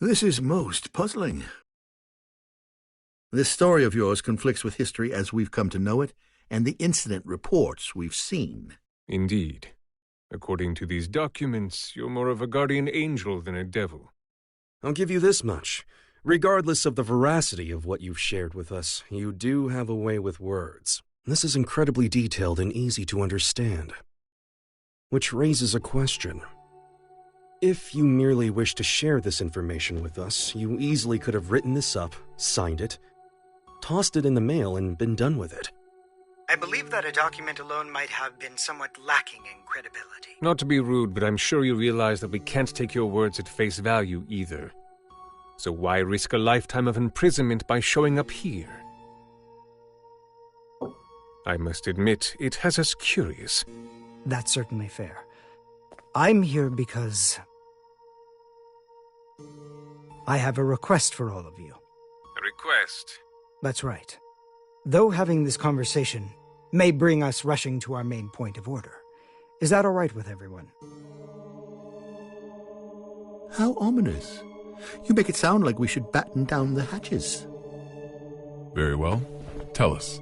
This is most puzzling. This story of yours conflicts with history as we've come to know it, and the incident reports we've seen. Indeed. According to these documents, you're more of a guardian angel than a devil. I'll give you this much. Regardless of the veracity of what you've shared with us, you do have a way with words. This is incredibly detailed and easy to understand. Which raises a question. If you merely wish to share this information with us, you easily could have written this up, signed it, tossed it in the mail, and been done with it. I believe that a document alone might have been somewhat lacking in credibility. Not to be rude, but I'm sure you realize that we can't take your words at face value either. So why risk a lifetime of imprisonment by showing up here? I must admit, it has us curious. That's certainly fair. I'm here because I have a request for all of you. A request? That's right. Though having this conversation may bring us rushing to our main point of order, is that all right with everyone? How ominous. You make it sound like we should batten down the hatches. Very well. Tell us.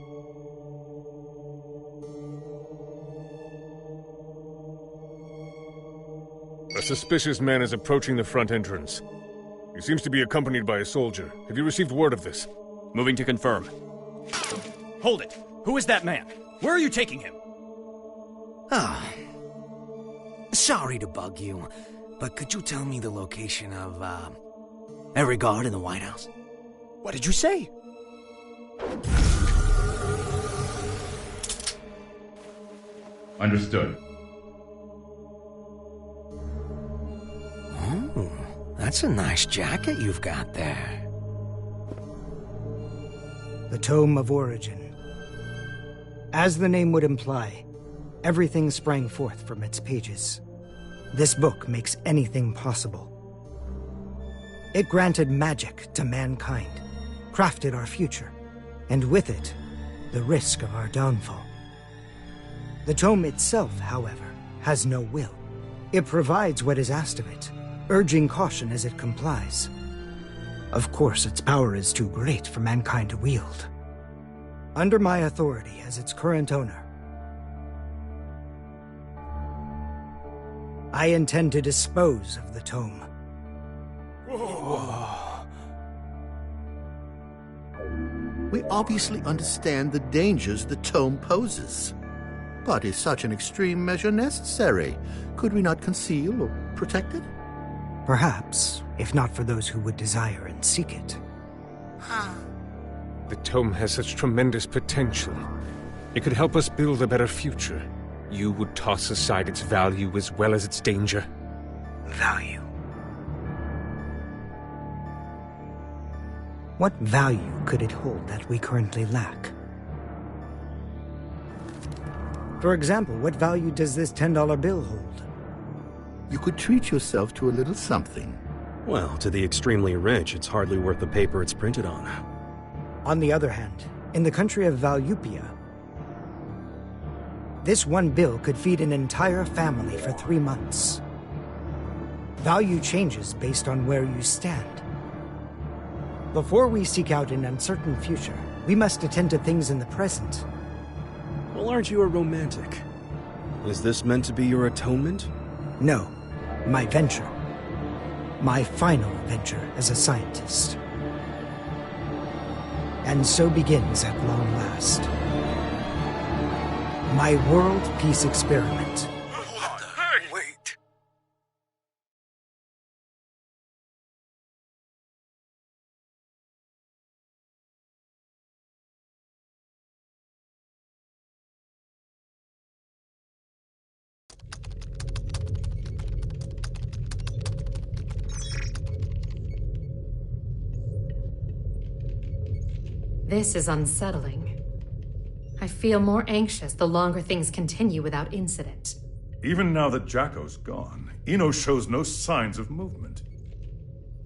A suspicious man is approaching the front entrance. He seems to be accompanied by a soldier. Have you received word of this? Moving to confirm. Hold it! Who is that man? Where are you taking him? Sorry to bug you, but could you tell me the location of, every guard in the White House? What did you say? Understood. Oh, that's a nice jacket you've got there. The Tome of Origin. As the name would imply, everything sprang forth from its pages. This book makes anything possible. It granted magic to mankind, crafted our future, and with it, the risk of our downfall. The tome itself, however, has no will. It provides what is asked of it, urging caution as it complies. Of course, its power is too great for mankind to wield. Under my authority as its current owner, I intend to dispose of the tome. We obviously understand the dangers the tome poses. But is such an extreme measure necessary? Could we not conceal or protect it? Perhaps, if not for those who would desire and seek it. The tome has such tremendous potential. It could help us build a better future. You would toss aside its value as well as its danger. Value. What value could it hold that we currently lack? For example, what value does this $10 bill hold? You could treat yourself to a little something. Well, to the extremely rich, it's hardly worth the paper it's printed on. On the other hand, in the country of Valyupia, this one bill could feed an entire family for 3 months. Value changes based on where you stand. Before we seek out an uncertain future, we must attend to things in the present. Well, aren't you a romantic? Is this meant to be your atonement? No, my venture. My final venture as a scientist. And so begins at long last my world peace experiment. Wait. This is unsettling. I feel more anxious the longer things continue without incident. Even now that Jacko's gone, Eno shows no signs of movement.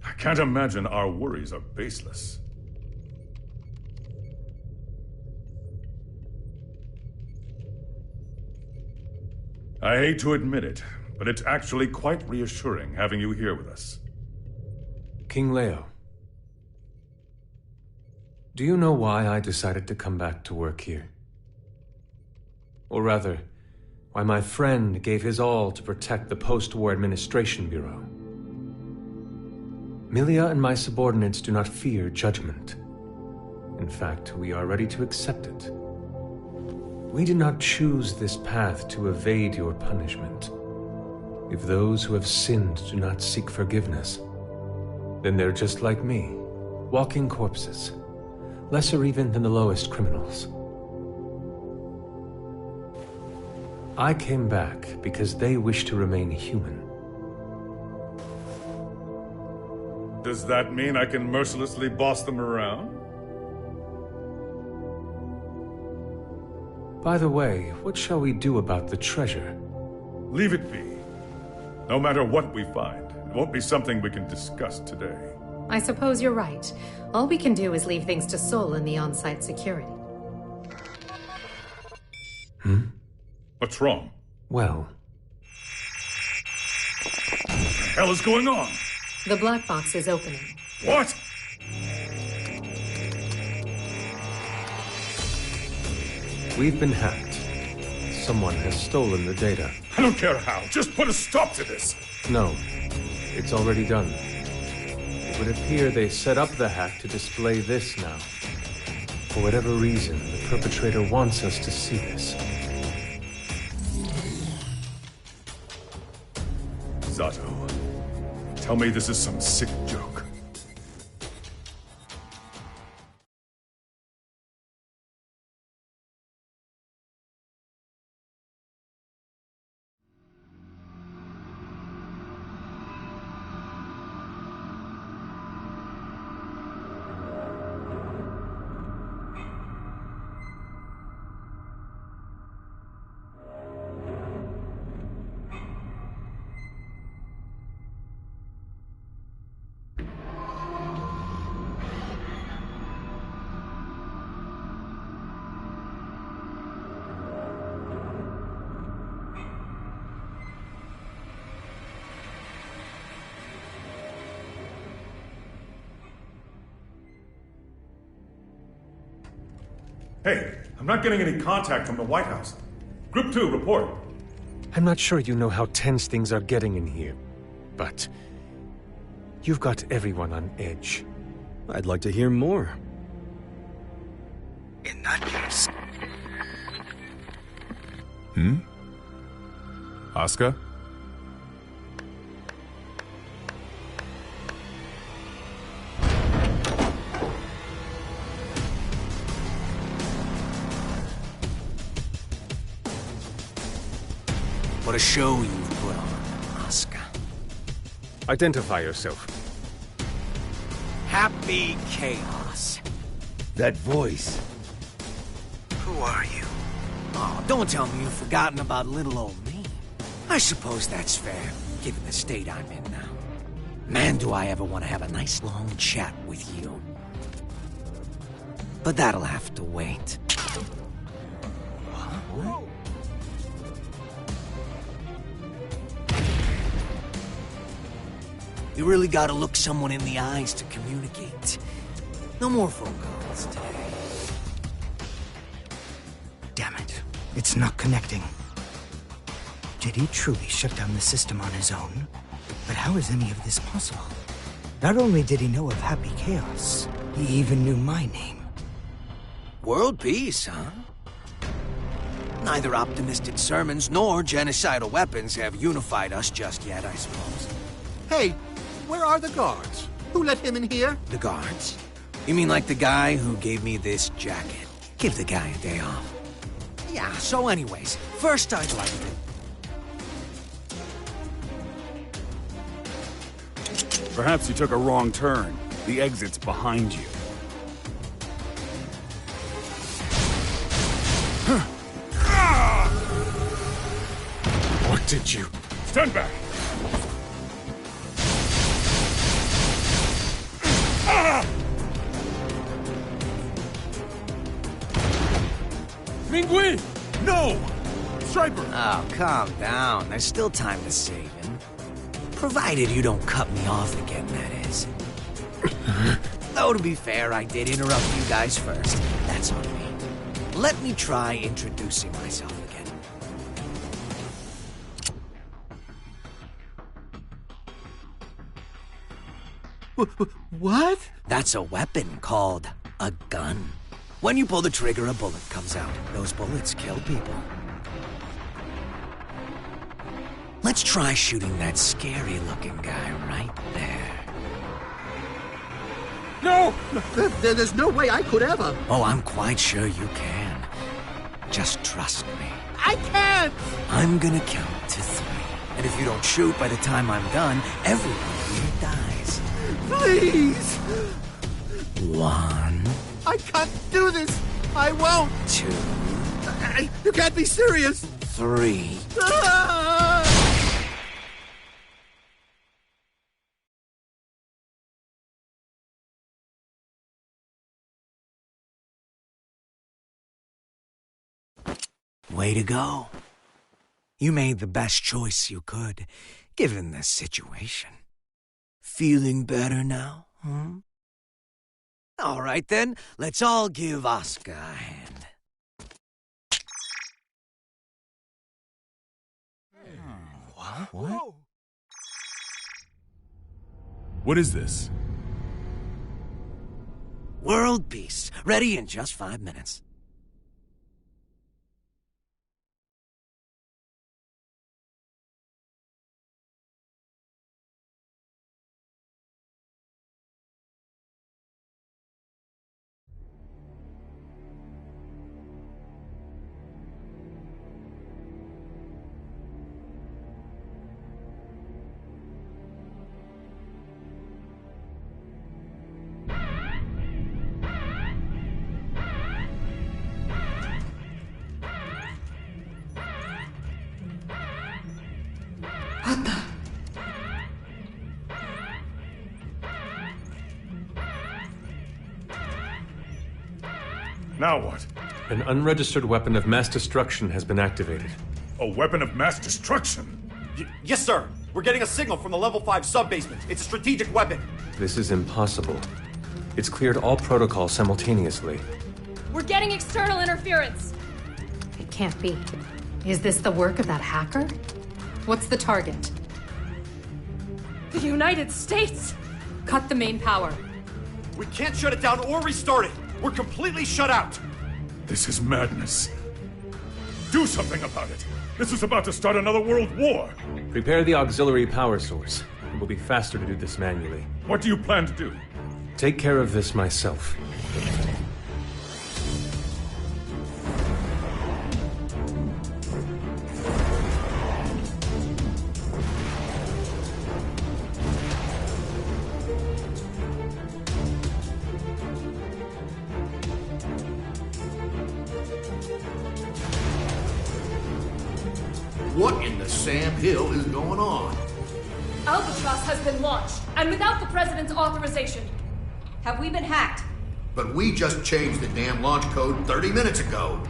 I can't imagine our worries are baseless. I hate to admit it, but it's actually quite reassuring having you here with us. King Leo, do you know why I decided to come back to work here? Or rather, why my friend gave his all to protect the Post-War Administration Bureau? Milia and my subordinates do not fear judgment. In fact, we are ready to accept it. We did not choose this path to evade your punishment. If those who have sinned do not seek forgiveness, then they're just like me, walking corpses, lesser even than the lowest criminals. I came back because they wish to remain human. Does that mean I can mercilessly boss them around? By the way, what shall we do about the treasure? Leave it be. No matter what we find, it won't be something we can discuss today. I suppose you're right. All we can do is leave things to Sol and the on-site security. What's wrong? Well... What the hell is going on? The black box is opening. What? We've been hacked. Someone has stolen the data. I don't care how. Just put a stop to this. No. It's already done. It would appear they set up the hack to display this now. For whatever reason, the perpetrator wants us to see this. Zato, tell me this is some sick joke. Hey, I'm not getting any contact from the White House. Group 2, report. I'm not sure you know how tense things are getting in here, but you've got everyone on edge. I'd like to hear more. In that case... Oscar? What a show you've put on, Oscar. Identify yourself. Happy Chaos. That voice. Who are you? Oh, don't tell me you've forgotten about little old me. I suppose that's fair, given the state I'm in now. Man, do I ever want to have a nice long chat with you. But that'll have to wait. What? You really gotta look someone in the eyes to communicate. No more phone calls today. Damn it. It's not connecting. Did he truly shut down the system on his own? But how is any of this possible? Not only did he know of Happy Chaos, he even knew my name. World peace, huh? Neither optimistic sermons nor genocidal weapons have unified us just yet, I suppose. Hey, where are the guards? Who let him in here? The guards? You mean like the guy who gave me this jacket? Give the guy a day off. Yeah, so anyways, first I'd like to... Perhaps you took a wrong turn. The exit's behind you. What did you... Stand back! Mingui! No! Striper! Oh, calm down. There's still time to save him. Provided you don't cut me off again, that is. Though, to be fair, I did interrupt you guys first. That's on me. Let me try introducing myself again. What? That's a weapon called a gun. When you pull the trigger, a bullet comes out. Those bullets kill people. Let's try shooting that scary-looking guy right there. No! There's no way I could ever. Oh, I'm quite sure you can. Just trust me. I can't! I'm gonna count to 3. And if you don't shoot by the time I'm done, everyone here dies. Please! 1. I can't do this! I won't! 2. You can't be serious! 3. Way to go. You made the best choice you could, given the situation. Feeling better now, huh? All right then, let's all give Oscar a hand. What? What is this? World peace. Ready in just 5 minutes. Now what? An unregistered weapon of mass destruction has been activated. A weapon of mass destruction? Yes, sir. We're getting a signal from the level 5 sub-basement. It's a strategic weapon. This is impossible. It's cleared all protocols simultaneously. We're getting external interference. It can't be. Is this the work of that hacker? What's the target? The United States! Cut the main power. We can't shut it down or restart it. We're completely shut out. This is madness. Do something about it. This is about to start another world war. Prepare the auxiliary power source. It will be faster to do this manually. What do you plan to do? Take care of this myself. What in the Sam Hill is going on? Albatross has been launched, and without the President's authorization. Have we been hacked? But we just changed the damn launch code 30 minutes ago.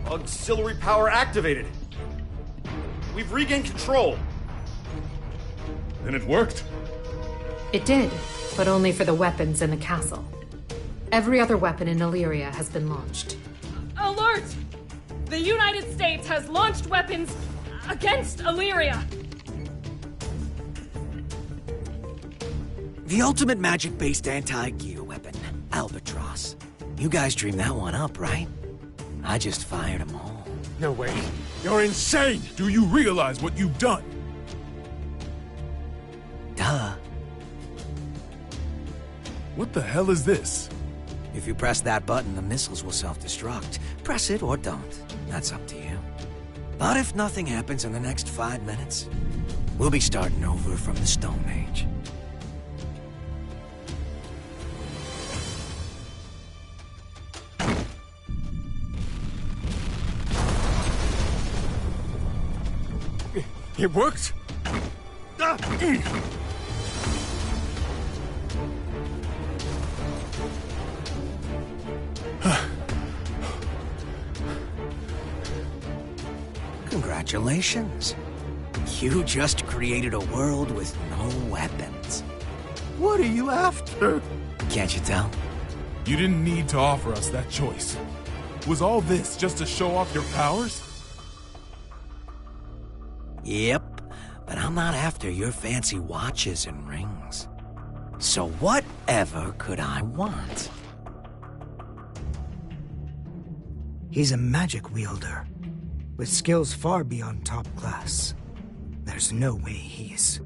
Auxiliary power activated. We've regained control. Then it worked? It did, but only for the weapons in the castle. Every other weapon in Illyria has been launched. Alert! The United States has launched weapons against Illyria. The ultimate magic-based anti-gear weapon, Albatross. You guys dreamed that one up, right? I just fired them all. No way. You're insane! Do you realize what you've done? Duh. What the hell is this? If you press that button, the missiles will self-destruct. Press it or don't. That's up to you. But if nothing happens in the next 5 minutes, we'll be starting over from the Stone Age. It worked? Congratulations. You just created a world with no weapons. What are you after? Can't you tell? You didn't need to offer us that choice. Was all this just to show off your powers? Yep, but I'm not after your fancy watches and rings. So whatever could I want? He's a magic wielder, with skills far beyond top class. There's no way he's...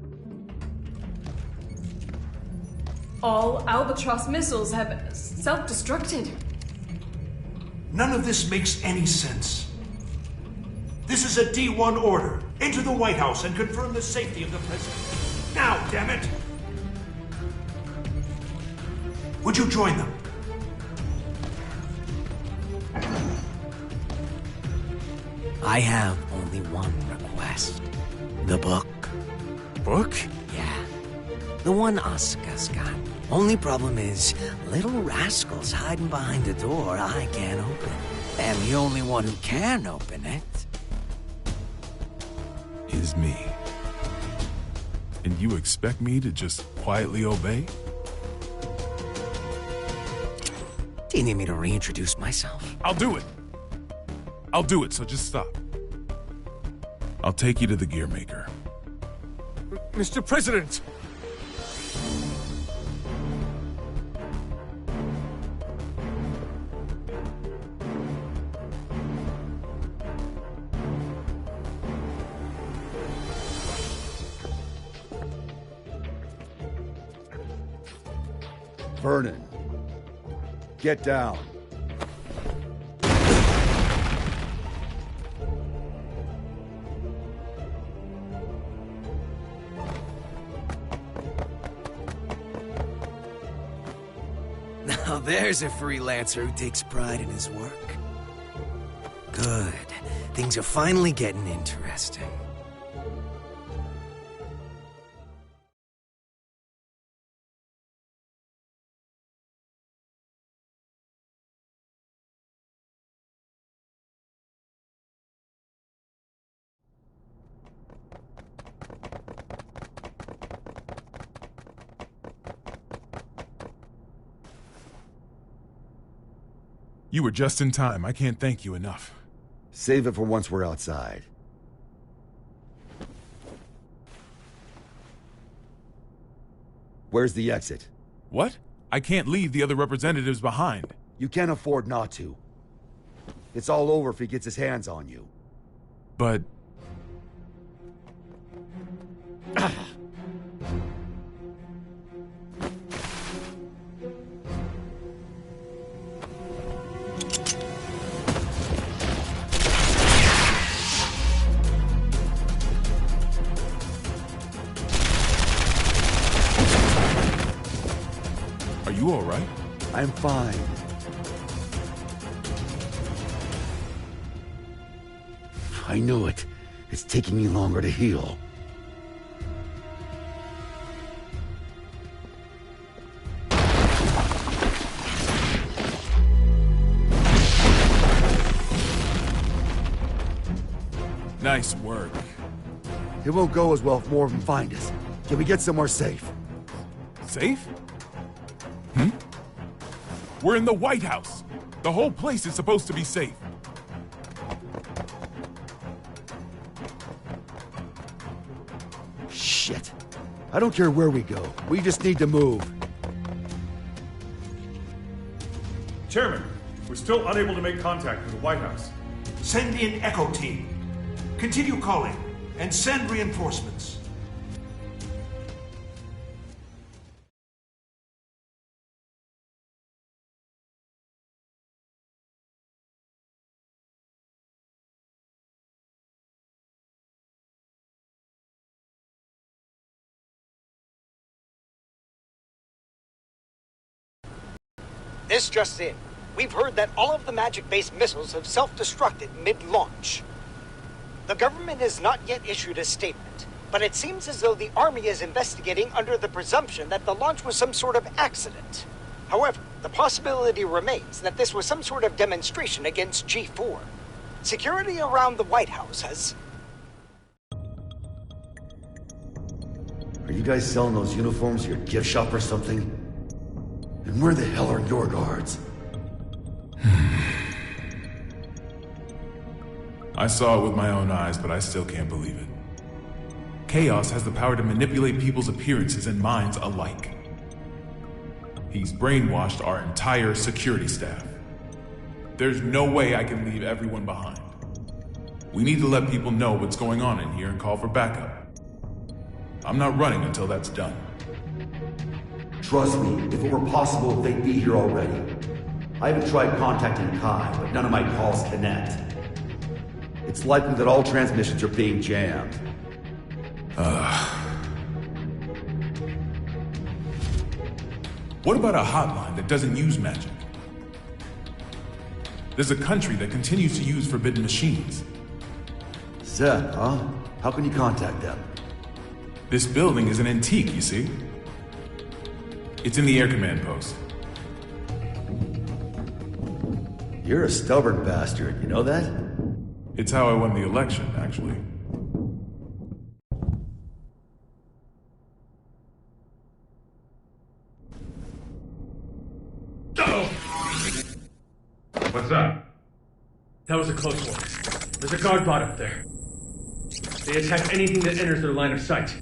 All Albatross missiles have self-destructed. None of this makes any sense. This is a D1 order. Enter the White House and confirm the safety of the president. Now, damn it! Would you join them? I have only one request. The book. Book? Yeah. The one Asuka's got. Only problem is, little rascal's hiding behind a door I can't open. And the only one who can open it is me. And you expect me to just quietly obey? Do you need me to reintroduce myself? I'll do it. I'll do it, so just stop. I'll take you to the gear maker. Mr. President! Vernon, get down. Now there's a freelancer who takes pride in his work. Good. Things are finally getting interesting. You were just in time. I can't thank you enough. Save it for once we're outside. Where's the exit? What? I can't leave the other representatives behind. You can't afford not to. It's all over if he gets his hands on you. But... Are you all right? I'm fine. I knew it. It's taking me longer to heal. Nice work. It won't go as well if more of them find us. Can we get somewhere safe? Safe? We're in the White House. The whole place is supposed to be safe. Shit. I don't care where we go. We just need to move. Chairman, we're still unable to make contact with the White House. Send in Echo Team. Continue calling, and send reinforcements. This just in. We've heard that all of the magic-based missiles have self-destructed mid-launch. The government has not yet issued a statement, but it seems as though the Army is investigating under the presumption that the launch was some sort of accident. However, the possibility remains that this was some sort of demonstration against G4. Security around the White House has... Are you guys selling those uniforms at your gift shop or something? And where the hell are your guards? I saw it with my own eyes, but I still can't believe it. Chaos has the power to manipulate people's appearances and minds alike. He's brainwashed our entire security staff. There's no way I can leave everyone behind. We need to let people know what's going on in here and call for backup. I'm not running until that's done. Trust me, if it were possible, they'd be here already. I haven't tried contacting Kai, but none of my calls connect. It's likely that all transmissions are being jammed. What about a hotline that doesn't use magic? There's a country that continues to use forbidden machines. Zed, huh? How can you contact them? This building is an antique, you see? It's in the air command post. You're a stubborn bastard, you know that? It's how I won the election, actually. What's up? That was a close one. There's a guard bot up there. They attack anything that enters their line of sight.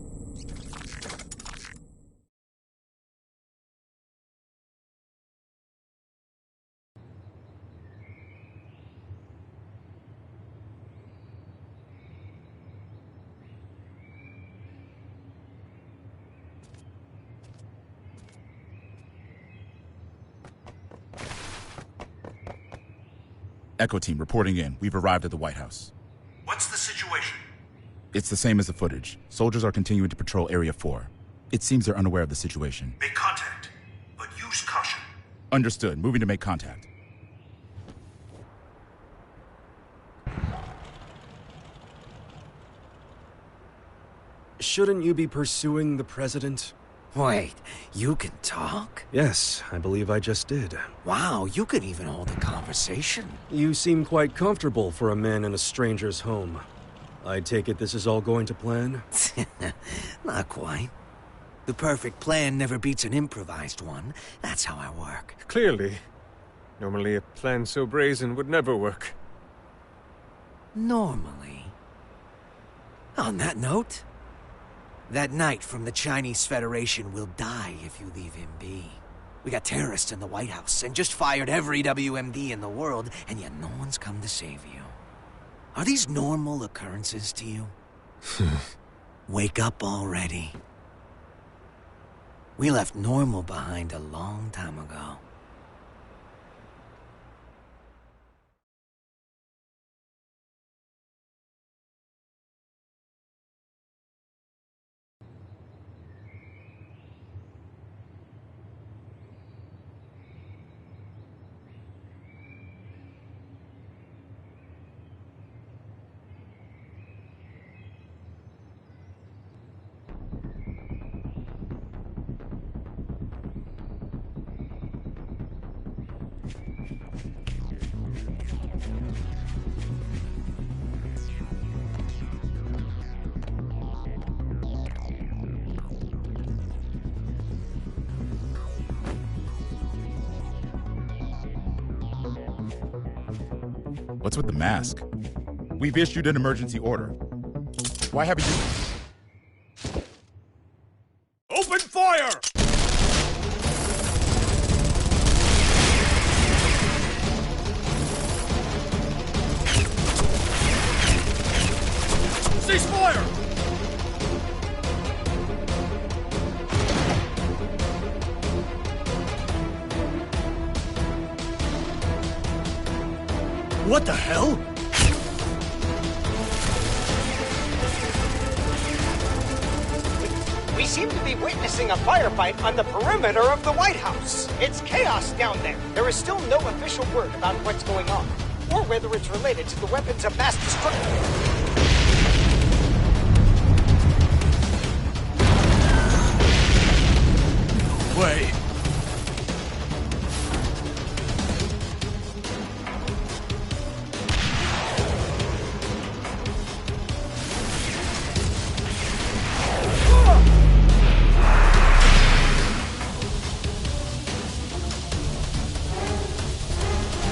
Echo Team reporting in. We've arrived at the White House. What's the situation? It's the same as the footage. Soldiers are continuing to patrol Area 4. It seems they're unaware of the situation. Make contact, but use caution. Understood. Moving to make contact. Shouldn't you be pursuing the president? Wait, you can talk? Yes, I believe I just did. Wow, you can even hold a conversation. You seem quite comfortable for a man in a stranger's home. I take it this is all going to plan? Not quite. The perfect plan never beats an improvised one. That's how I work. Clearly. Normally a plan so brazen would never work. Normally. On that note, that knight from the Chinese Federation will die if you leave him be. We got terrorists in the White House and just fired every WMD in the world, and yet no one's come to save you. Are these normal occurrences to you? Wake up already. We left normal behind a long time ago. What's with the mask? We've issued an emergency order. Why haven't you... Open fire! Cease fire! What the hell? We seem to be witnessing a firefight on the perimeter of the White House. It's chaos down there. There is still no official word about what's going on, or whether it's related to the weapons of mass destruction. Wait.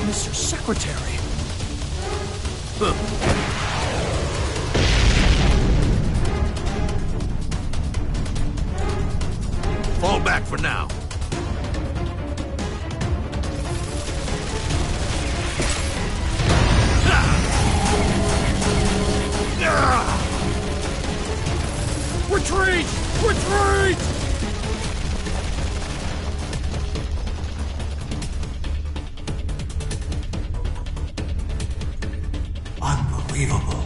Mr. Secretary. Fall back for now. Retreat! Retreat! Unbelievable.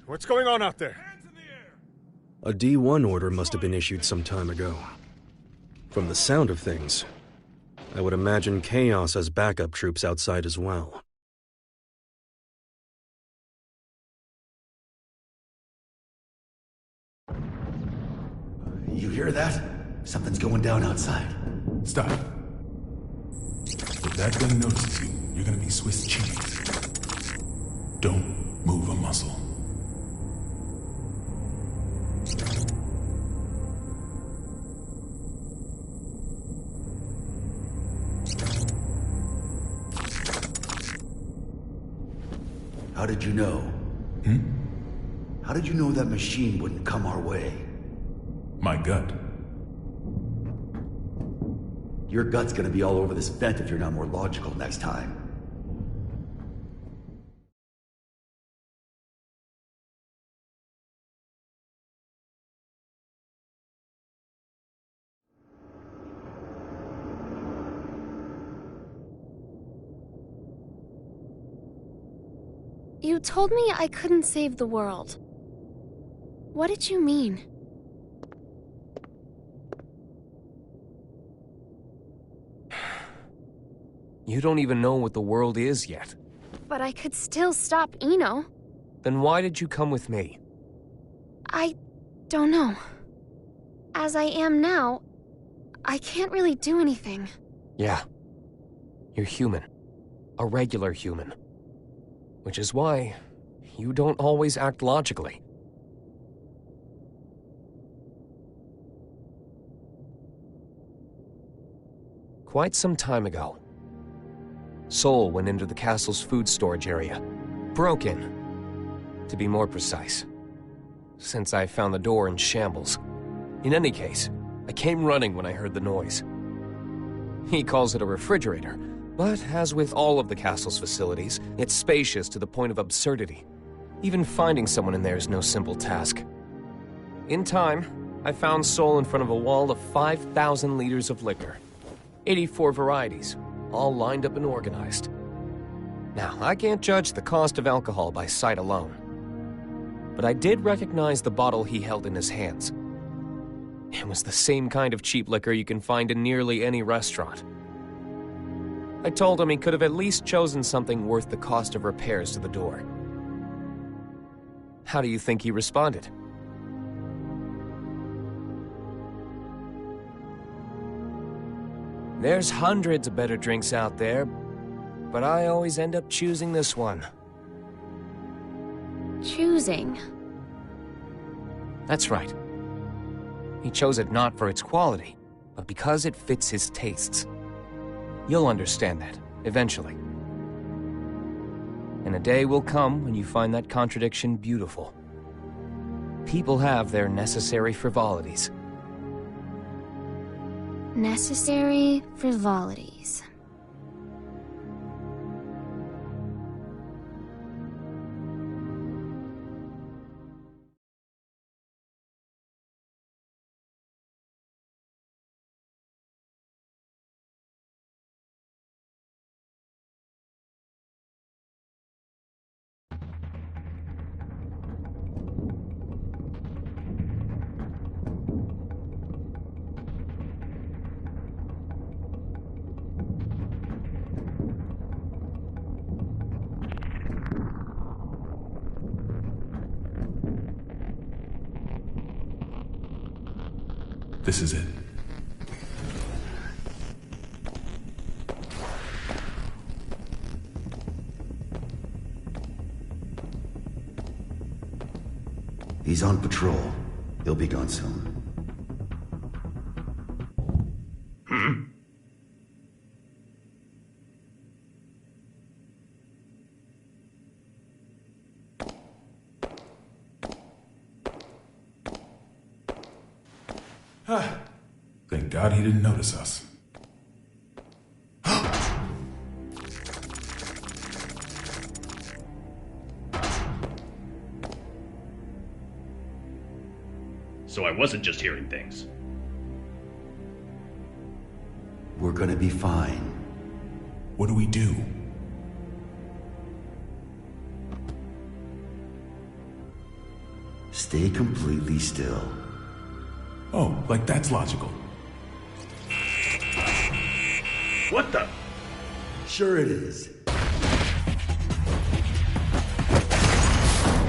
What's going on out there? A D1 order must have been issued some time ago. From the sound of things, I would imagine Chaos has backup troops outside as well. You hear that? Something's going down outside. Stop. If that thing notices you, you're gonna be Swiss cheese. Don't move a muscle. How did you know? How did you know that machine wouldn't come our way? My gut. Your gut's gonna be all over this vent if you're not more logical next time. You told me I couldn't save the world. What did you mean? You don't even know what the world is yet. But I could still stop Eno. Then why did you come with me? I don't know. As I am now, I can't really do anything. Yeah. You're human. A regular human. Which is why you don't always act logically. Quite some time ago, Sol went into the castle's food storage area. Broke in, to be more precise, since I found the door in shambles. In any case, I came running when I heard the noise. He calls it a refrigerator, but as with all of the castle's facilities, it's spacious to the point of absurdity. Even finding someone in there is no simple task. In time, I found Sol in front of a wall of 5,000 liters of liquor. 84 varieties, all lined up and organized. Now, I can't judge the cost of alcohol by sight alone. But I did recognize the bottle he held in his hands. It was the same kind of cheap liquor you can find in nearly any restaurant. I told him he could have at least chosen something worth the cost of repairs to the door. How do you think he responded? There's hundreds of better drinks out there, but I always end up choosing this one. Choosing? That's right. He chose it not for its quality, but because it fits his tastes. You'll understand that, eventually. And a day will come when you find that contradiction beautiful. People have their necessary frivolities. Necessary frivolities. This is it. He's on patrol. He'll be gone soon. Thank God he didn't notice us. So I wasn't just hearing things. We're gonna be fine. What do we do? Stay completely still. Oh, like that's logical. What the? Sure it is.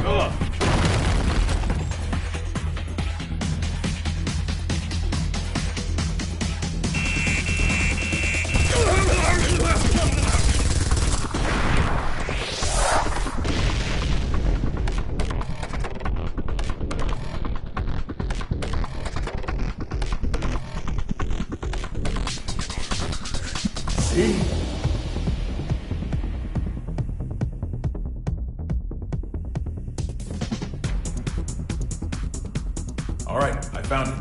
Ugh. All right, I found it.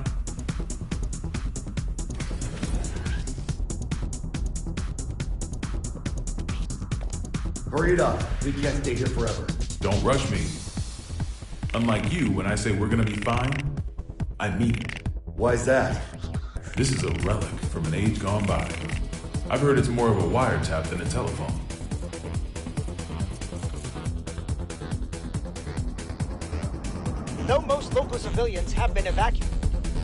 Hurry it up. We can't stay here forever. Don't rush me. Unlike you, when I say we're gonna be fine, I mean it. Why's that? This is a relic from an age gone by. I've heard it's more of a wiretap than a telephone. Though most local civilians have been evacuated,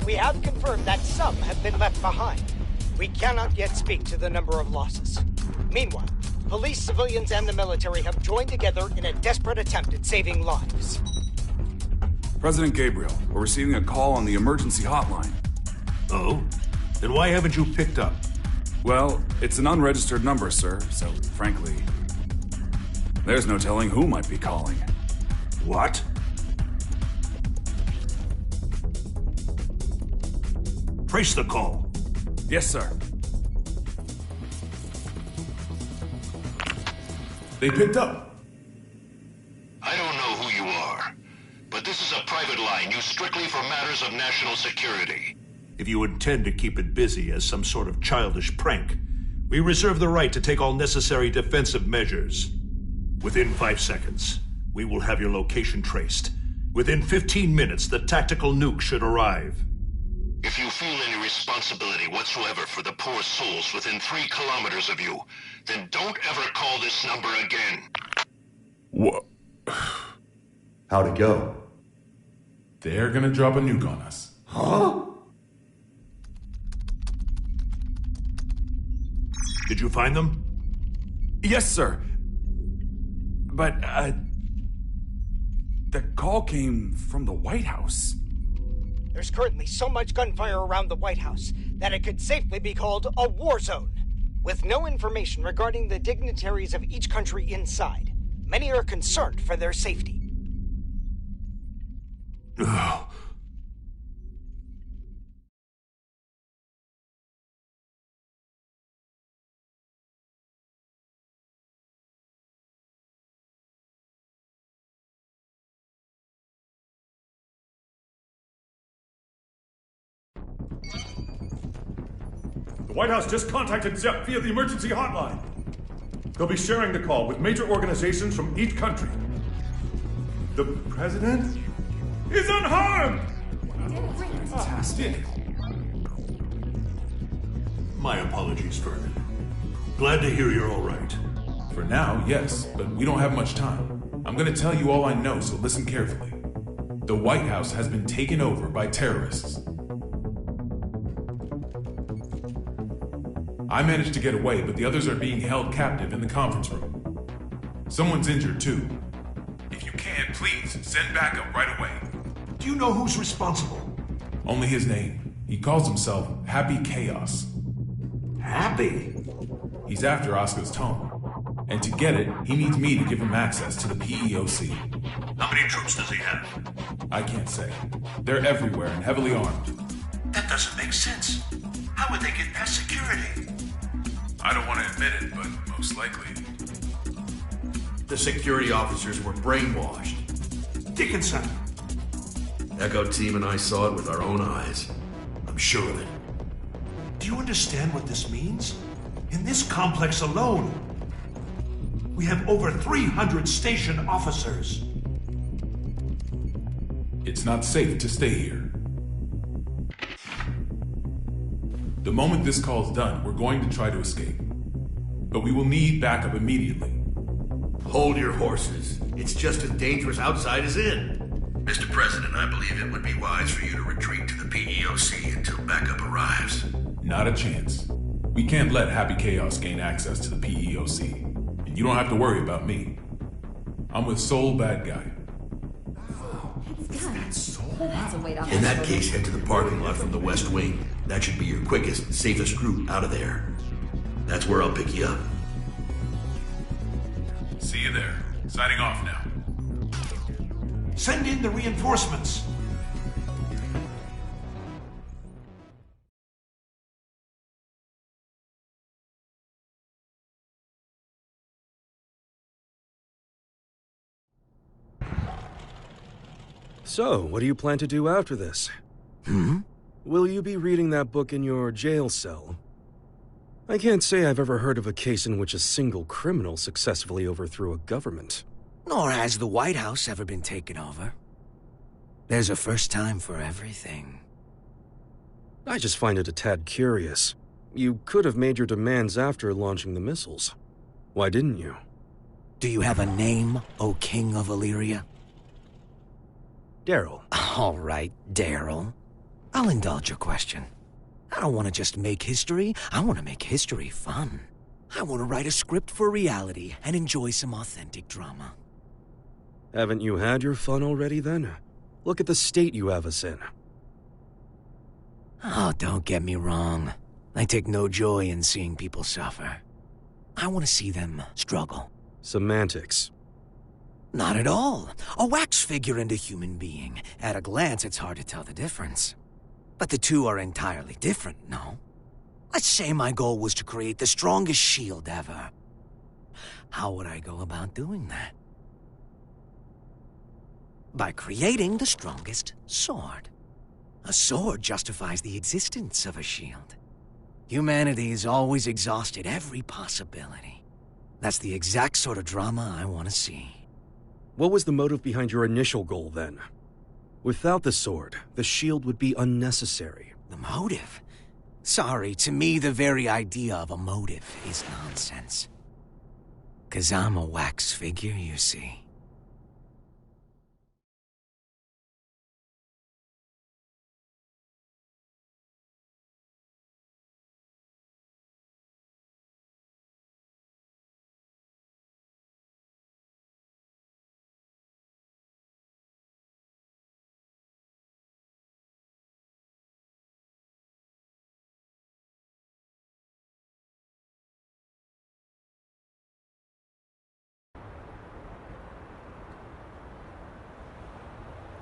we have confirmed that some have been left behind. We cannot yet speak to the number of losses. Meanwhile, police, civilians, and the military have joined together in a desperate attempt at saving lives. President Gabriel, we're receiving a call on the emergency hotline. Oh? Then why haven't you picked up? Well, it's an unregistered number, sir, so frankly, there's no telling who might be calling. What? Trace the call. Yes, sir. They picked up. I don't know who you are, but this is a private line used strictly for matters of national security. If you intend to keep it busy as some sort of childish prank, we reserve the right to take all necessary defensive measures. Within 5 seconds, we will have your location traced. Within 15 minutes, the tactical nuke should arrive. If you feel any responsibility whatsoever for the poor souls within 3 kilometers of you, then don't ever call this number again. What? How'd it go? They're gonna drop a nuke on us. Huh? Did you find them? Yes, sir. But, the call came from the White House. There's currently so much gunfire around the White House that it could safely be called a war zone. With no information regarding the dignitaries of each country inside, many are concerned for their safety. The White House just contacted ZEP via the emergency hotline. They'll be sharing the call with major organizations from each country. The president is unharmed! Fantastic. My apologies, Vernon. Glad to hear you're all right. For now, yes, but we don't have much time. I'm gonna tell you all I know, so listen carefully. The White House has been taken over by terrorists. I managed to get away, but the others are being held captive in the conference room. Someone's injured, too. If you can, please, send backup right away. Do you know who's responsible? Only his name. He calls himself Happy Chaos. Happy? He's after Oscar's tome. And to get it, he needs me to give him access to the PEOC. How many troops does he have? I can't say. They're everywhere and heavily armed. That doesn't make sense. How would they get past security? I don't want to admit it, but most likely. The security officers were brainwashed. Dickinson! Echo Team and I saw it with our own eyes. I'm sure of it. Do you understand what this means? In this complex alone, we have over 300 station officers. It's not safe to stay here. The moment this call's done, we're going to try to escape. But we will need backup immediately. Hold your horses. It's just as dangerous outside as in. Mr. President, I believe it would be wise for you to retreat to the PEOC until backup arrives. Not a chance. We can't let Happy Chaos gain access to the PEOC. And you don't have to worry about me. I'm with Soul Bad Guy. In that case, head to the parking lot from the West Wing. That should be your quickest, safest route out of there. That's where I'll pick you up. See you there. Signing off now. Send in the reinforcements. So, what do you plan to do after this? Will you be reading that book in your jail cell? I can't say I've ever heard of a case in which a single criminal successfully overthrew a government. Nor has the White House ever been taken over. There's a first time for everything. I just find it a tad curious. You could have made your demands after launching the missiles. Why didn't you? Do you have a name, O King of Illyria? Daryl. All right, Daryl. I'll indulge your question. I don't want to just make history. I want to make history fun. I want to write a script for reality and enjoy some authentic drama. Haven't you had your fun already, then? Look at the state you have us in. Oh, don't get me wrong. I take no joy in seeing people suffer. I want to see them struggle. Semantics. Not at all. A wax figure and a human being. At a glance, it's hard to tell the difference. But the two are entirely different, no? Let's say my goal was to create the strongest shield ever. How would I go about doing that? By creating the strongest sword. A sword justifies the existence of a shield. Humanity's always exhausted every possibility. That's the exact sort of drama I want to see. What was the motive behind your initial goal, then? Without the sword, the shield would be unnecessary. The motive? Sorry, to me the very idea of a motive is nonsense. 'Cause I'm a wax figure, you see.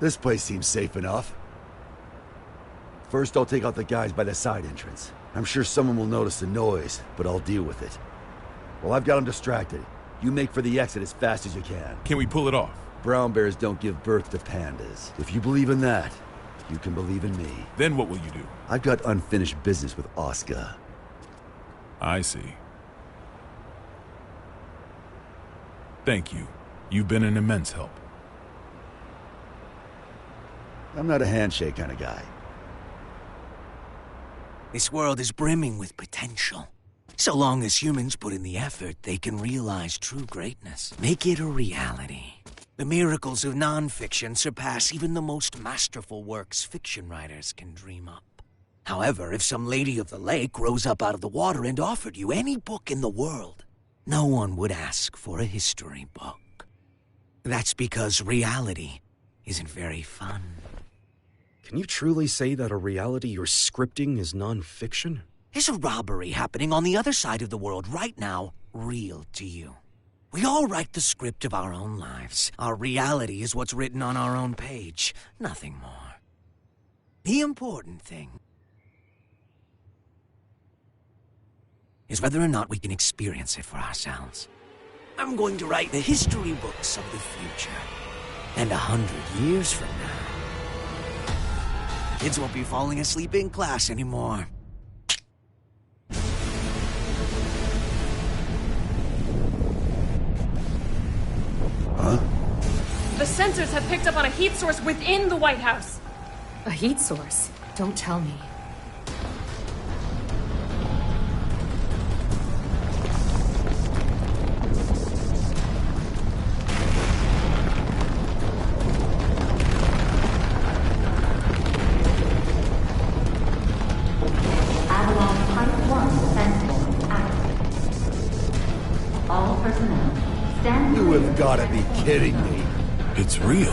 This place seems safe enough. First, I'll take out the guys by the side entrance. I'm sure someone will notice the noise, but I'll deal with it. While I've got them distracted, you make for the exit as fast as you can. Can we pull it off? Brown bears don't give birth to pandas. If you believe in that, you can believe in me. Then what will you do? I've got unfinished business with Oscar. I see. Thank you. You've been an immense help. I'm not a handshake kind of guy. This world is brimming with potential. So long as humans put in the effort, they can realize true greatness. Make it a reality. The miracles of non-fiction surpass even the most masterful works fiction writers can dream up. However, if some lady of the lake rose up out of the water and offered you any book in the world, no one would ask for a history book. That's because reality isn't very fun. Can you truly say that a reality you're scripting is non-fiction? Is a robbery happening on the other side of the world right now real to you? We all write the script of our own lives. Our reality is what's written on our own page. Nothing more. The important thing is whether or not we can experience it for ourselves. I'm going to write the history books of the future. And 100 years from now, kids won't be falling asleep in class anymore. Huh? The sensors have picked up on a heat source within the White House. A heat source? Don't tell me. You have got to be kidding me. It's real.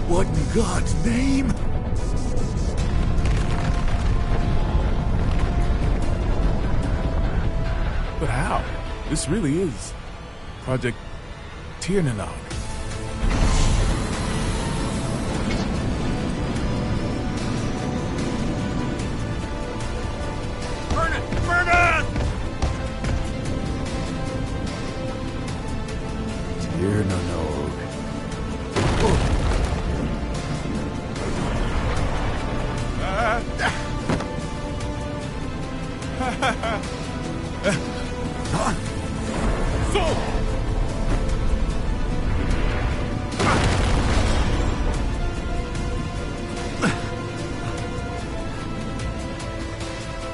What in God's name? But how? This really is Project Tiernanog. Vernon! Vernon! Tiernanog.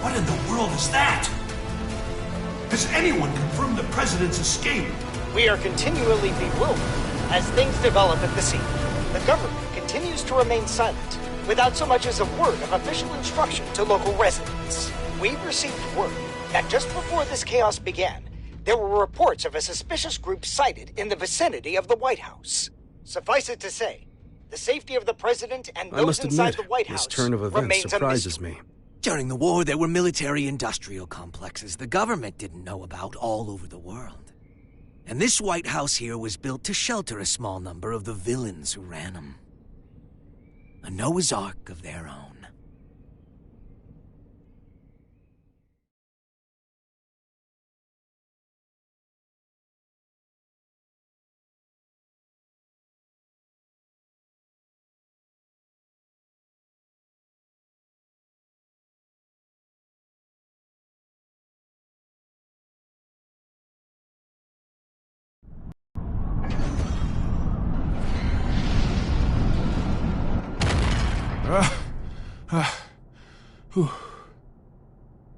What in the world is that? Has anyone confirmed the president's escape? We are continually bewildered as things develop at the scene. The government continues to remain silent, without so much as a word of official instruction to local residents. We've received word that just before this chaos began, there were reports of a suspicious group sighted in the vicinity of the White House. Suffice it to say, the safety of the president and I those must inside admit, the White this House turn of events remains a surprises mystery. me. During the war, there were military-industrial complexes the government didn't know about all over the world. And this White House here was built to shelter a small number of the villains who ran them. A Noah's Ark of their own.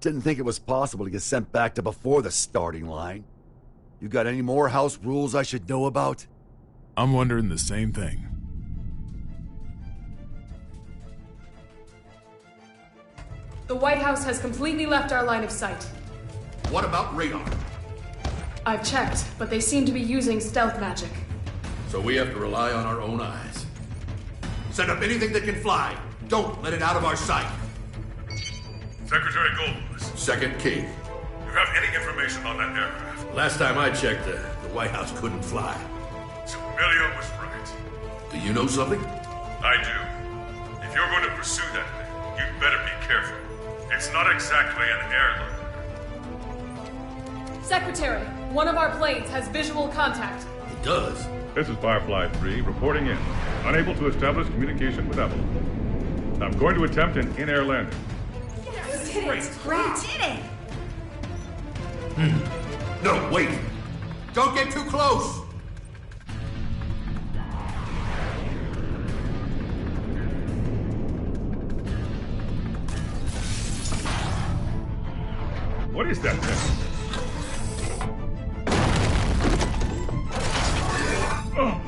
Didn't think it was possible to get sent back to before the starting line. You got any more house rules I should know about? I'm wondering the same thing. The White House has completely left our line of sight. What about radar? I've checked, but they seem to be using stealth magic. So we have to rely on our own eyes. Send up anything that can fly. Don't let it out of our sight. Secretary Goldfuss, Second King. you have any information on that aircraft? Last time I checked, the White House couldn't fly. So Emilio was right. Do you know something? I do. If you're going to pursue that thing, you'd better be careful. It's not exactly an airline. Secretary, one of our planes has visual contact. It does. This is Firefly 3, reporting in. Unable to establish communication with Evelyn. I'm going to attempt an in-air landing. Great. No, wait. Don't get too close. What is that thing? Oh.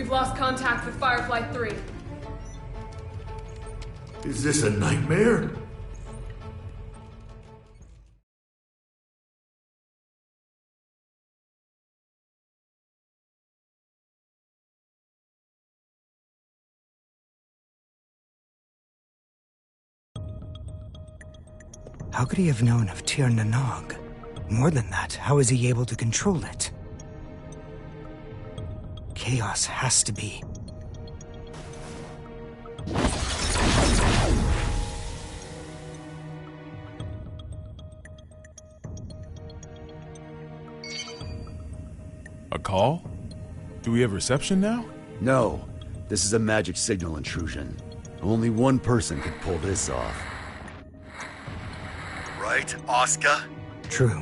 We've lost contact with Firefly 3. Is this a nightmare? How could he have known of Tir na Nog? More than that, how is he able to control it? Chaos has to be. A call? Do we have reception now? No. This is a magic signal intrusion. Only one person could pull this off. Right, Oscar? True.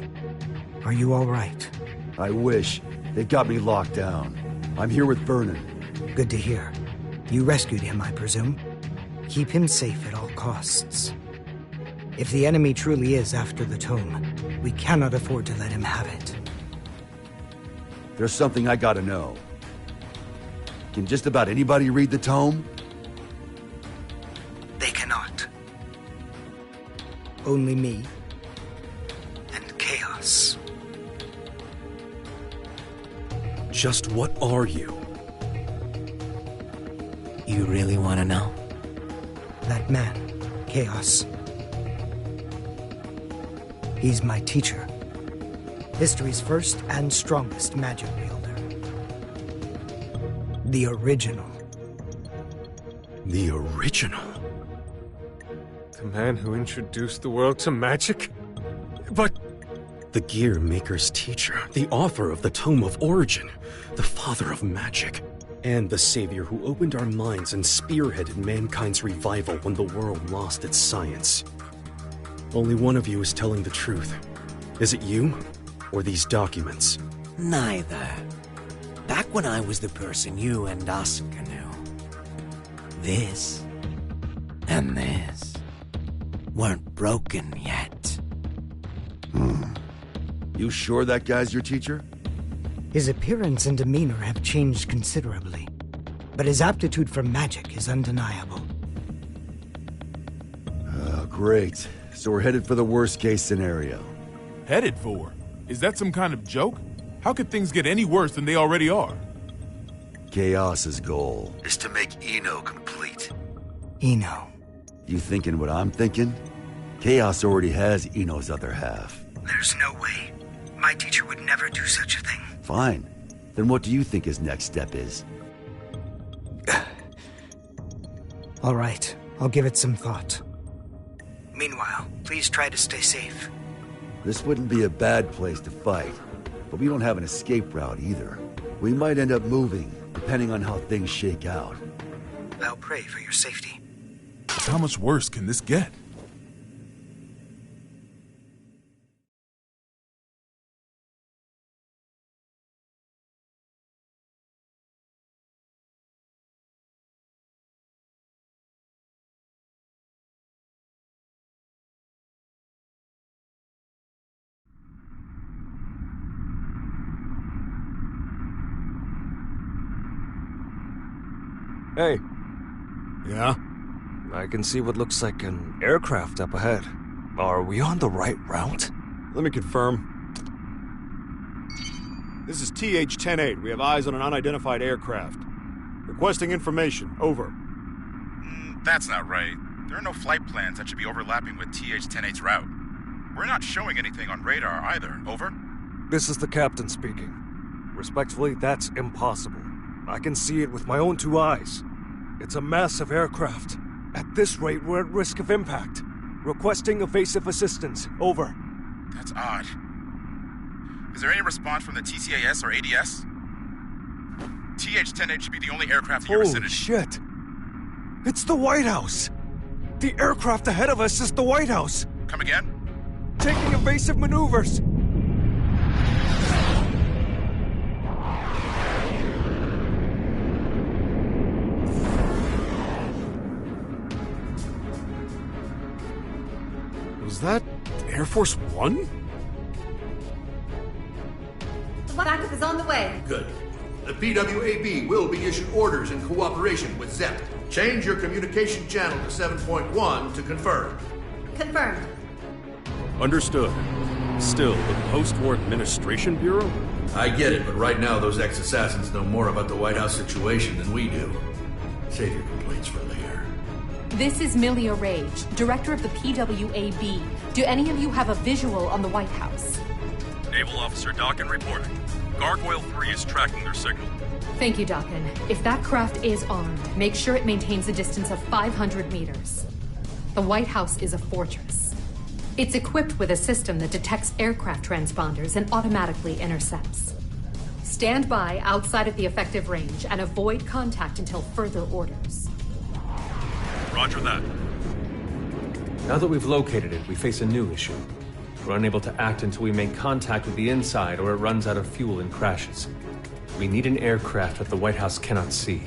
Are you all right? I wish. They got me locked down. I'm here with Vernon. Good to hear. You rescued him, I presume? Keep him safe at all costs. If the enemy truly is after the tome, we cannot afford to let him have it. There's something I gotta know. Can just about anybody read the tome? They cannot. Only me. And Chaos. Just what are you? You really want to know? That man, Chaos. He's my teacher. History's first and strongest magic wielder. The original. The original? The man who introduced the world to magic? But... The Gear Maker's teacher, the author of the Tome of Origin, the father of magic, and the savior who opened our minds and spearheaded mankind's revival when the world lost its science. Only one of you is telling the truth. Is it you, or these documents? Neither. Back when I was the person you and Oscar knew, this and this weren't broken yet. You sure that guy's your teacher? His appearance and demeanor have changed considerably, but his aptitude for magic is undeniable. Great. So we're headed for the worst-case scenario. Headed for? Is that some kind of joke? How could things get any worse than they already are? Chaos's goal is to make Eno complete. Eno. You thinking what I'm thinking? Chaos already has Eno's other half. There's no way. My teacher would never do such a thing. Fine. Then what do you think his next step is? All right. I'll give it some thought. Meanwhile, please try to stay safe. This wouldn't be a bad place to fight, but we don't have an escape route either. We might end up moving, depending on how things shake out. I'll pray for your safety. How much worse can this get? Hey. Yeah? I can see what looks like an aircraft up ahead. Are we on the right route? Let me confirm. This is TH-10-8. We have eyes on an unidentified aircraft. Requesting information. Over. That's not right. There are no flight plans that should be overlapping with TH-10-8's route. We're not showing anything on radar either. Over. This is the captain speaking. Respectfully, that's impossible. I can see it with my own two eyes. It's a massive aircraft. At this rate, we're at risk of impact. Requesting evasive assistance. Over. That's odd. Is there any response from the TCAS or ADS? TH-10-8 should be the only aircraft in your vicinity. Holy shit! It's the White House! The aircraft ahead of us is the White House! Come again? Taking evasive maneuvers! Was that Air Force One? The backup is on the way. Good. The PWAB will be issued orders in cooperation with ZEP. Change your communication channel to 7.1 to confirm. Confirmed. Understood. Still, the Post-War Administration Bureau? I get it, but right now those ex-assassins know more about the White House situation than we do. Save your complaints for later. This is Milia Rage, director of the PWAB. Do any of you have a visual on the White House? Naval Officer Dockin reporting. Gargoyle 3 is tracking their signal. Thank you, Dockin. If that craft is armed, make sure it maintains a distance of 500 meters. The White House is a fortress. It's equipped with a system that detects aircraft transponders and automatically intercepts. Stand by outside of the effective range and avoid contact until further orders. Roger that. Now that we've located it, we face a new issue. We're unable to act until we make contact with the inside or it runs out of fuel and crashes. We need an aircraft that the White House cannot see.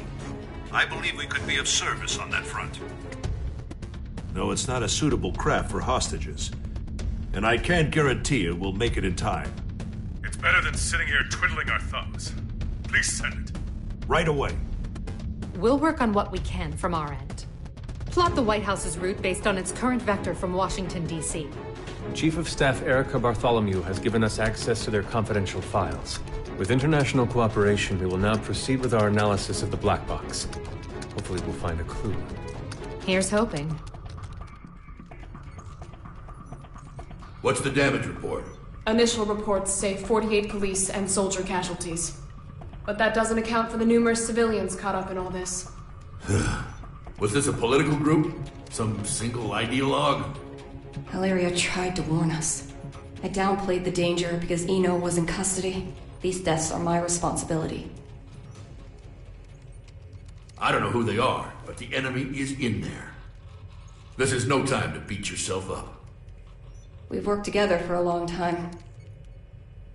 I believe we could be of service on that front. No, it's not a suitable craft for hostages. And I can't guarantee it will make it in time. It's better than sitting here twiddling our thumbs. Please send it. Right away. We'll work on what we can from our end. Plot the White House's route based on its current vector from Washington, D.C. Chief of Staff Erica Bartholomew has given us access to their confidential files. With international cooperation, we will now proceed with our analysis of the black box. Hopefully we'll find a clue. Here's hoping. What's the damage report? Initial reports say 48 police and soldier casualties. But that doesn't account for the numerous civilians caught up in all this. Was this a political group? Some single ideologue? Hilaria tried to warn us. I downplayed the danger because Eno was in custody. These deaths are my responsibility. I don't know who they are, but the enemy is in there. This is no time to beat yourself up. We've worked together for a long time.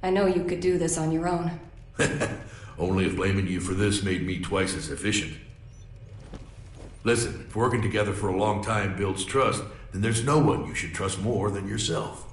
I know you could do this on your own. Only if blaming you for this made me twice as efficient. Listen, if working together for a long time builds trust, then there's no one you should trust more than yourself.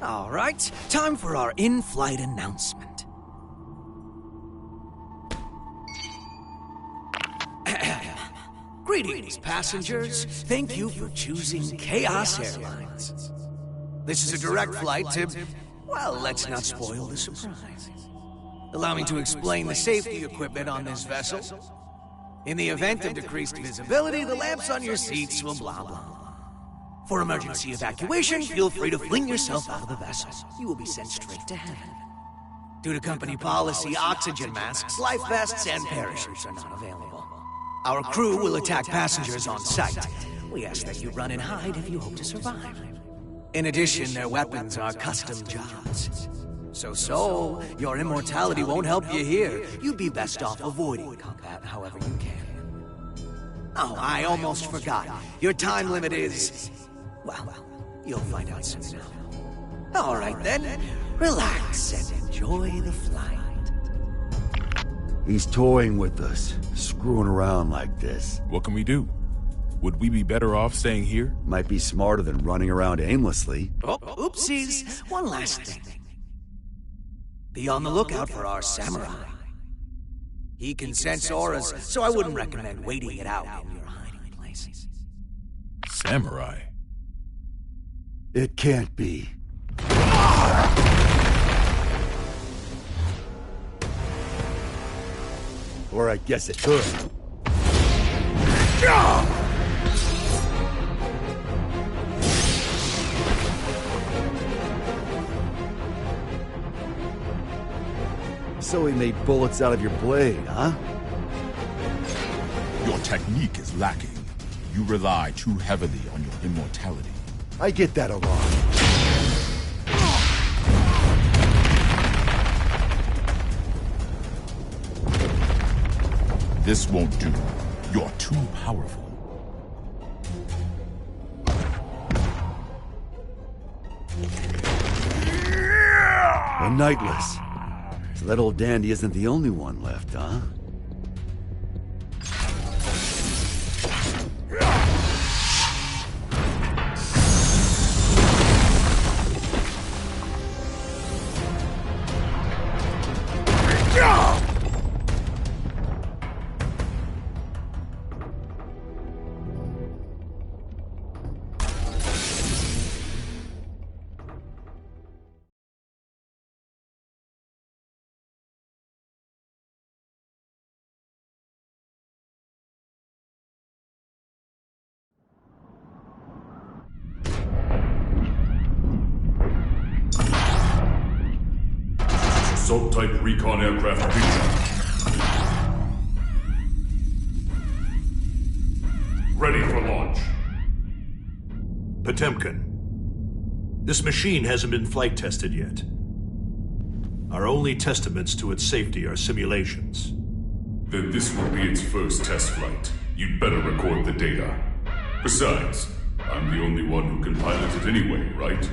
All right, time for our in-flight announcement. Greetings, passengers. Thank you for choosing Chaos Airlines. This is a direct flight to... well, let's not spoil the surprise. Allow me to explain the safety equipment on this vessel. In the event of decreased visibility, the lamps on your seats will blah, blah, blah. For emergency evacuation, feel free to fling yourself out of the vessel. You will be sent straight to heaven. Due to company policy, oxygen masks, life vests, and parachutes are not available. Our crew will attack passengers on sight. We ask that you run and hide if you hope to survive. In addition, their weapons are custom jobs. So, your immortality won't help you here. You'd be best off avoiding combat however you can. Oh, I almost forgot. Your time limit is... well, you'll find out soon enough. All right then, relax and enjoy the flight. He's toying with us, screwing around like this. What can we do? Would we be better off staying here? Might be smarter than running around aimlessly. Oh, oopsies. One last thing. Be on the lookout for our samurai. He can sense auras, so I wouldn't recommend waiting it out in your hiding place. Samurai? It can't be. Or I guess it could. So he made bullets out of your blade, huh? Your technique is lacking. You rely too heavily on your immortality. I get that a lot. This won't do. You're too powerful. A Nightless. So that old dandy isn't the only one left, huh? Assault-type recon aircraft ready for launch. Potemkin. This machine hasn't been flight tested yet. Our only testaments to its safety are simulations. Then this will be its first test flight. You'd better record the data. Besides, I'm the only one who can pilot it anyway, right?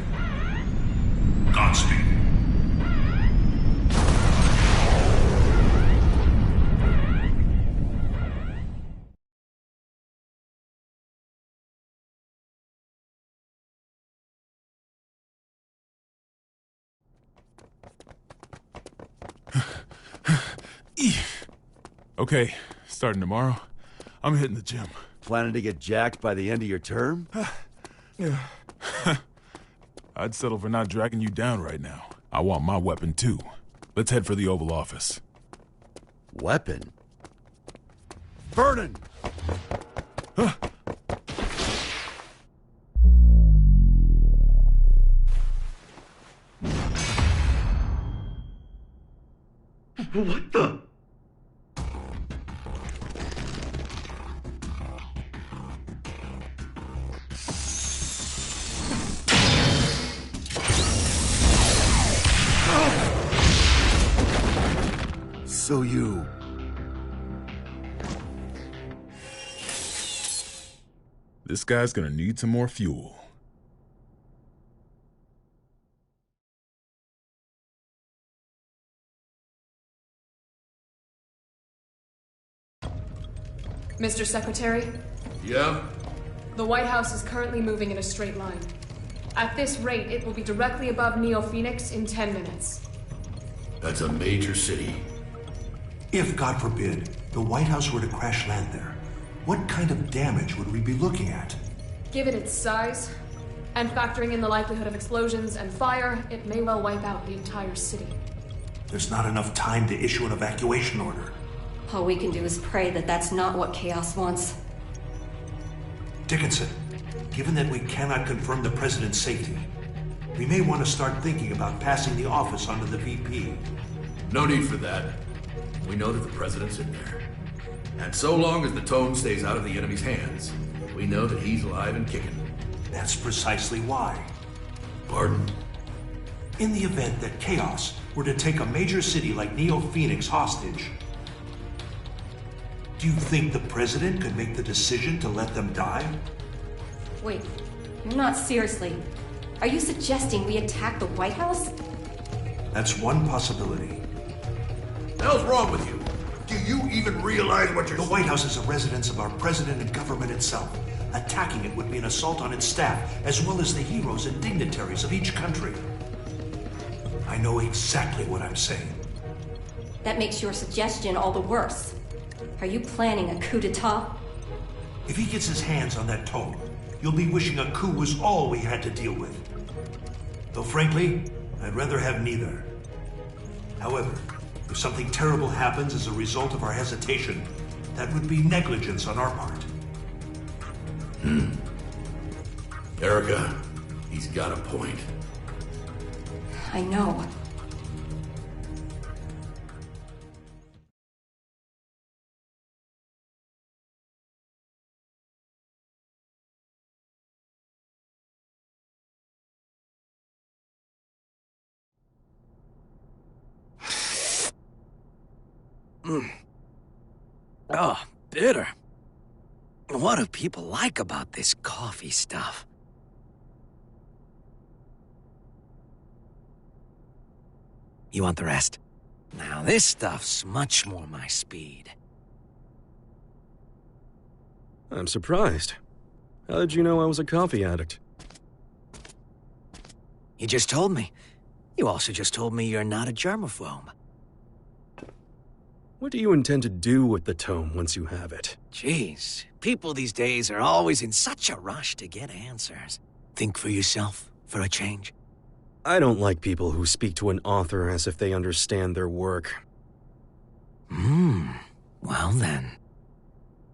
Godspeed. Okay, starting tomorrow, I'm hitting the gym. Planning to get jacked by the end of your term? Yeah. I'd settle for not dragging you down right now. I want my weapon too. Let's head for the Oval Office. Weapon? Vernon! What the? So you... This guy's gonna need some more fuel. Mr. Secretary? Yeah? The White House is currently moving in a straight line. At this rate, it will be directly above Neo Phoenix in 10 minutes. That's a major city. If, God forbid, the White House were to crash land there, what kind of damage would we be looking at? Given its size, and factoring in the likelihood of explosions and fire, it may well wipe out the entire city. There's not enough time to issue an evacuation order. All we can do is pray that that's not what Chaos wants. Dickinson, given that we cannot confirm the President's safety, we may want to start thinking about passing the office on to the VP. No need for that. We know that the President's in there. And so long as the tone stays out of the enemy's hands, we know that he's alive and kicking. That's precisely why. Pardon? In the event that Chaos were to take a major city like Neo Phoenix hostage, do you think the President could make the decision to let them die? Wait, not seriously. Are you suggesting we attack the White House? That's one possibility. The hell's wrong with you? Do you even realize what you're... The White House is a residence of our President and government itself. Attacking it would be an assault on its staff, as well as the heroes and dignitaries of each country. I know exactly what I'm saying. That makes your suggestion all the worse. Are you planning a coup d'etat? If he gets his hands on that tome, you'll be wishing a coup was all we had to deal with. Though frankly, I'd rather have neither. However, if something terrible happens as a result of our hesitation, that would be negligence on our part. Erica, he's got a point. I know. Oh, bitter. What do people like about this coffee stuff? You want the rest? Now, this stuff's much more my speed. I'm surprised. How did you know I was a coffee addict? You just told me. You also just told me you're not a germaphobe. What do you intend to do with the tome once you have it? Jeez, people these days are always in such a rush to get answers. Think for yourself, for a change. I don't like people who speak to an author as if they understand their work. Well then.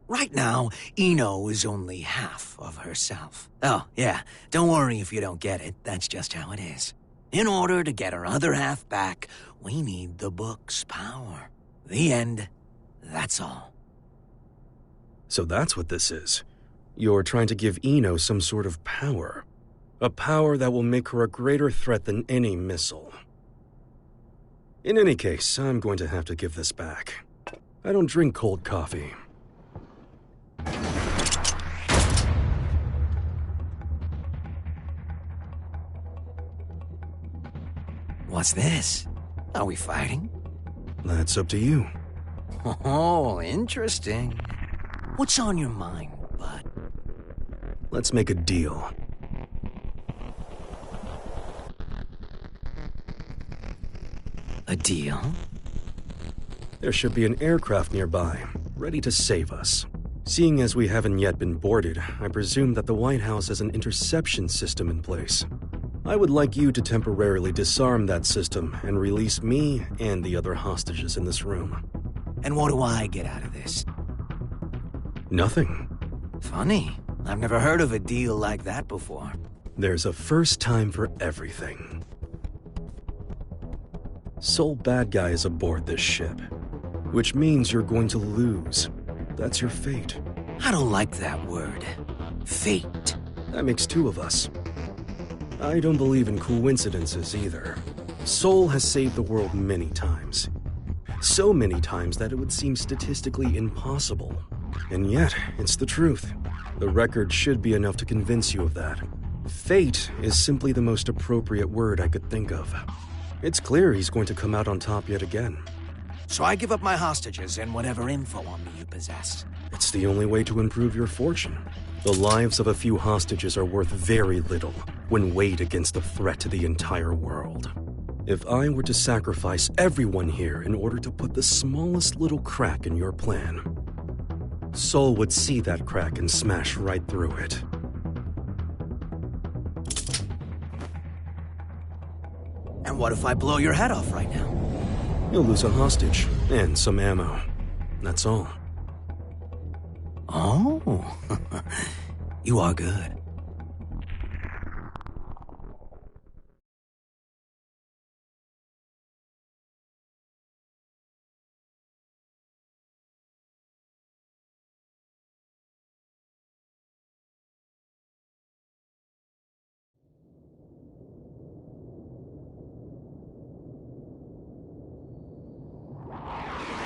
Right now, Ino is only half of herself. Oh, yeah, don't worry if you don't get it. That's just how it is. In order to get her other half back, we need the book's power. The end. That's all. So that's what this is. You're trying to give Ino some sort of power. A power that will make her a greater threat than any missile. In any case, I'm going to have to give this back. I don't drink cold coffee. What's this? Are we fighting? That's up to you. Oh, interesting. What's on your mind, bud? Let's make a deal. A deal? There should be an aircraft nearby, ready to save us. Seeing as we haven't yet been boarded, I presume that the White House has an interception system in place. I would like you to temporarily disarm that system and release me and the other hostages in this room. And what do I get out of this? Nothing. Funny. I've never heard of a deal like that before. There's a first time for everything. Sole bad guy is aboard this ship, which means you're going to lose. That's your fate. I don't like that word. Fate. That makes two of us. I don't believe in coincidences either. Sol has saved the world many times. So many times that it would seem statistically impossible. And yet, it's the truth. The record should be enough to convince you of that. Fate is simply the most appropriate word I could think of. It's clear he's going to come out on top yet again. So I give up my hostages and whatever info on me you possess. It's the only way to improve your fortune. The lives of a few hostages are worth very little when weighed against the threat to the entire world. If I were to sacrifice everyone here in order to put the smallest little crack in your plan, Sol would see that crack and smash right through it. And what if I blow your head off right now? You'll lose a hostage and some ammo. That's all. Oh, you are good.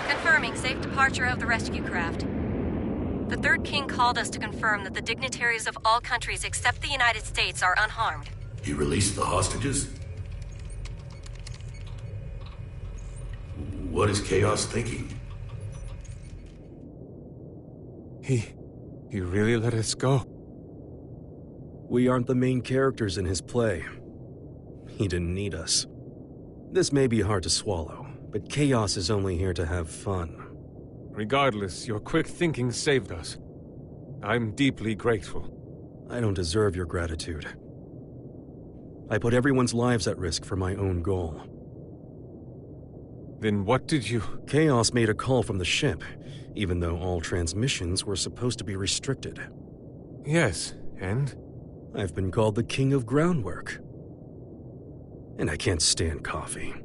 Confirming safe departure of the rescue craft. The Third King called us to confirm that the dignitaries of all countries except the United States are unharmed. He released the hostages? What is Chaos thinking? He really let us go? We aren't the main characters in his play. He didn't need us. This may be hard to swallow, but Chaos is only here to have fun. Regardless, your quick thinking saved us. I'm deeply grateful. I don't deserve your gratitude. I put everyone's lives at risk for my own goal. Then what did you... Chaos made a call from the ship, even though all transmissions were supposed to be restricted. Yes, and? I've been called the King of Groundwork. And I can't stand coffee.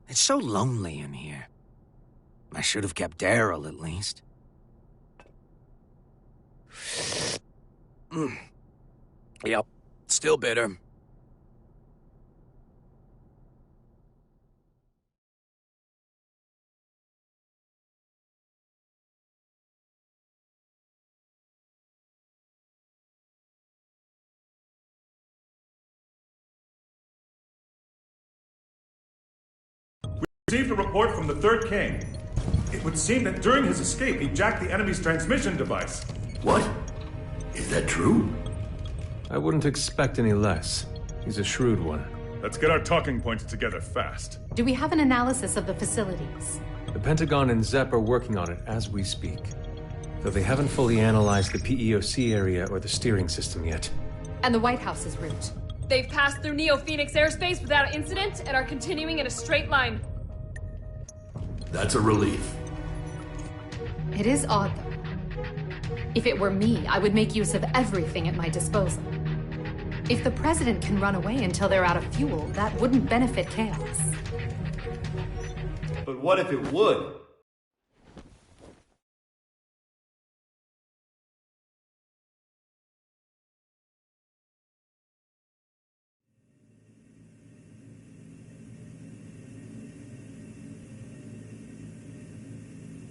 It's so lonely in here. I should have kept Daryl at least. Yep, still bitter. Received a report from the Third King. It would seem that during his escape, he jacked the enemy's transmission device. What? Is that true? I wouldn't expect any less. He's a shrewd one. Let's get our talking points together fast. Do we have an analysis of the facilities? The Pentagon and ZEP are working on it as we speak, though they haven't fully analyzed the PEOC area or the steering system yet. And the White House's route? They've passed through Neo-Phoenix airspace without incident and are continuing in a straight line. That's a relief. It is odd, though. If it were me, I would make use of everything at my disposal. If the President can run away until they're out of fuel, that wouldn't benefit Chaos. But what if it would?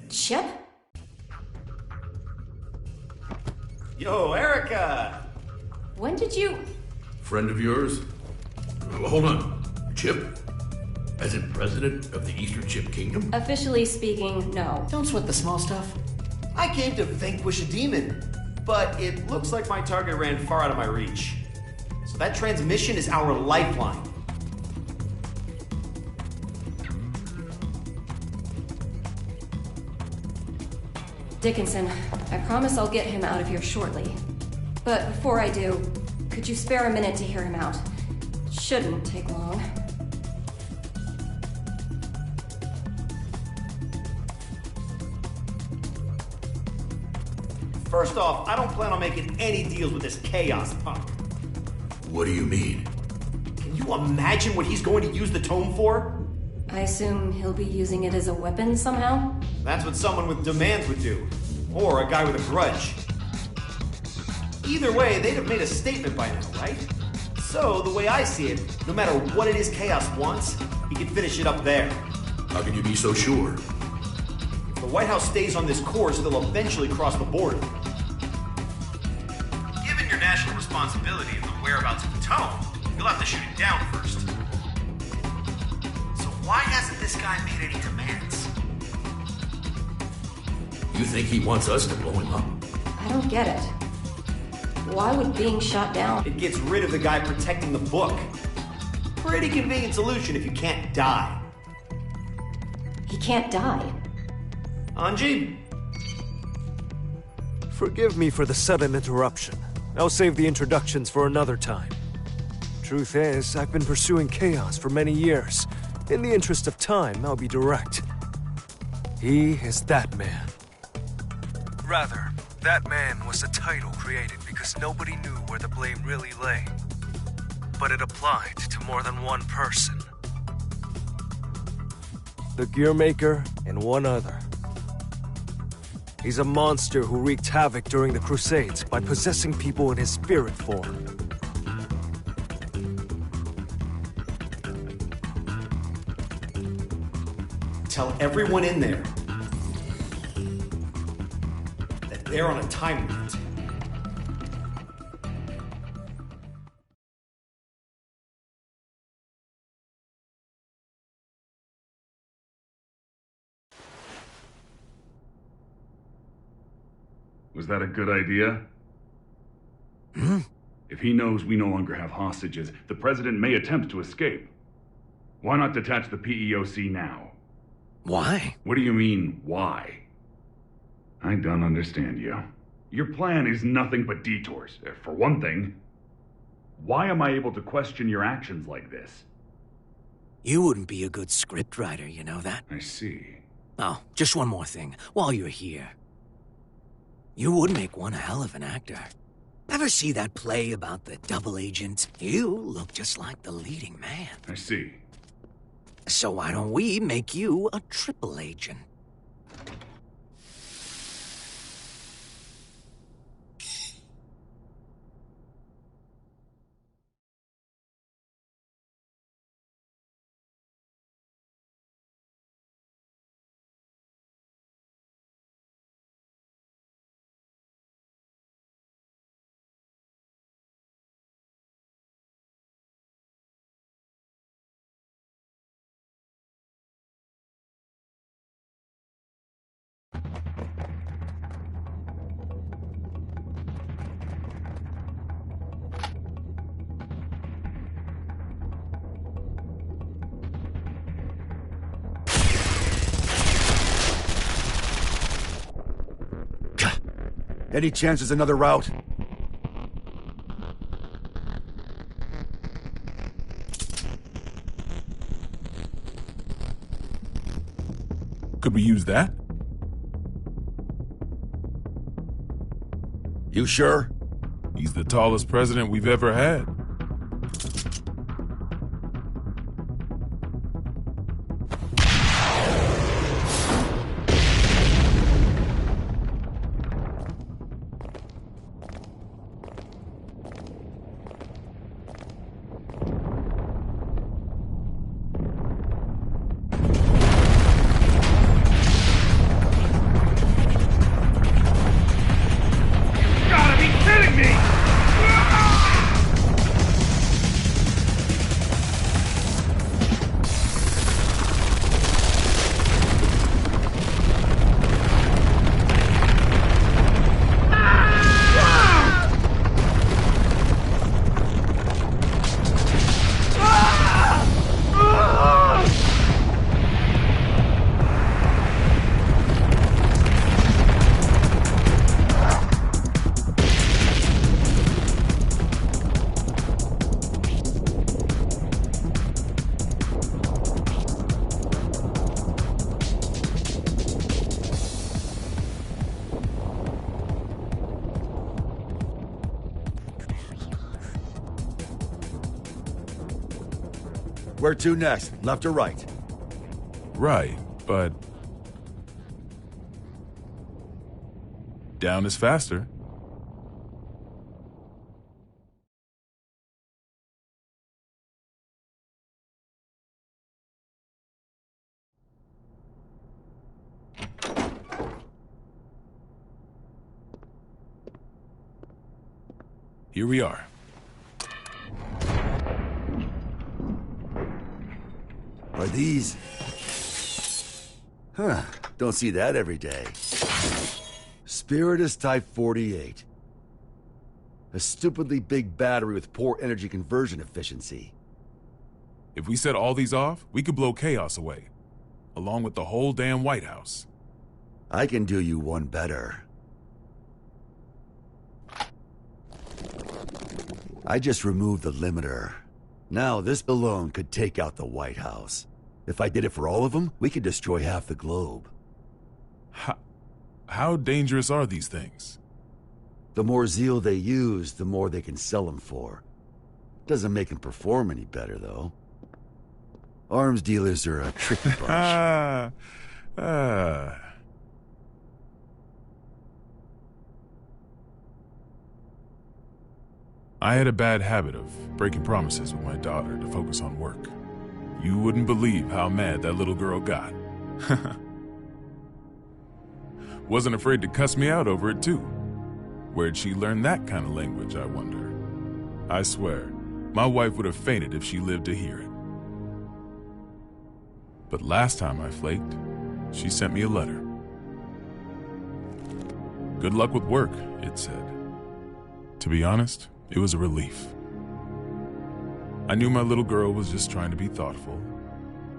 Chip? Yo, Erica! When did you... Friend of yours? Hold on. Chip? As in president of the Eastern Chip Kingdom? Officially speaking, no. Don't sweat the small stuff. I came to vanquish a demon, but it looks like my target ran far out of my reach. So that transmission is our lifeline. Dickinson, I promise I'll get him out of here shortly. But before I do, could you spare a minute to hear him out? Shouldn't take long. First off, I don't plan on making any deals with this Chaos punk. What do you mean? Can you imagine what he's going to use the tome for? I assume he'll be using it as a weapon somehow? That's what someone with demands would do. Or a guy with a grudge. Either way, they'd have made a statement by now, right? So, the way I see it, no matter what it is Chaos wants, he can finish it up there. How can you be so sure? If the White House stays on this course, they'll eventually cross the border. Given your national responsibility and the whereabouts of the tome, you'll have to shoot it down first. So why hasn't this guy made any demands? You think he wants us to blow him up? I don't get it. Why would being shot down? It gets rid of the guy protecting the book. Pretty convenient solution if you can't die. He can't die. Anji? Forgive me for the sudden interruption. I'll save the introductions for another time. Truth is, I've been pursuing Chaos for many years. In the interest of time, I'll be direct. He is that man. Rather, that man was a title created because nobody knew where the blame really lay. But it applied to more than one person. The Gearmaker and one other. He's a monster who wreaked havoc during the Crusades by possessing people in his spirit form. Tell everyone in there that they're on a time limit. Was that a good idea? If he knows we no longer have hostages, the President may attempt to escape. Why not detach the PEOC now? Why? What do you mean, why? I don't understand you. Your plan is nothing but detours. For one thing, why am I able to question your actions like this? You wouldn't be a good scriptwriter, you know that? I see. Oh, just one more thing, while you're here. You would make one hell of an actor. Ever see that play about the double agent? You look just like the leading man. I see. So why don't we make you a triple agent? Any chance there's another route? Could we use that? You sure? He's the tallest president we've ever had. Where to next? Left or right? Right, but... down is faster. Here we are. Are these... Huh, don't see that every day. Spiritus Type 48. A stupidly big battery with poor energy conversion efficiency. If we set all these off, we could blow chaos away. Along with the whole damn White House. I can do you one better. I just removed the limiter. Now, this alone could take out the White House. If I did it for all of them, we could destroy half the globe. How dangerous are these things? The more zeal they use, the more they can sell them for. Doesn't make them perform any better, though. Arms dealers are a tricky bunch. I had a bad habit of breaking promises with my daughter to focus on work. You wouldn't believe how mad that little girl got. Wasn't afraid to cuss me out over it, too. Where'd she learn that kind of language, I wonder? I swear, my wife would have fainted if she lived to hear it. But last time I flaked, she sent me a letter. Good luck with work, it said. To be honest, it was a relief. I knew my little girl was just trying to be thoughtful,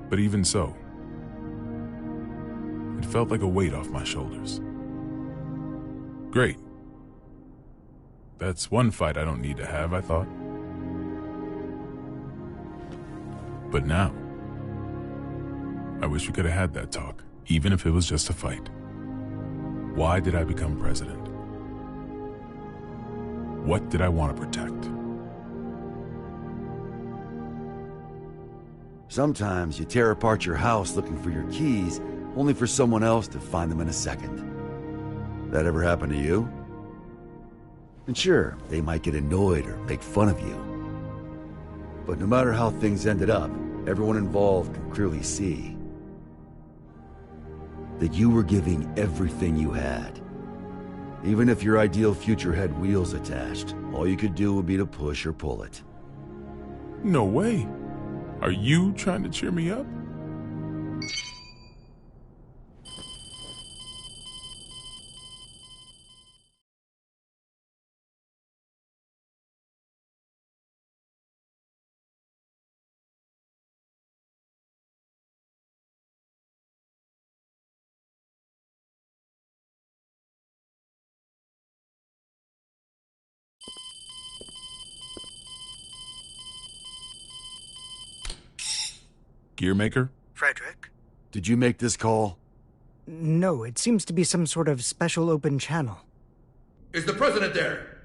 but even so, it felt like a weight off my shoulders. Great. That's one fight I don't need to have, I thought. But now, I wish we could have had that talk, even if it was just a fight. Why did I become president? What did I want to protect? Sometimes you tear apart your house looking for your keys, only for someone else to find them in a second. That ever happen to you? And sure, they might get annoyed or make fun of you. But no matter how things ended up, everyone involved could clearly see that you were giving everything you had. Even if your ideal future had wheels attached, all you could do would be to push or pull it. No way. Are you trying to cheer me up? Gearmaker? Frederick? Did you make this call? No, it seems to be some sort of special open channel. Is the president there?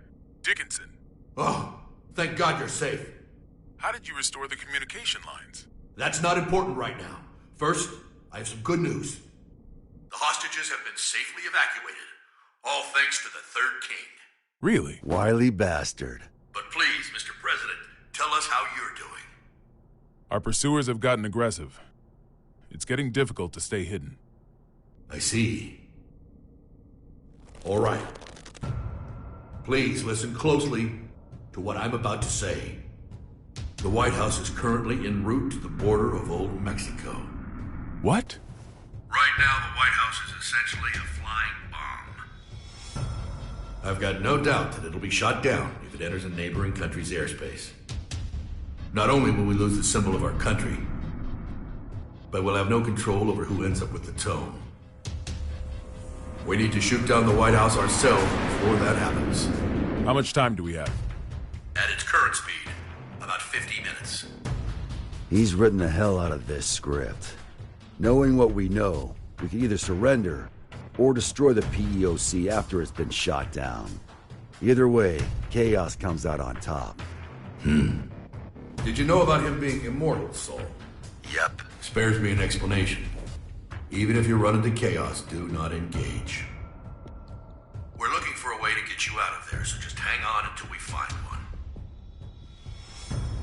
Dickinson. Oh, thank God you're safe. How did you restore the communication lines? That's not important right now. First, I have some good news. The hostages have been safely evacuated, all thanks to the Third King. Really? Wily bastard. But please, Mr. President, tell us how you're doing. Our pursuers have gotten aggressive. It's getting difficult to stay hidden. I see. All right. Please listen closely to what I'm about to say. The White House is currently en route to the border of Old Mexico. What? Right now, the White House is essentially a flying bomb. I've got no doubt that it'll be shot down if it enters a neighboring country's airspace. Not only will we lose the symbol of our country, but we'll have no control over who ends up with the tone. We need to shoot down the White House ourselves before that happens. How much time do we have? At its current speed, about 50 minutes. He's written the hell out of this script. Knowing what we know, we can either surrender or destroy the PEOC after it's been shot down. Either way, Chaos comes out on top. Did you know about him being immortal, Sol? Yep. Spares me an explanation. Even if you run into Chaos, do not engage. We're looking for a way to get you out of there, so just hang on until we find one.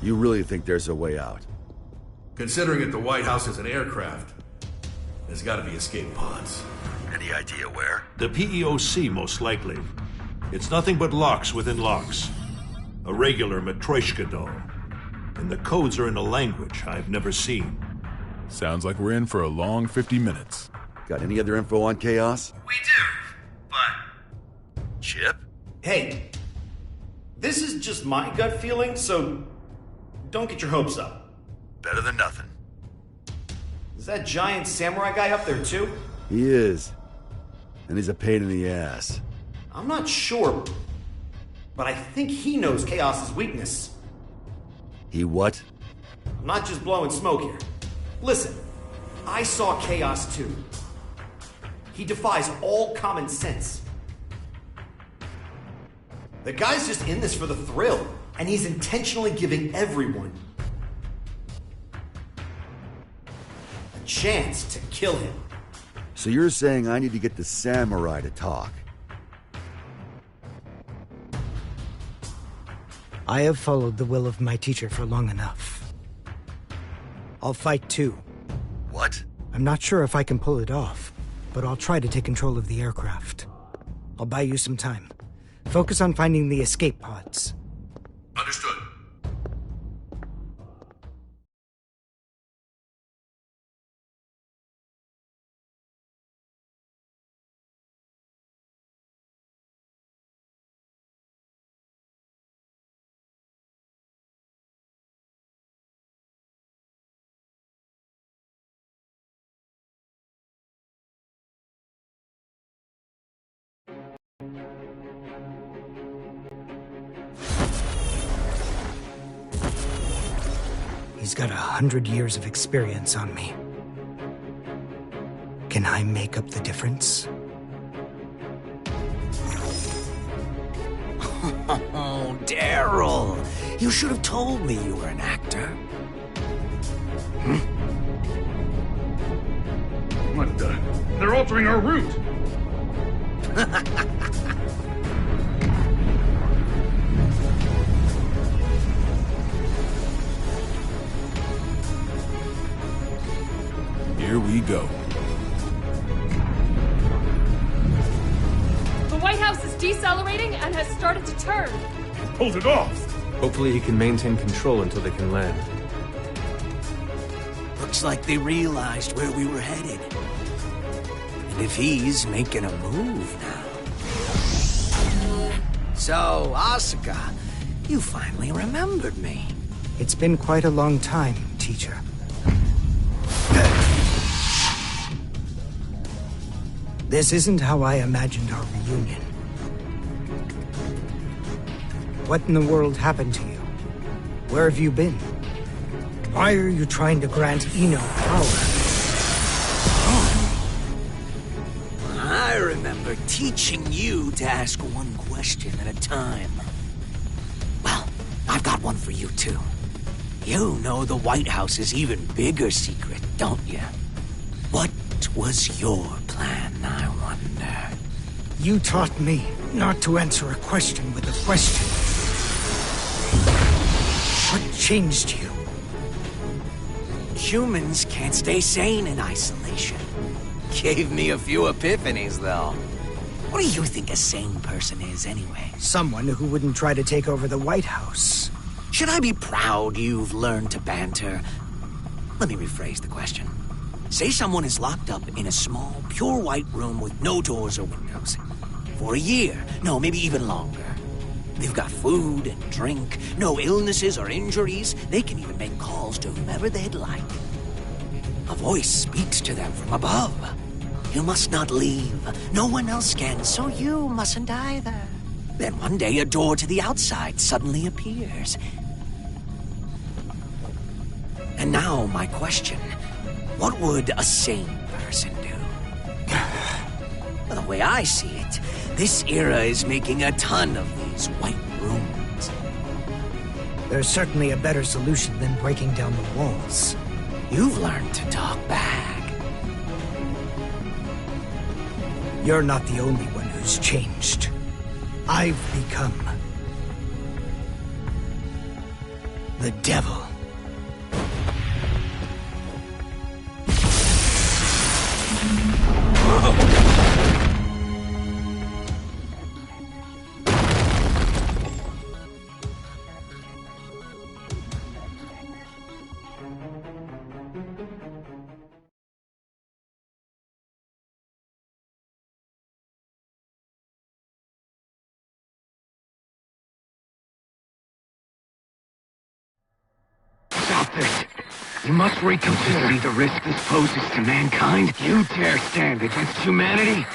You really think there's a way out? Considering that the White House is an aircraft, there's gotta be escape pods. Any idea where? The PEOC, most likely. It's nothing but locks within locks. A regular Matryoshka doll. And the codes are in a language I've never seen. Sounds like we're in for a long 50 minutes. Got any other info on Chaos? We do, but... Chip? Hey, this is just my gut feeling, so don't get your hopes up. Better than nothing. Is that giant samurai guy up there too? He is. And he's a pain in the ass. I'm not sure, but I think he knows Chaos's weakness. He what? I'm not just blowing smoke here. Listen, I saw Chaos too. He defies all common sense. The guy's just in this for the thrill, and he's intentionally giving everyone a chance to kill him. So you're saying I need to get the samurai to talk? I have followed the will of my teacher for long enough. I'll fight too. What? I'm not sure if I can pull it off, but I'll try to take control of the aircraft. I'll buy you some time. Focus on finding the escape pods. Understood. He's got 100 years of experience on me. Can I make up the difference? Oh, Daryl! You should have told me you were an actor. What the? They're altering our route! Here we go. The White House is decelerating and has started to turn. Pulled it off! Hopefully he can maintain control until they can land. Looks like they realized where we were headed. And if he's making a move now... So, Asuka, you finally remembered me. It's been quite a long time, teacher. This isn't how I imagined our reunion. What in the world happened to you? Where have you been? Why are you trying to grant Eno power? I remember teaching you to ask one question at a time. Well, I've got one for you too. You know the White House's even bigger secret, don't you? What was your plan, I wonder? You taught me not to answer a question with a question. What changed you? Humans can't stay sane in isolation. Gave me a few epiphanies, though. What do you think a sane person is, anyway? Someone who wouldn't try to take over the White House. Should I be proud you've learned to banter? Let me rephrase the question. Say someone is locked up in a small, pure white room with no doors or windows. For a year, no, maybe even longer. They've got food and drink, no illnesses or injuries. They can even make calls to whomever they'd like. A voice speaks to them from above. You must not leave. No one else can, so you mustn't either. Then one day a door to the outside suddenly appears. And now my question. What would a sane person do? Well, the way I see it, this era is making a ton of these white rooms. There's certainly a better solution than breaking down the walls. You've learned to talk back. You're not the only one who's changed. I've become the devil. Stop this. You must reconsider the risk this poses to mankind. You dare stand against humanity?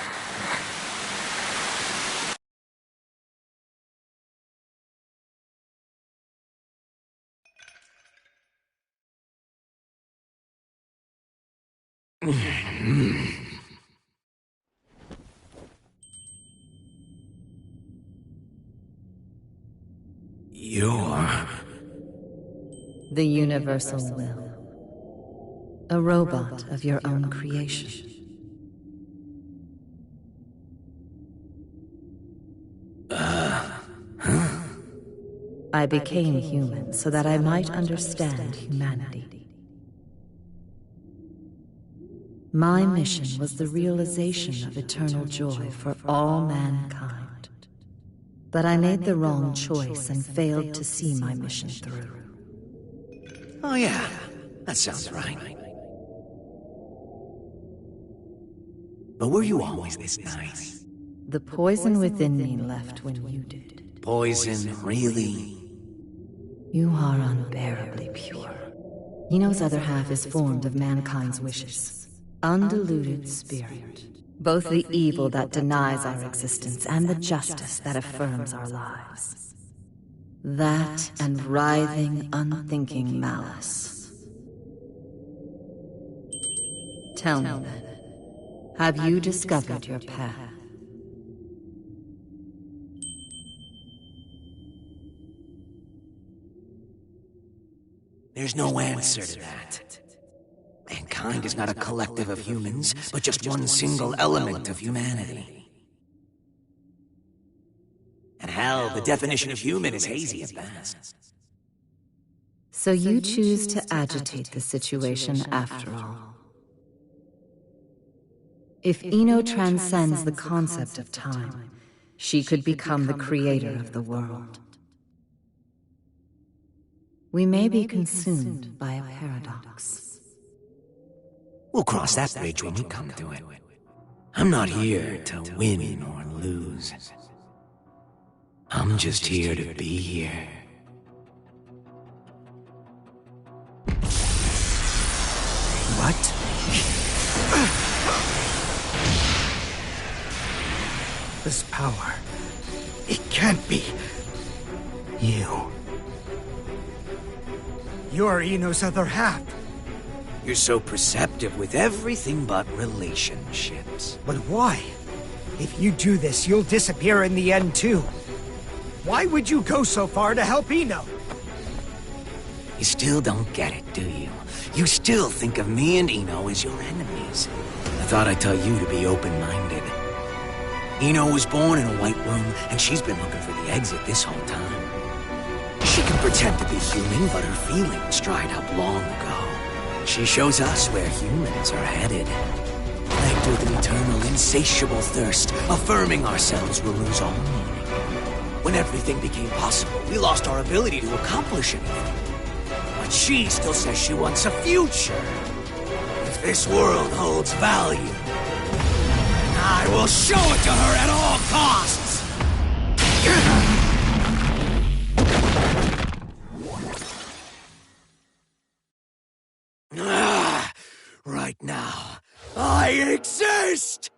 You're... the Universal Will. A robot of your own creation. I became human so that I might understand humanity. My mission was the realization of eternal joy for all mankind. But I made the wrong choice and failed to see my mission through. Oh yeah, that sounds right. But were you always this nice? The poison within me left when you did. Poison, really? You are unbearably pure. Eno's other half is formed of mankind's wishes. Undiluted spirit. Both the evil that denies our existence and the justice that affirms our lives. That and writhing, unthinking malice. Tell me then, have you discovered your path? There's no answer to that. Mankind is not a collective of humans, but just one single element of humanity. And hell, the definition of human is hazy at best. So you choose to agitate the situation after all. If Eno transcends the concept of time, she could become the creator of the world. We may be consumed by a paradox. We'll cross that bridge when we come to it. I'm not here to win or lose. I'm just here to be here. What? This power... it can't be... you. You're Eno's other half. You're so perceptive with everything but relationships. But why? If you do this, you'll disappear in the end too. Why would you go so far to help Eno? You still don't get it, do you? You still think of me and Eno as your enemies. I thought I'd tell you to be open-minded. Eno was born in a white room, and she's been looking for the exit this whole time. She can pretend to be human, but her feelings dried up long ago. She shows us where humans are headed. Plagued with an eternal, insatiable thirst, affirming ourselves will lose all meaning. When everything became possible, we lost our ability to accomplish anything. But she still says she wants a future. If this world holds value, I will show it to her at all costs! Right now, I exist!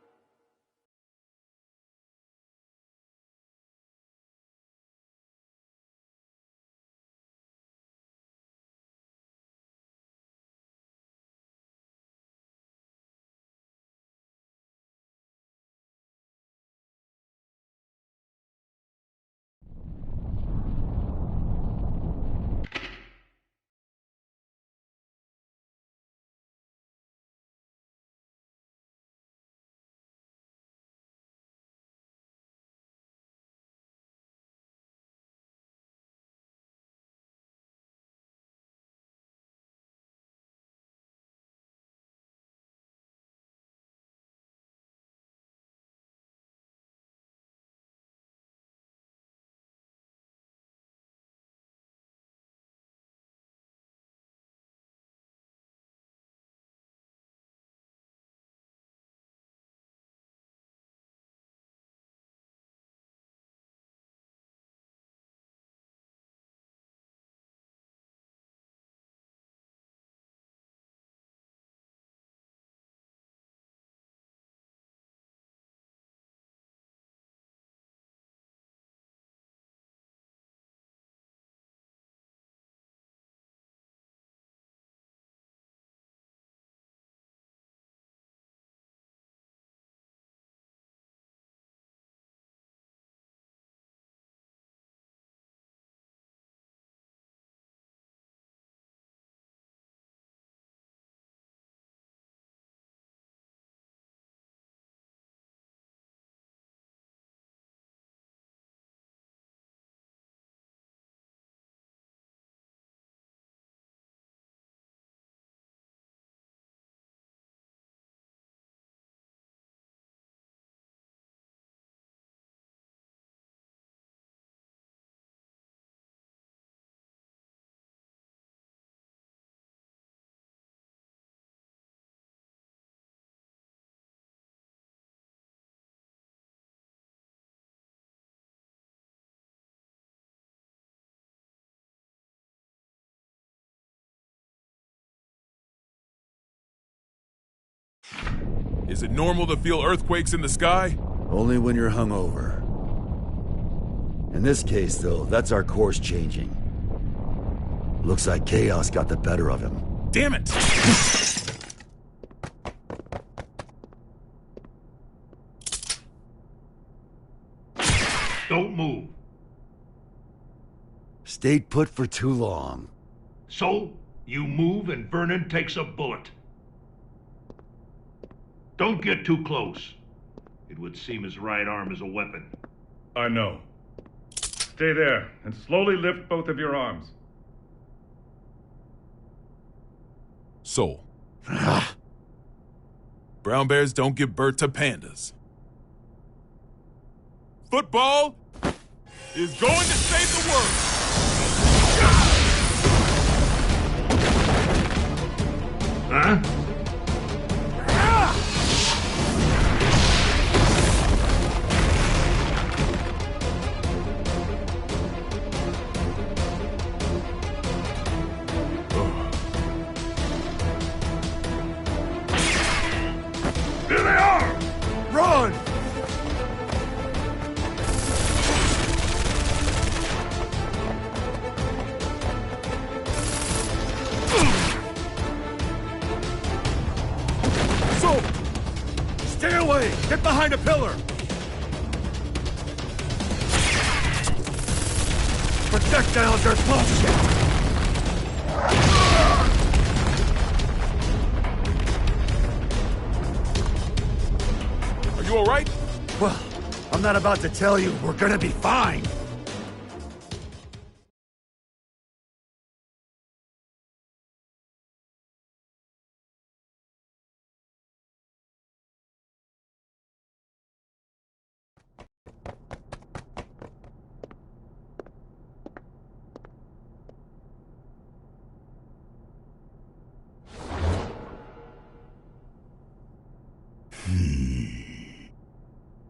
Is it normal to feel earthquakes in the sky? Only when you're hungover. In this case, though, that's our course changing. Looks like chaos got the better of him. Damn it! Don't move. Stayed put for too long. So, you move and Vernon takes a bullet. Don't get too close. It would seem his right arm is a weapon. I know. Stay there and slowly lift both of your arms. Soul. Brown bears don't give birth to pandas. Football is going to save the world. Huh? Here they are! Run! behind a pillar! Projectiles are launching! Are you alright? Well, I'm not about to tell you we're gonna be fine!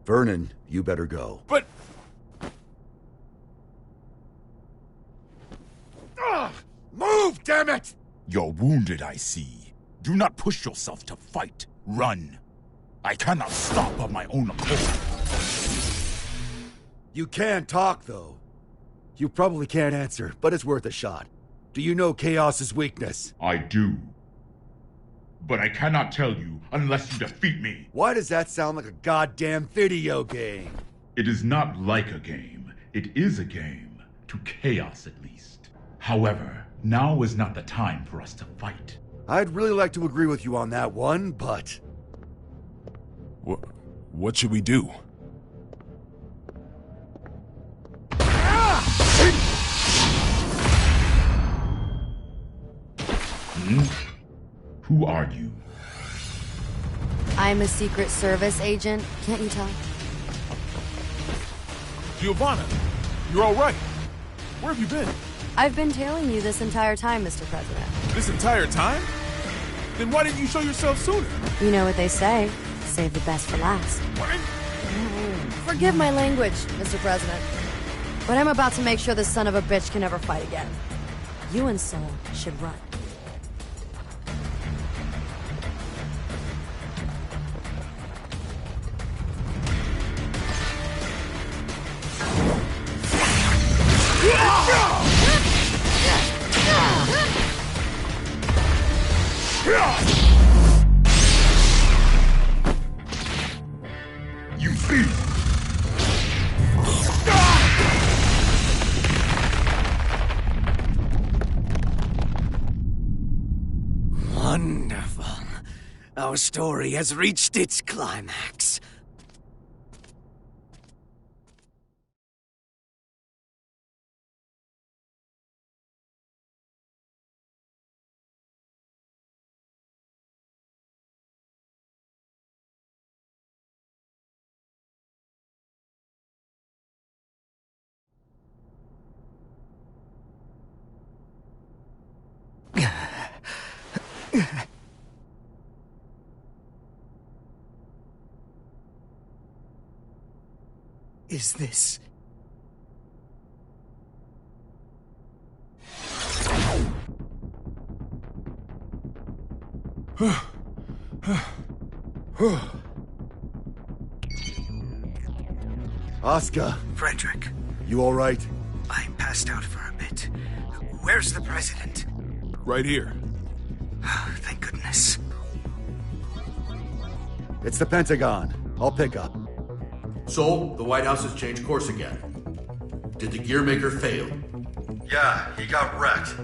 Vernon, you better go. But... Move, damn it! You're wounded, I see. Do not push yourself to fight. Run. I cannot stop of my own accord. You can talk, though. You probably can't answer, but it's worth a shot. Do you know Chaos's weakness? I do. But I cannot tell you unless you defeat me. Why does that sound like a goddamn video game? It is not like a game. It is a game. To Chaos, at least. However, now is not the time for us to fight. I'd really like to agree with you on that one, but... What should we do? Who are you? I'm a Secret Service agent. Can't you tell? Giovanna, you're all right. Where have you been? I've been tailing you this entire time, Mr. President. This entire time? Then why didn't you show yourself sooner? You know what they say. Save the best for last. What? Forgive my language, Mr. President. But I'm about to make sure this son of a bitch can never fight again. You and Soul should run. You thief! Wonderful. Our story has reached its climax. Is this... Oscar. Frederick. You all right? I passed out for a bit. Where's the president? Right here. Thank goodness. It's the Pentagon. I'll pick up. So, the White House has changed course again. Did the Gearmaker fail? Yeah, he got wrecked.